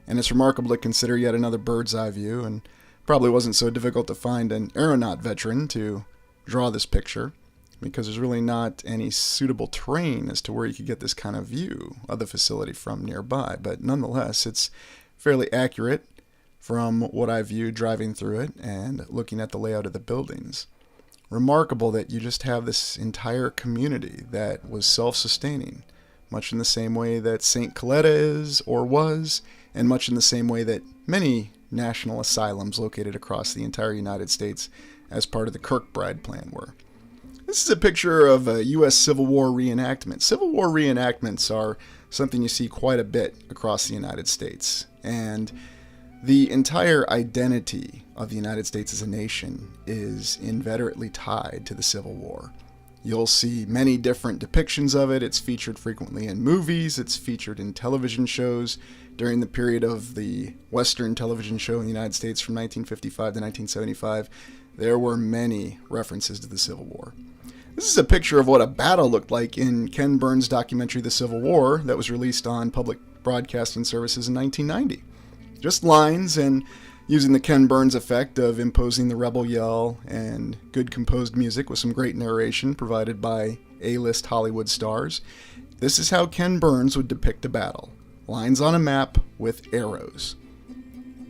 And it's remarkable to consider yet another bird's eye view, and probably wasn't so difficult to find an aeronaut veteran to draw this picture, because there's really not any suitable terrain as to where you could get this kind of view of the facility from nearby. But nonetheless, it's fairly accurate from what I viewed driving through it and looking at the layout of the buildings. Remarkable that you just have this entire community that was self-sustaining, much in the same way that St. Coletta is or was, and much in the same way that many national asylums located across the entire United States as part of the Kirkbride Plan were. This is a picture of a U.S. Civil War reenactment. Civil War reenactments are something you see quite a bit across the United States, and the entire identity of the United States as a nation is inveterately tied to the Civil War. You'll see many different depictions of it. It's featured frequently in movies. It's featured in television shows. During the period of the Western television show in the United States from 1955 to 1975, there were many references to the Civil War. This is a picture of what a battle looked like in Ken Burns' documentary The Civil War that was released on public broadcasting services in 1990. Just lines, and using the Ken Burns effect of imposing the rebel yell and good composed music with some great narration provided by A-list Hollywood stars. This is how Ken Burns would depict a battle. Lines on a map with arrows.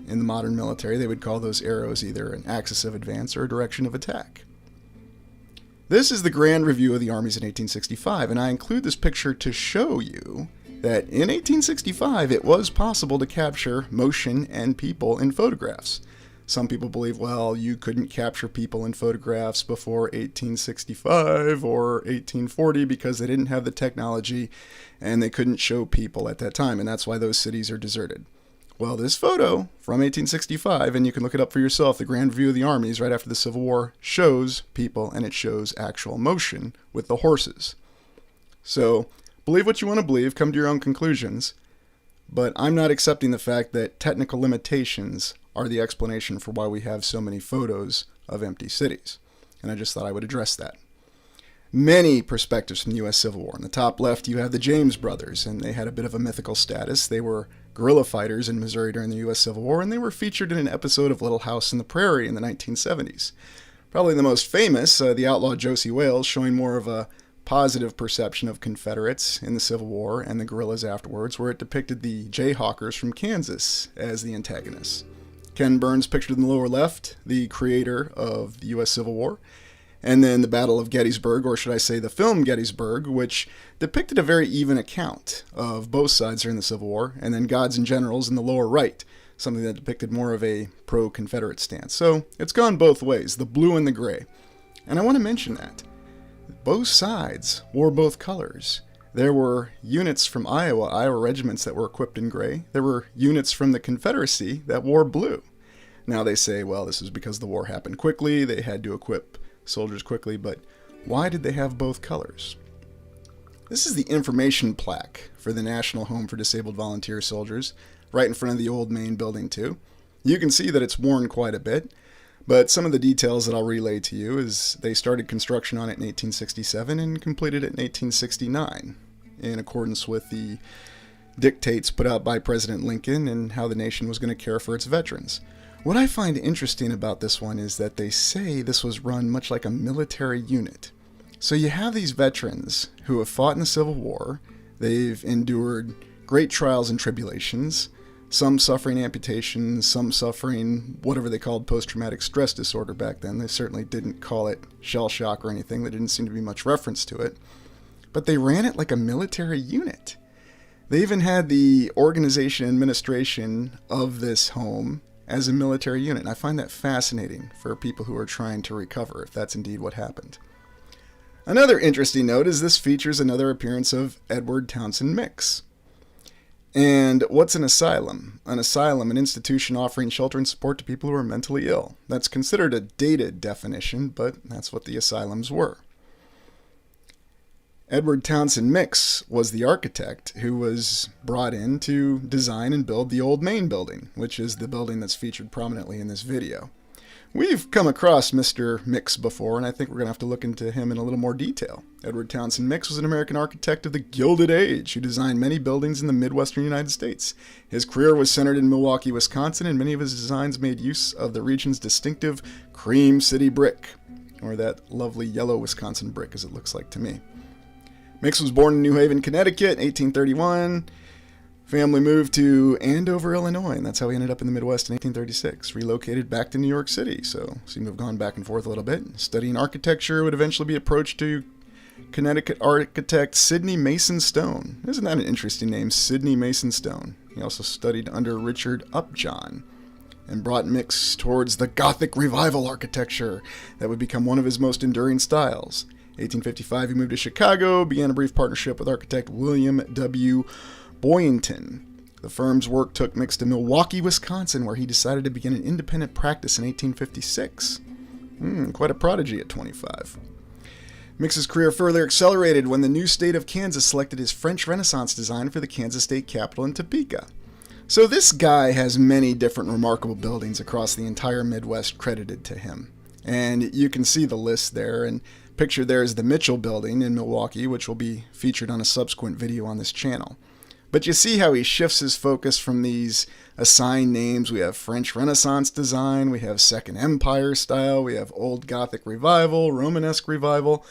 In the modern military, they would call those arrows either an axis of advance or a direction of attack. This is the grand review of the armies in 1865, and I include this picture to show you that in 1865 it was possible to capture motion and people in photographs. Some people believe, well, you couldn't capture people in photographs before 1865 or 1840 because they didn't have the technology and they couldn't show people at that time, and that's why those cities are deserted. Well, this photo from 1865, and you can look it up for yourself, the Grand Review of the Armies right after the Civil War, shows people and it shows actual motion with the horses. So, believe what you want to believe, come to your own conclusions, but I'm not accepting the fact that technical limitations are the explanation for why we have so many photos of empty cities, and I just thought I would address that. Many perspectives from the U.S. Civil War. In the top left, you have the James brothers, and they had a bit of a mythical status. They were guerrilla fighters in Missouri during the U.S. Civil War, and they were featured in an episode of Little House on the Prairie in the 1970s. Probably the most famous, the outlaw Josie Wales, showing more of a positive perception of Confederates in the Civil War and the guerrillas afterwards, where it depicted the Jayhawkers from Kansas as the antagonists. Ken Burns pictured in the lower left, the creator of the U.S. Civil War, and then the Battle of Gettysburg, or should I say the film Gettysburg, which depicted a very even account of both sides during the Civil War, and then Gods and Generals in the lower right, something that depicted more of a pro-Confederate stance. So it's gone both ways, the blue and the gray. And I want to mention that both sides wore both colors. There were units from Iowa regiments that were equipped in gray. There were units from the Confederacy that wore blue. Now they say, well, this is because the war happened quickly, they had to equip soldiers quickly, but why did they have both colors? This is the information plaque for the National Home for Disabled Volunteer Soldiers, right in front of the old main building too. You can see that it's worn quite a bit, but some of the details that I'll relay to you is they started construction on it in 1867 and completed it in 1869, in accordance with the dictates put out by President Lincoln and how the nation was going to care for its veterans. What I find interesting about this one is that they say this was run much like a military unit. So you have these veterans who have fought in the Civil War, they've endured great trials and tribulations, some suffering amputations, some suffering whatever they called post-traumatic stress disorder back then. They certainly didn't call it shell shock or anything. There didn't seem to be much reference to it. But they ran it like a military unit. They even had the organization and administration of this home as a military unit. And I find that fascinating for people who are trying to recover, if that's indeed what happened. Another interesting note is this features another appearance of Edward Townsend Mix. And what's an asylum? An asylum, an institution offering shelter and support to people who are mentally ill. That's considered a dated definition, but that's what the asylums were. Edward Townsend Mix was the architect who was brought in to design and build the old main building, which is the building that's featured prominently in this video. We've come across Mr. Mix before, and I think we're going to have to look into him in a little more detail. Edward Townsend Mix was an American architect of the Gilded Age who designed many buildings in the Midwestern United States. His career was centered in Milwaukee, Wisconsin, and many of his designs made use of the region's distinctive Cream City brick, or that lovely yellow Wisconsin brick as it looks like to me. Mix was born in New Haven, Connecticut, 1831. Family moved to Andover, Illinois, and that's how he ended up in the Midwest in 1836. Relocated back to New York City, so seemed to have gone back and forth a little bit. Studying architecture, would eventually be approached to Connecticut architect Sidney Mason Stone. Isn't that an interesting name, Sidney Mason Stone? He also studied under Richard Upjohn and brought Mix towards the Gothic Revival architecture that would become one of his most enduring styles. 1855, he moved to Chicago, began a brief partnership with architect William W. Boynton. The firm's work took Mix to Milwaukee, Wisconsin, where he decided to begin an independent practice in 1856. Quite a prodigy at 25. Mix's career further accelerated when the new state of Kansas selected his French Renaissance design for the Kansas state capitol in Topeka. So this guy has many different remarkable buildings across the entire Midwest credited to him. And you can see the list there, and pictured there is the Mitchell Building in Milwaukee, which will be featured on a subsequent video on this channel. But you see how he shifts his focus from these assigned names. We have French Renaissance design, we have Second Empire style, we have Old Gothic Revival, Romanesque Revival.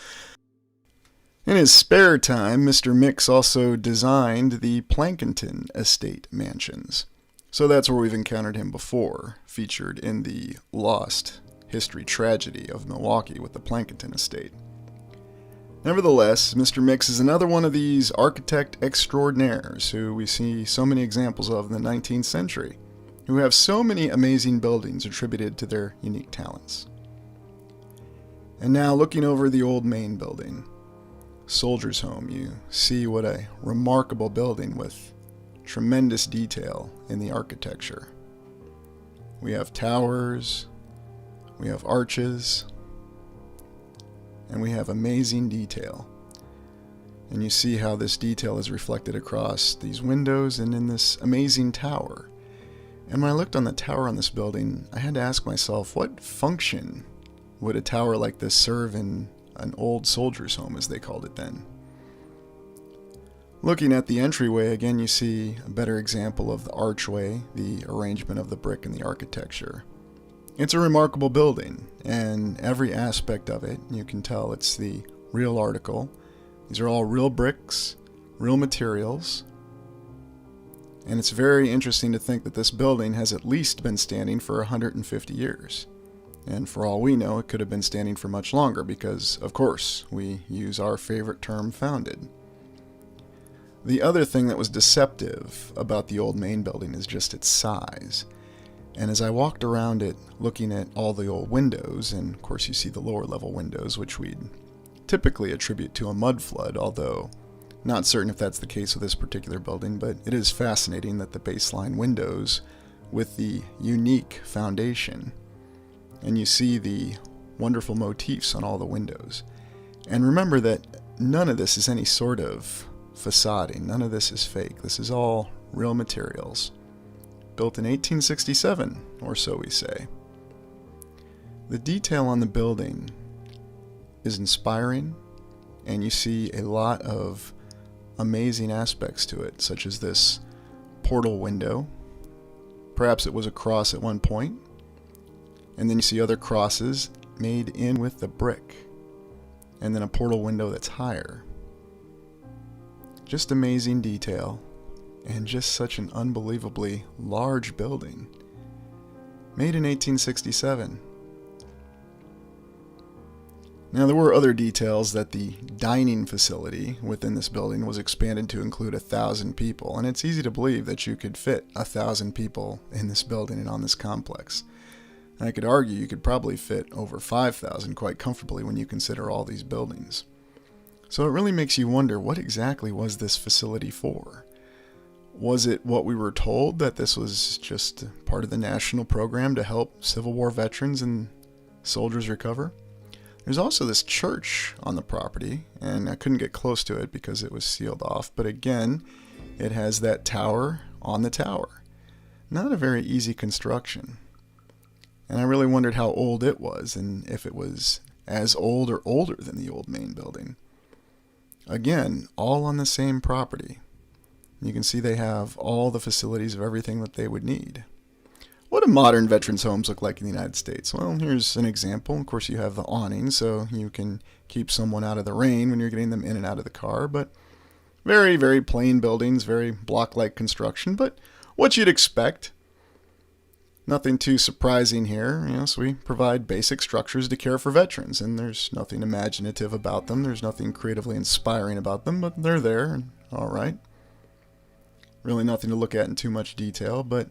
In his spare time, Mr. Mix also designed the Plankinton Estate mansions. So that's where we've encountered him before, featured in the Lost History Tragedy of Milwaukee with the Plankinton Estate. Nevertheless, Mr. Mix is another one of these architect extraordinaires who we see so many examples of in the 19th century, who have so many amazing buildings attributed to their unique talents. And now looking over the old main building, Soldier's Home, you see what a remarkable building with tremendous detail in the architecture. We have towers, we have arches, and we have amazing detail. And you see how this detail is reflected across these windows and in this amazing tower. And when I looked on the tower on this building, I had to ask myself, what function would a tower like this serve in an old soldier's home, as they called it then? Looking at the entryway, again you see a better example of the archway, the arrangement of the brick and the architecture. It's a remarkable building, and every aspect of it, you can tell it's the real article. These are all real bricks, real materials, and it's very interesting to think that this building has at least been standing for 150 years. And for all we know, it could have been standing for much longer because, of course, we use our favorite term, founded. The other thing that was deceptive about the old main building is just its size. And as I walked around it, looking at all the old windows, and of course you see the lower level windows, which we'd typically attribute to a mud flood, although not certain if that's the case with this particular building, but it is fascinating that the baseline windows with the unique foundation, and you see the wonderful motifs on all the windows. And remember that none of this is any sort of facading, none of this is fake. This is all real materials, built in 1867, or so we say. The detail on the building is inspiring, and you see a lot of amazing aspects to it, such as this portal window. Perhaps it was a cross at one point, and then you see other crosses made in with the brick, and then a portal window that's higher. Just amazing detail, and just such an unbelievably large building. Made in 1867. Now, there were other details that the dining facility within this building was expanded to include 1,000 people, and it's easy to believe that you could fit 1,000 people in this building and on this complex. And I could argue you could probably fit over 5,000 quite comfortably when you consider all these buildings. So it really makes you wonder, what exactly was this facility for? Was it what we were told, that this was just part of the national program to help Civil War veterans and soldiers recover? There's also this church on the property, and I couldn't get close to it because it was sealed off, but again, it has that tower on the tower. Not a very easy construction. And I really wondered how old it was, and if it was as old or older than the old main building. Again, all on the same property. You can see they have all the facilities of everything that they would need. What do modern veterans' homes look like in the United States? Well, here's an example. Of course, you have the awning, so you can keep someone out of the rain when you're getting them in and out of the car. But very, very plain buildings, very block-like construction, but what you'd expect. Nothing too surprising here. So we provide basic structures to care for veterans, and there's nothing imaginative about them. There's nothing creatively inspiring about them, but they're there, and all right. Really nothing to look at in too much detail, but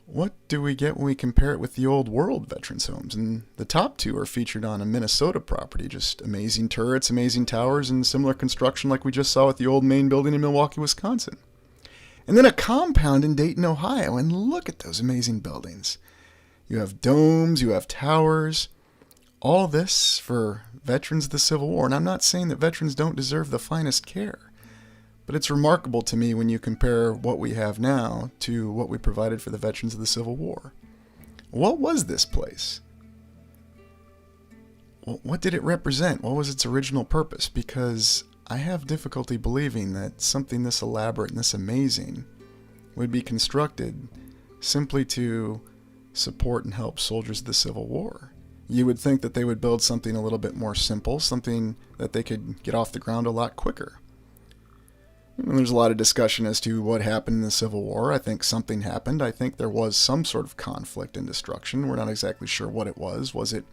what do we get when we compare it with the old world veterans' homes? And the top two are featured on a Minnesota property. Just amazing turrets, amazing towers, and similar construction like we just saw with the old main building in Milwaukee, Wisconsin. And then a compound in Dayton, Ohio, and look at those amazing buildings. You have domes, you have towers, all this for veterans of the Civil War. And I'm not saying that veterans don't deserve the finest care, but it's remarkable to me when you compare what we have now to what we provided for the veterans of the Civil War. What was this place? What did it represent? What was its original purpose? Because I have difficulty believing that something this elaborate and this amazing would be constructed simply to support and help soldiers of the Civil War. You would think that they would build something a little bit more simple, something that they could get off the ground a lot quicker. And there's a lot of discussion as to what happened in the Civil War. I think something happened. I think there was some sort of conflict and destruction. We're not exactly sure what it was. Was it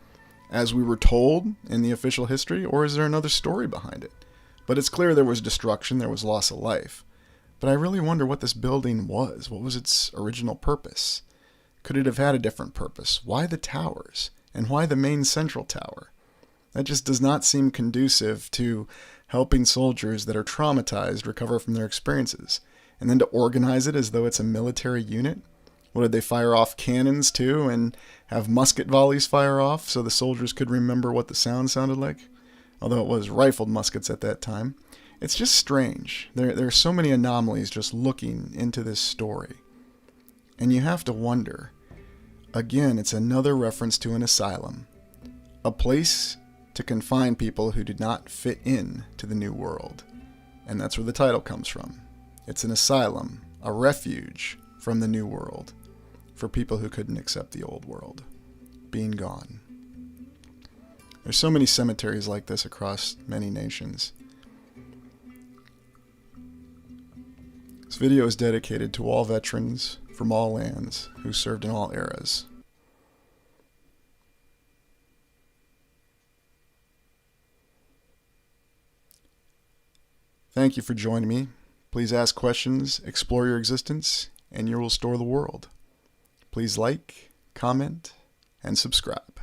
as we were told in the official history, or is there another story behind it? But it's clear there was destruction, there was loss of life. But I really wonder what this building was. What was its original purpose? Could it have had a different purpose? Why the towers? And why the main central tower? That just does not seem conducive to helping soldiers that are traumatized recover from their experiences. And then to organize it as though it's a military unit? What, did they fire off cannons too and have musket volleys fire off so the soldiers could remember what the sound sounded like? Although it was rifled muskets at that time. It's just strange. There are so many anomalies just looking into this story. And you have to wonder. Again, it's another reference to an asylum. A place to confine people who did not fit in to the New World. And that's where the title comes from. It's an asylum, a refuge from the New World for people who couldn't accept the Old World, being gone. There's so many cemeteries like this across many nations. This video is dedicated to all veterans from all lands who served in all eras. Thank you for joining me. Please ask questions, explore your existence, and you will restore the world. Please like, comment, and subscribe.